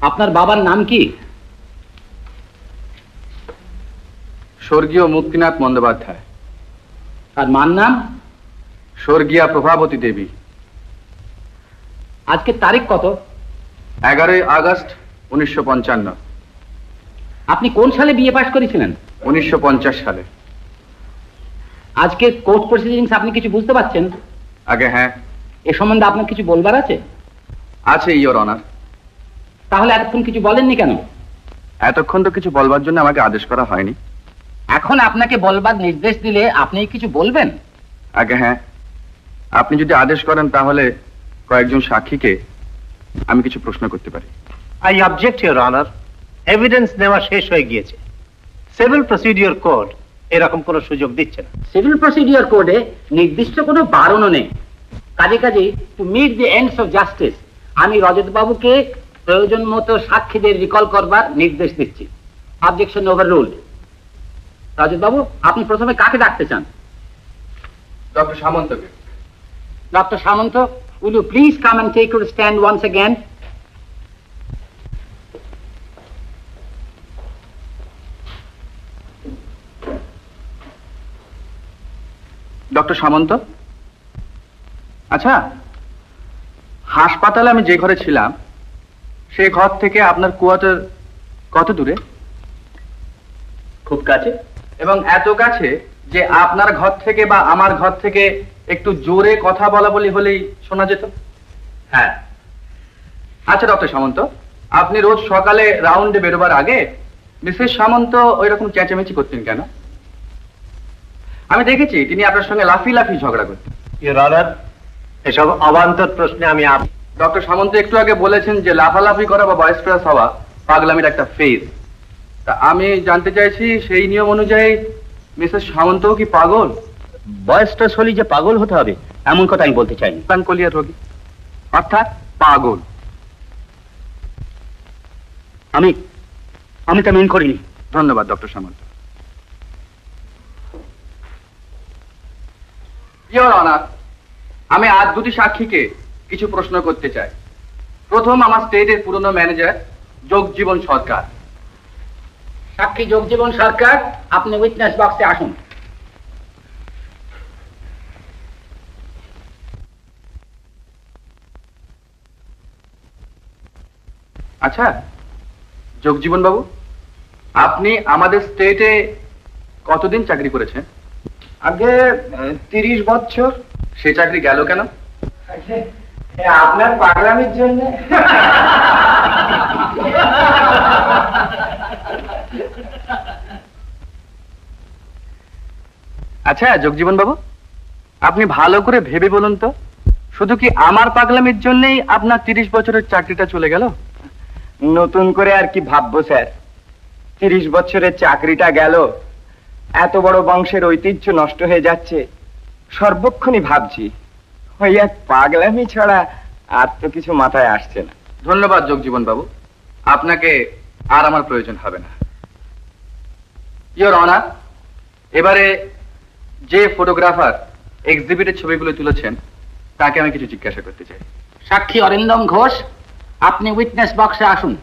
আপনার বাবার নাম কি? স্বর্গীয় মুক্তিনাথ বন্দ্যোপাধ্যায়। আর মার নাম? স্বর্গীয়া প্রভাবতী দেবী। আজকের তারিখ কত? 11 আগস্ট 1955। আপনি কোন সালে বিএ পাস করেছিলেন? 1950 সালে। আজকের কোর্ট প্রসিডিংস আপনি কিছু বুঝতে পারছেন? আগে হ্যাঁ। এ সম্বন্ধে আপনার কিছু বলবার আছে? আছে ইওর অনার। তাহলে এতক্ষণ কিছু বলেননি কেন? এতক্ষণ তো কিছু বলবার জন্য আমাকে আদেশ করা হয়নি। এখন আপনাকে বলবার নির্দেশ দিলে আপনি কিছু বলবেন? আগে হ্যাঁ, আপনি যদি আদেশ করেন তাহলে কয়েকজন সাক্ষীকে আমি কিছু প্রশ্ন করতে পারি। I object your honour, evidence নেওয়া শেষ হয়ে গিয়েছে। সিভিল প্রসিডিওর কোড এরকম কোনো সুযোগ দিচ্ছে না। সিভিল প্রসিডিওর কোডে নির্দিষ্ট কোনো বারণও নেই। কাজে to meet the ends of justice আমি রজত বাবুকে প্রয়োজন মতো সাক্ষীদের রিকল করবার নির্দেশ দিচ্ছি। Objection overruled. রজত বাবু, আপনি প্রথমে কাকে ডাকতে চান? ডক্টর সামন্তকে। Doctor Samanta, will you please come and take your stand once again? Doctor Samanta, আচ্ছা, হাসপাতালে আমি যে ঘরে ছিলাম সেই ঘর থেকে আপনার কোয়ার্টার কত দূরে? খুব কাছে। এবং এত কাছে যে আপনার ঘর থেকে বা আমার ঘর থেকে একটু জোরে কথা বলা বলি হলেই শোনা যেত? হ্যাঁ। আচ্ছা ডক্টর সামন্ত, আপনি রোজ সকালে রাউন্ডে বেরোবার আগে মিসেস সামন্ত ওই রকম চেঁচামেচি করতেন কেন? আমি দেখেছি তিনি আপনার সঙ্গে লাফি লাফি ঝগড়া করতেন। ইওর অনার, এসব অবান্তর প্রশ্নে আমি ডক্টর সামন্ত একটু আগে বলেছেন যে লাফালাফি করা বা বয়স্ট্রাস হওয়া পাগলামির একটা ফেজ। তা আমি জানতে চাইছি সেই নিয়ম অনুযায়ী মিসেস সামন্তও কি পাগল? বয়স্ট্রাস হলে যে পাগল হতে হবে এমন কথা আমি বলতে চাইনি। মেলানকোলিয়া রোগী, অর্থাৎ পাগল। আমি তা মেন করিনি। ধন্যবাদ ডক্টর সামন্ত। ইওর অনার, আমি আজ দুটি সাক্ষীকে কিছু প্রশ্ন করতে চাই। প্রথম আমার স্টেটের পুরনো ম্যানেজার যোগজীবন সরকার। সাক্ষী যোগজীবন সরকার, আপনি উইটনেস বক্সে আসুন। আচ্ছা যোগজীবন বাবু, আপনি আমাদের স্টেটে কতদিন চাকরি করেছেন? আগে 30 বছর। সে চাকরি গেল কেন? আপনার পাগলামির জন্য। আচ্ছা যোগজীবন বাবু, আপনি ভালো করে ভেবে বলুন তো, শুধু কি আমার পাগলামির জন্যই আপনার 30 বছরের চাকরিটা চলে গেল? নতুন করে আর কি ভাববো স্যার, 30 বছরের চাকরিটা গেল, এত বড় বংশের ঐতিহ্য নষ্ট হয়ে যাচ্ছে, সর্বক্ষণই ভাবছি ওই এক পাগলামি ছাড়া আর তো কিছু মাথায় আসছে না। ধন্যবাদ যোগজীবন বাবু, আপনাকে আর আমার প্রয়োজন হবে না। ইওর অনার, এবারে যে ফটোগ্রাফার এক্সিবিটের ছবিগুলো তুলেছেন তাকে আমি কিছু জিজ্ঞাসা করতে চাই। সাক্ষী অরিন্দম ঘোষ, আপনি উইটনেস বক্সে আসুন।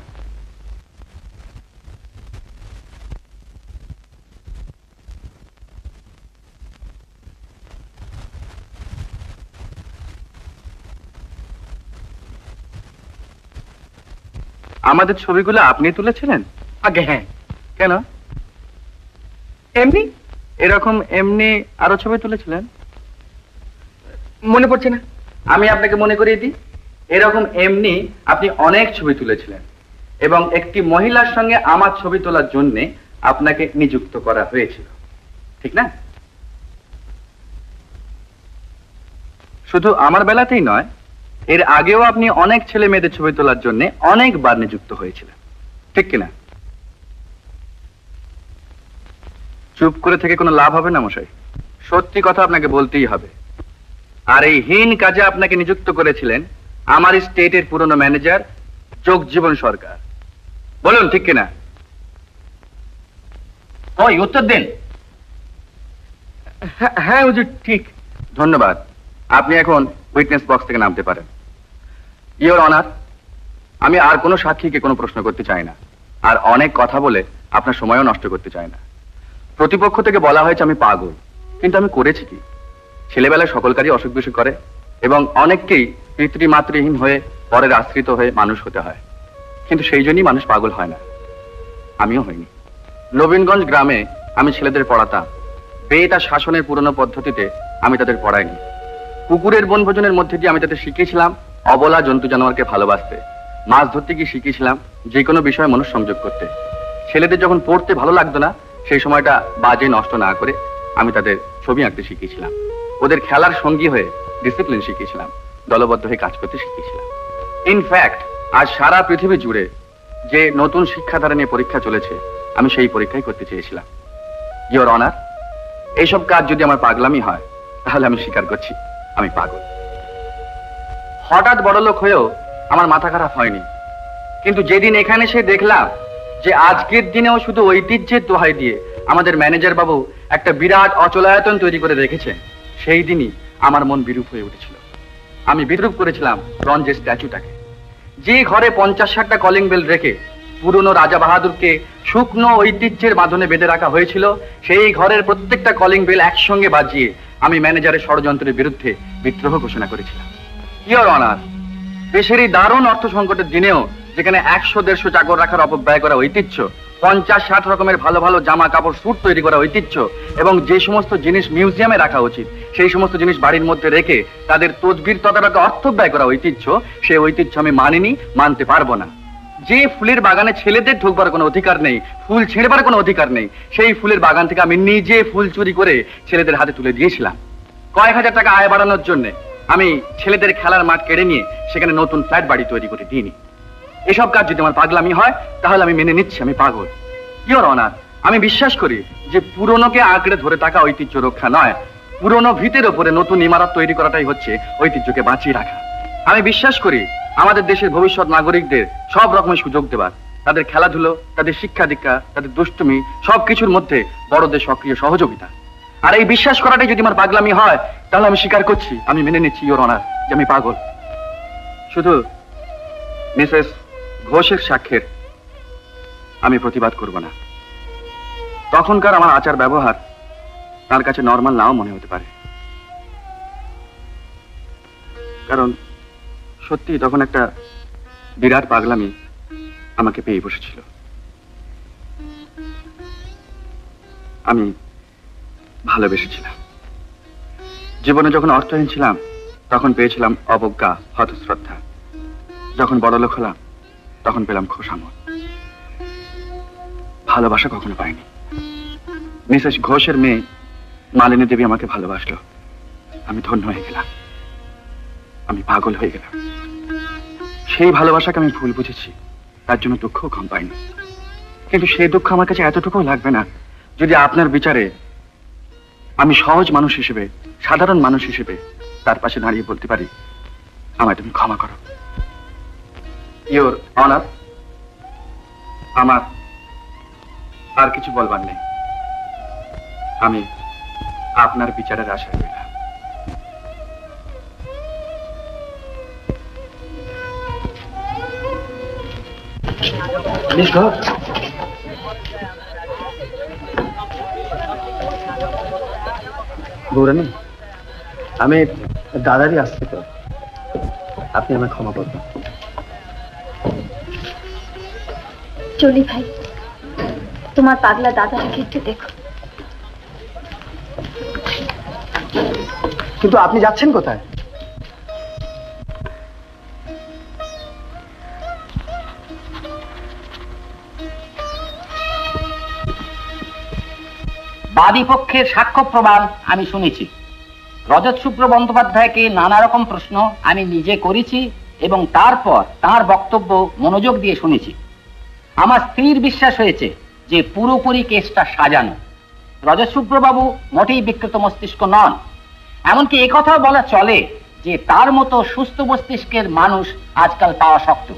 আমাদের ছবিগুলো আপনি তুলেছিলেন? আগে হ্যাঁ। কেন? এমনি। এরকম এমনি আরো ছবি তুলেছিলেন? মনে পড়ছে না। আমি আপনাকে মনে করিয়ে দিই, এরকম এমনি আপনি অনেক ছবি তুলেছিলেন এবং একটি মহিলার সঙ্গে আমার ছবি তোলার জন্য আপনাকে নিযুক্ত করা হয়েছিল, ঠিক না? শুধু আমার বেলাতেই নয়, এর আগেও আপনি অনেক ছেলে মেয়েদের ছবি তোলার জন্য অনেকবার নিযুক্ত হয়েছিলেন, ঠিক কিনা? চুপ করে থেকে কোনো লাভ হবে না মশাই, সত্যি কথা আপনাকে বলতেই হবে। আর এই হীন কাজে আপনাকে নিযুক্ত করেছিলেন আমার স্টেটের পুরনো ম্যানেজার যোগজীবন সরকার। বলুন ঠিক কিনা? ওই উত্তর দিন। হ্যাঁ হুজুর, ঠিক। ধন্যবাদ। আপনি এখন উইটনেস বক্স থেকে নামতে পারেন। ইওর অনার, আমি আর কোনো সাক্ষীকে কোনো প্রশ্ন করতে চাই না, আর অনেক কথা বলে আপনার সময়ও নষ্ট করতে চাই না। প্রতিপক্ষ থেকে বলা হয়েছে আমি পাগল, কিন্তু আমি করেছি কি? ছেলেবেলায় সকলকারই অসুখ বিসুখ করে এবং অনেককেই পিতৃমাতৃহীন হয়ে পরের আশ্রিত হয়ে মানুষ হতে হয়, কিন্তু সেই জন্যই মানুষ পাগল হয় না। আমিও হইনি। নবীনগঞ্জ গ্রামে আমি ছেলেদের পড়াতাম, বেদ আর শাসনের পুরনো পদ্ধতিতে আমি তাদের পড়াইনি। কুকুরের বনভোজনের মধ্যে দিয়ে আমি তাদের শিখিয়েছিলাম অবলা জন্তু জানোয়ারকে ভালোবাসতে, মাছ ধরতে গিয়ে শিখিয়েছিলাম যে কোনো বিষয়ে মনঃসংযোগ করতে। ছেলেদের যখন পড়তে ভালো লাগতো না, সেই সময়টা বাজে নষ্ট না করে আমি তাদের ছবি আঁকতে শিখিয়েছিলাম, ওদের খেলার সঙ্গী হয়ে ডিসিপ্লিন শিখিয়েছিলাম, দলবদ্ধ হয়ে কাজ করতে শিখিয়েছিলাম। ইনফ্যাক্ট আজ সারা পৃথিবী জুড়ে যে নতুন শিক্ষাধারা নিয়ে পরীক্ষা চলেছে, আমি সেই পরীক্ষাই করতে চেয়েছিলাম। ইওর অনার, এইসব কাজ যদি আমার পাগলামি হয় তাহলে আমি স্বীকার করছি আমি পাগল। হঠাৎ বড়লোক হয়েও আমার মাথা খারাপ হয়নি, কিন্তু যেদিন এখানে এসে দেখলাম যে আজকের দিনেও শুধু ঐতিহ্যের দোহাই দিয়ে আমাদের ম্যানেজার বাবু একটা বিরাট অচলায়তন তৈরি করে রেখেছেন, সেই দিনই আমার মন বিরূপ হয়ে উঠেছিল। আমি বিদ্রুপ করেছিলাম ব্রঞ্জের স্ট্যাচুটাকে। যে ঘরে 50-60টা কলিং বেল রেখে পুরনো রাজা বাহাদুরকে শুকনো ঐতিহ্যের বাঁধনে বেঁধে রাখা হয়েছিল, সেই ঘরের প্রত্যেকটা কলিং বেল একসঙ্গে বাজিয়ে আমি ম্যানেজারের ষড়যন্ত্রের বিরুদ্ধে বিদ্রোহ ঘোষণা করেছিলাম। ইওর অনার, দেশের এই দারুণ অর্থ সংকটের দিনেও যেখানে 100-150 চাকর রাখার অপব্যয় করা ঐতিহ্য, 50-60 রকমের ভালো ভালো জামা কাপড় স্যুট তৈরি করা ঐতিহ্য এবং যে সমস্ত জিনিস মিউজিয়ামে রাখা উচিত সেই সমস্ত জিনিস বাড়ির মধ্যে রেখে তাদের তদবির তদারকে অর্থ ব্যয় করা ঐতিহ্য, সেই ঐতিহ্য আমি মানিনি, মানতে পারবো না। যে ফুলের বাগানে ছেলেদের ঢুকবার কোনো অধিকার নেই, ফুল ছেড়বার কোনো অধিকার নেই, সেই ফুলের বাগান থেকে আমি নিজে ফুল চুরি করে ছেলেদের হাতে তুলে দিয়েছিলাম। কয়েক হাজার টাকা আয় বাড়ানোর জন্য আমি ছেলেদের খেলার মাঠ কেড়ে নিয়ে সেখানে নতুন ফ্ল্যাট বাড়ি তৈরি করে দিইনি। এসব কাজ যদি আমার পাগলামি হয় তাহলে আমি মেনে নিচ্ছি আমি পাগল। ইওর অনার, আমি বিশ্বাস করি যে পুরনোকে আঁকড়ে ধরে থাকা ঐতিহ্য রক্ষা নয়, পুরনো ভিতের ওপরে নতুন ইমারত তৈরি করাটাই হচ্ছে ঐতিহ্যকে বাঁচিয়ে রাখা। আমি বিশ্বাস করি আমাদের দেশের ভবিষ্যৎ নাগরিকদের সব রকমের সুযোগ দেবার, তাদের খেলাধুলো, তাদের শিক্ষা দীক্ষা, তাদের দুষ্টুমি সবকিছুর মধ্যে বড়দের সক্রিয় সহযোগিতা। আর এই বিশ্বাস করাটাই যদি আমার পাগলামি হয় তাহলে আমি স্বীকার করছি, আমি মেনে নিচ্ছি ইওর অনার যে আমি পাগল। শুধু মিসেস ঘোষের সাক্ষ্যের আমি প্রতিবাদ করব না। তখনকার আমার আচার ব্যবহার তার কাছে নর্মাল নাও মনে হতে পারে, কারণ সত্যি তখন একটা বিরাট পাগলামি আমাকে পেয়ে বসেছিল। আমি ভালোবেসেছিলাম। জীবনে যখন অর্থহীন ছিলাম তখন পেয়েছিলাম অবজ্ঞা, হতশ্রদ্ধা। যখন বড়লোক হলাম তখন পেলাম খোশামত। ভালোবাসা কখনো পাইনি। মিসেস ঘোষের মেয়ে মালিনী দেবী আমাকে ভালোবাসলো, আমি ধন্য হয়ে গেলাম, আমি পাগল হয়ে গেলাম। সেই ভালোবাসাকে আমি ভুল বুঝেছি, তার জন্য দুঃখও কম পাইনি। কিন্তু সেই দুঃখ আমার কাছে এতটুকুও লাগবে না যদি আপনার বিচারে আমি সহজ মানুষ হিসেবে, সাধারণ মানুষ হিসেবে তার পাশে দাঁড়িয়ে বলতে পারি আমায় তুমি ক্ষমা করো। ইওর অনার, আমার আর কিছু বলবার নেই। আমি আপনার বিচারের আশায় রইলাম। গৌরানী, আমি দাদারই আসতে তো, আপনি আমায় ক্ষমা করবেন। চলি ভাই, তোমার পাগলা দাদাকে একটু দেখো। কিন্তু আপনি যাচ্ছেন কোথায়? বাদী পক্ষের সাক্ষ্য প্রমাণ আমি শুনেছি। রজত শুভ্র বন্দ্যোপাধ্যায়কে নানা রকম প্রশ্ন আমি নিজে করেছি এবং তারপর তার বক্তব্য মনোযোগ দিয়ে শুনেছি। আমার স্থির বিশ্বাস হয়েছে যে পুরোপুরি কেসটা সাজানো। রজত শুভ্র বাবু মোটেই বিকৃত মস্তিষ্ক নন। এমনকি একথাও বলা চলে যে তার মতো সুস্থ মস্তিষ্কের মানুষ আজকাল পাওয়া শক্ত।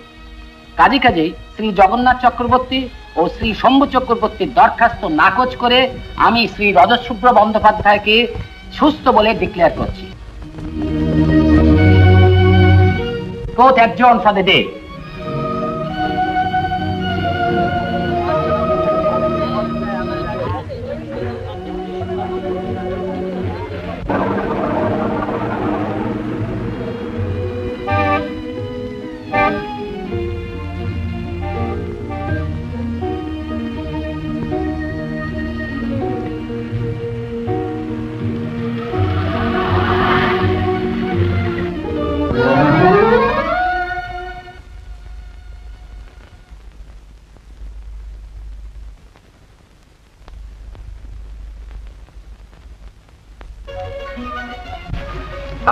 কাজেই শ্রী জগন্নাথ চক্রবর্তী ও শ্রী শম্ভু চক্রবর্তীর দরখাস্ত নাকচ করে আমি শ্রী রজত শুভ্র বন্দ্যোপাধ্যায়কে সুস্থ বলে ডিক্লেয়ার করছি। Court adjourned for the day.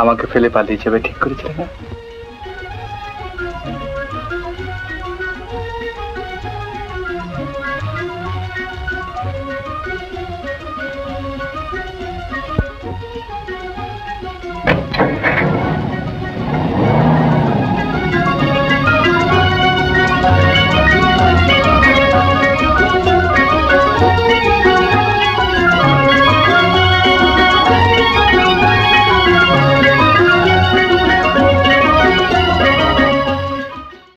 আমাকে ফেলে পালিয়ে যাবে ঠিক করেছিলে না?